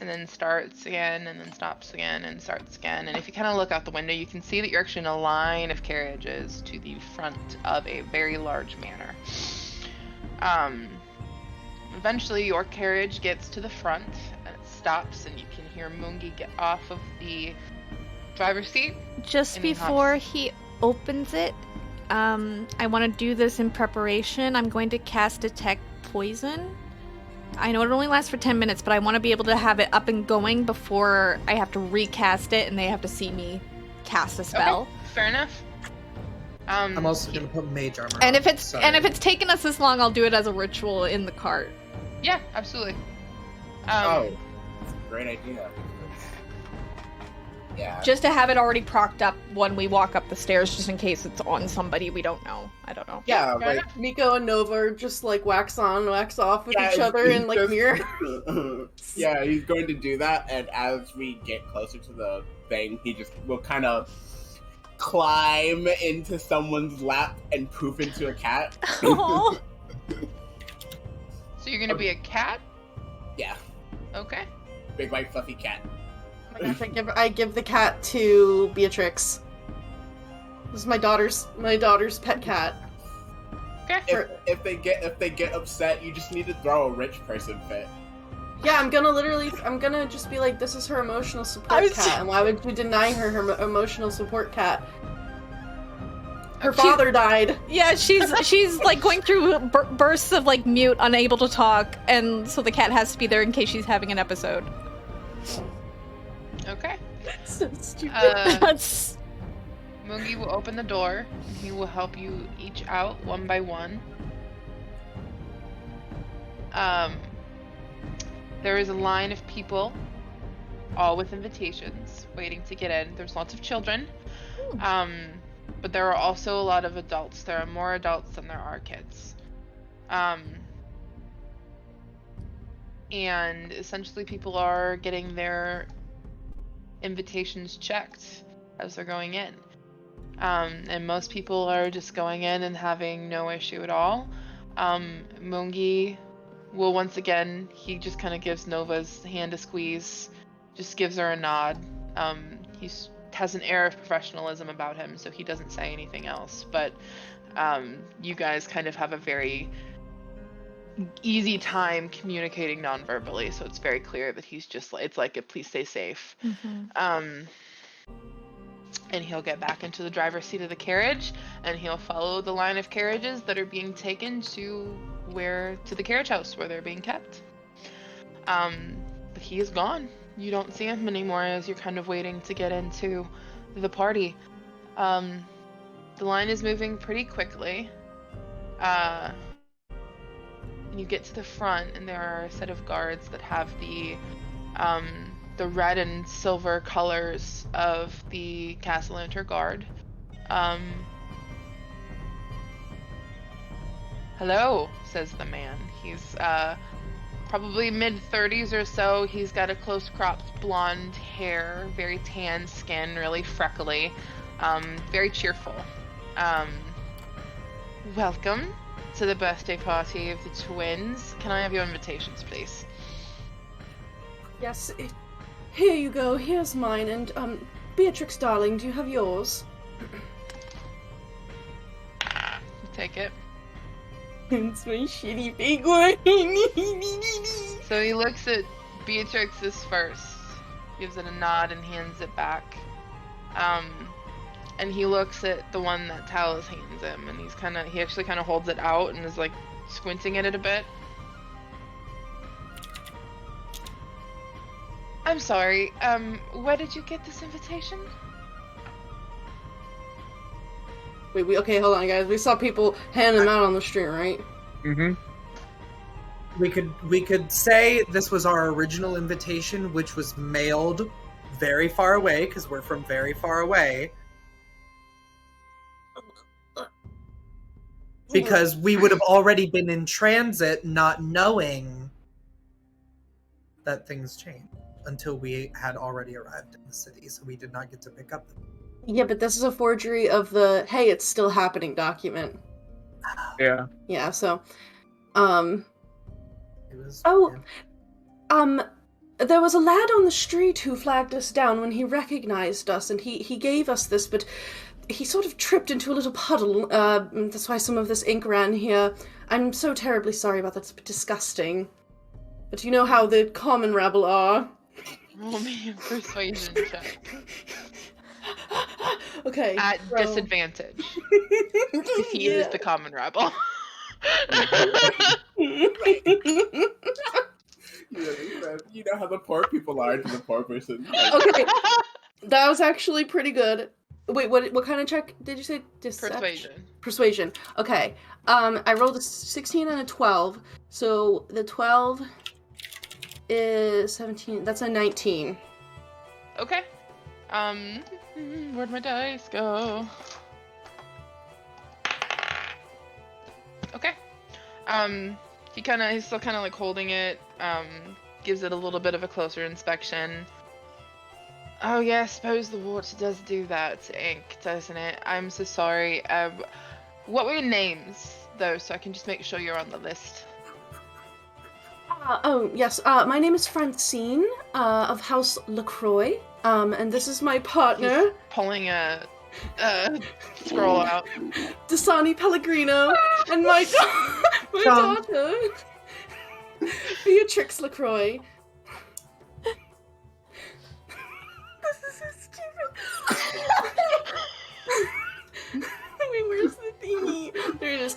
and then starts again and then stops again and starts again. And if you kind of look out the window, you can see that you're actually in a line of carriages to the front of a very large manor. Eventually your carriage gets to the front and it stops and you can hear Mungi get off of the driver's seat. Just before he opens it, I want to do this in preparation. I'm going to cast Detect Poison. I know it only lasts for 10 minutes, but I want to be able to have it up and going before I have to recast it and they have to see me cast a spell. Okay, fair enough. I'm also gonna put mage armor And on. if it's Sorry. and if it's taken us this long, I'll do it as a ritual in the cart. Yeah, absolutely. That's a great idea. Yeah. Just to have it already procced up when we walk up the stairs, just in case it's on somebody we don't know. I don't know. Yeah, but Mico and Nova are just like wax on, wax off with Yeah, each other he's in like just- mirror. yeah, he's going to do that, and as we get closer to the thing, he just will kind of climb into someone's lap and poof into a cat. Aw. So you're gonna be a cat? Yeah, Okay. big white fluffy cat. Oh my gosh, I give the cat to Beatrix. This is my daughter's pet cat. Okay. If they get upset, you just need to throw a rich person fit. Yeah, I'm gonna just be like, this is her emotional support cat, and why would you deny her emotional support cat? Her father died. Yeah, she's like going through bursts of like mute, unable to talk, and so the cat has to be there in case she's having an episode. Okay. So stupid. That's Mungi will open the door, and he will help you each out one by one. There is a line of people, all with invitations, waiting to get in. There's lots of children, but there are also a lot of adults. There are more adults than there are kids. And essentially people are getting their invitations checked as they're going in. And most people are just going in and having no issue at all. Mungi will once again, he just kind of gives Nova's hand a squeeze, just gives her a nod. He has an air of professionalism about him, so he doesn't say anything else. But you guys kind of have a very easy time communicating non-verbally, so it's very clear that he's just, it's like a please stay safe. And he'll get back into the driver's seat of the carriage, and he'll follow the line of carriages that are being taken to the carriage house where they're being kept. But he is gone. You don't see him anymore as you're kind of waiting to get into the party. The line is moving pretty quickly. You get to the front, and there are a set of guards that have the red and silver colors of the Castellanter Guard. Hello, says the man. He's probably mid-30s or so. He's got a close-cropped blonde hair, very tan skin, really freckly, very cheerful. Welcome to the birthday party of the twins. Can I have your invitations, please? Yes, here you go. Here's mine. And, Beatrix, darling, do you have yours? Take it. It's my shitty big one. So he looks at Beatrix's first, gives it a nod and hands it back. And he looks at the one that Tallice hands him, and he actually kind of holds it out and is like squinting at it a bit. I'm sorry, where did you get this invitation? Wait, okay, hold on, guys. We saw people hand them out on the street, right? Mm-hmm. We could say this was our original invitation, which was mailed very far away, because we're from very far away. Because we would have already been in transit, not knowing that things changed until we had already arrived in the city, so we did not get to pick up them. Yeah, but this is a forgery of the "Hey, it's still happening" document. Yeah. Yeah, so, It was, there was a lad on the street who flagged us down when he recognized us, and he gave us this, but he sort of tripped into a little puddle, that's why some of this ink ran here. I'm so terribly sorry about that, it's disgusting. But you know how the common rabble are. Roll me a persuasion check. Okay. At disadvantage. Because he is the common rabble. You know how the poor people are to the poor person. Okay. That was actually pretty good. Wait, what kind of check did you say? Persuasion. Persuasion. Okay. I rolled a 16 and a 12. So the 12 is 17. That's a 19. Okay. Where'd my dice go? Okay. He's still kind of like holding it, gives it a little bit of a closer inspection. Oh yeah, I suppose the water does do that to ink, doesn't it? I'm so sorry. What were your names, though, so I can just make sure you're on the list? Yes, my name is Francine, of House LaCroix, and this is my partner. He's pulling a scroll out. Dasani Pellegrino, and my daughter, Beatrix LaCroix. This is so stupid. Wait, where's the thingy? There it is.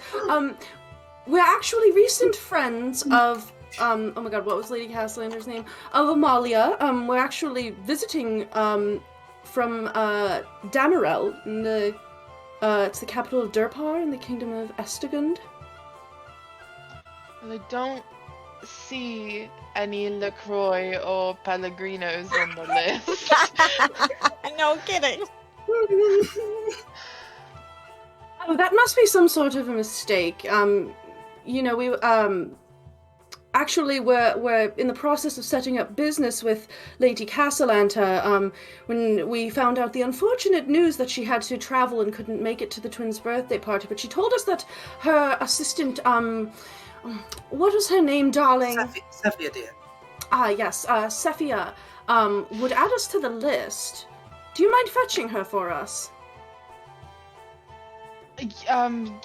We're actually recent friends of, oh my god, what was Lady Castellander's name? Of Amalia. We're actually visiting, from Damarel, in the it's the capital of Durpar in the kingdom of Estegund. Well, I don't see any LaCroix or Pellegrinos on the list. No kidding. Oh, that must be some sort of a mistake. You know, we actually we're in the process of setting up business with Lady Castellanta. When we found out the unfortunate news that she had to travel and couldn't make it to the twins' birthday party, but she told us that her assistant, what was her name, darling? Sephia, dear. Ah, yes, Sephia, would add us to the list. Do you mind fetching her for us?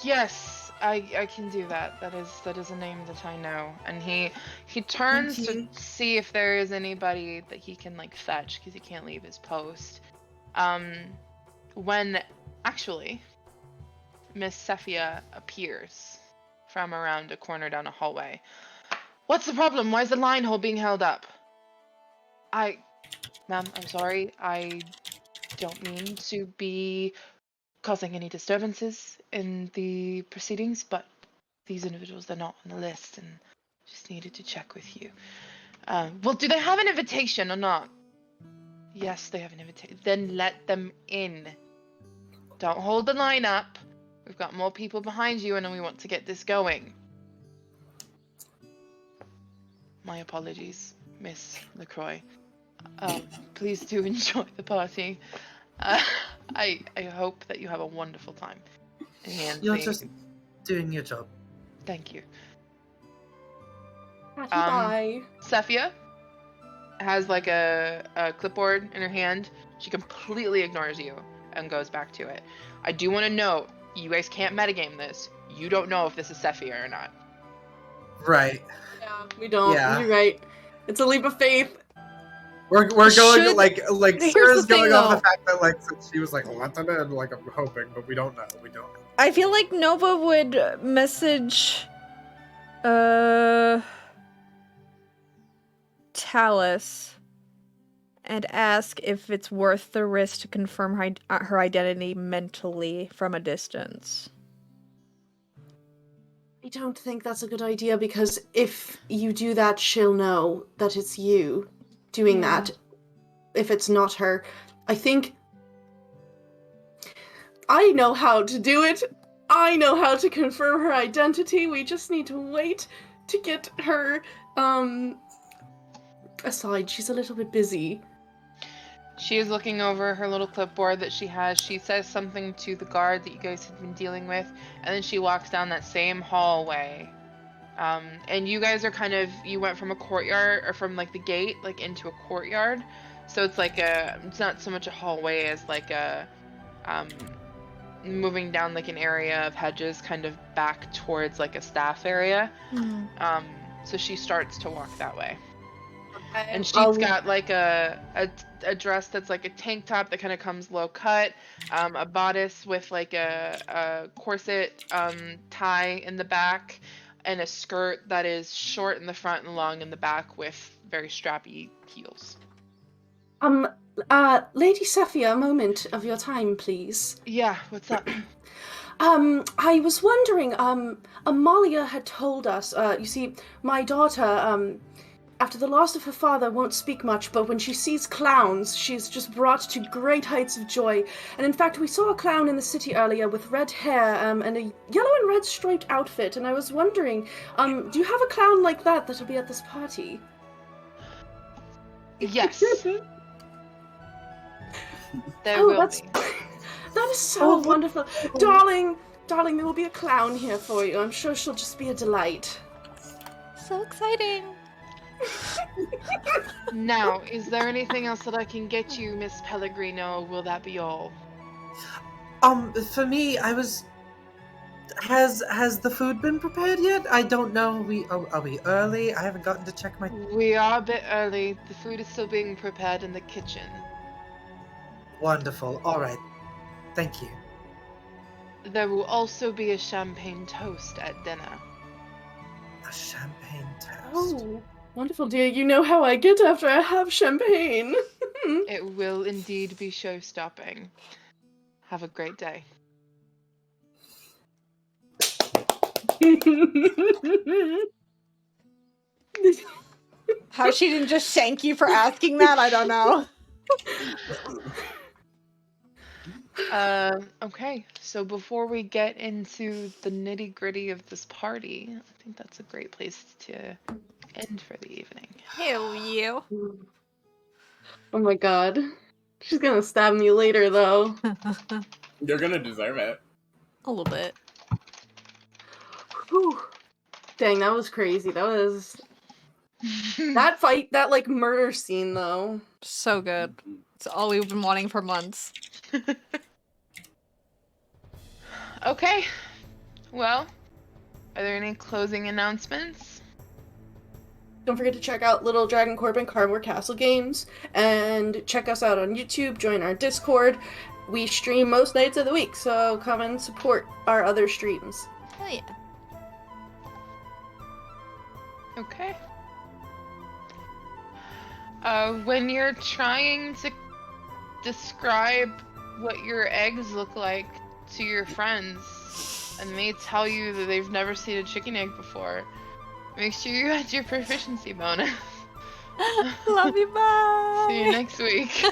Yes, I can do that. That is a name that I know. And he turns to see if there is anybody that he can like fetch because he can't leave his post. When actually Miss Sephia appears from around a corner down a hallway. What's the problem? Why is the line hole being held up? Ma'am, I'm sorry. I don't mean to be causing any disturbances in the proceedings, but these individuals, they're not on the list, and just needed to check with you. Well, do they have an invitation or not? Yes, they have an invitation. Then let them in. Don't hold the line up. We've got more people behind you, and we want to get this going. My apologies, Miss LaCroix. Please do enjoy the party. I hope that you have a wonderful time. And You're just doing your job. Thank you. Bye. Sephia has like a clipboard in her hand. She completely ignores you and goes back to it. I do want to note, you guys can't metagame this. You don't know if this is Sephia or not. Right. Yeah, we don't. Yeah. You're right. It's a leap of faith. We're going Should- like Here's Sarah's the thing, going off though. the fact that like since she was like let them in, like I'm hoping, but we don't know. I feel like Nova would message Tallice and ask if it's worth the risk to confirm her identity mentally from a distance. I don't think that's a good idea, because if you do that, she'll know that it's you doing that. If it's not her, I think I know how to do it. I know how to confirm her identity. We just need to wait to get her aside. She's a little bit busy. She is looking over her little clipboard that she has. She says something to the guard that you guys have been dealing with, and then she walks down that same hallway. And you guys are you went from a courtyard, or from like the gate, like into a courtyard. So it's like it's not so much a hallway as like a, moving down like an area of hedges kind of back towards like a staff area. So she starts to walk that way. And she's got like a dress that's like a tank top that kind of comes low cut, a bodice with like a corset tie in the back, and a skirt that is short in the front and long in the back with very strappy heels. Lady Sephia, a moment of your time, please. Yeah, what's up? I was wondering, Amalia had told us, you see, my daughter, after the loss of her father, won't speak much, but when she sees clowns, she's just brought to great heights of joy. And in fact, we saw a clown in the city earlier with red hair, and a yellow and red striped outfit, and I was wondering, do you have a clown like that'll be at this party? Yes. There will be. That is so wonderful. Darling, there will be a clown here for you. I'm sure she'll just be a delight. So exciting. Now, is there anything else that I can get you, Miss Pellegrino? Will that be all? For me, has the food been prepared yet? I don't know. Are we early? I haven't gotten to check my... We are a bit early. The food is still being prepared in the kitchen. Wonderful. All right. Thank you. There will also be a champagne toast at dinner. A champagne toast. Oh, wonderful, dear. You know how I get after I have champagne. It will indeed be show-stopping. Have a great day. How she didn't just thank you for asking that, I don't know. Okay, so before we get into the nitty-gritty of this party, I think that's a great place to end for the evening. Hell you. Oh my god. She's gonna stab me later, though. You're gonna deserve it. A little bit. Whew. Dang, that was crazy. That was... That fight, that, like, murder scene, though. So good. It's all we've been wanting for months. Okay, well, are there any closing announcements? Don't forget to check out Little Dragon Corp and Cardboard Castle games, and check us out on YouTube, join our Discord. We stream most nights of the week, so come and support our other streams. Oh yeah. Okay. When you're trying to describe what your eggs look like to your friends, and they tell you that they've never seen a chicken egg before, make sure you add your proficiency bonus. Love you, bye! See you next week.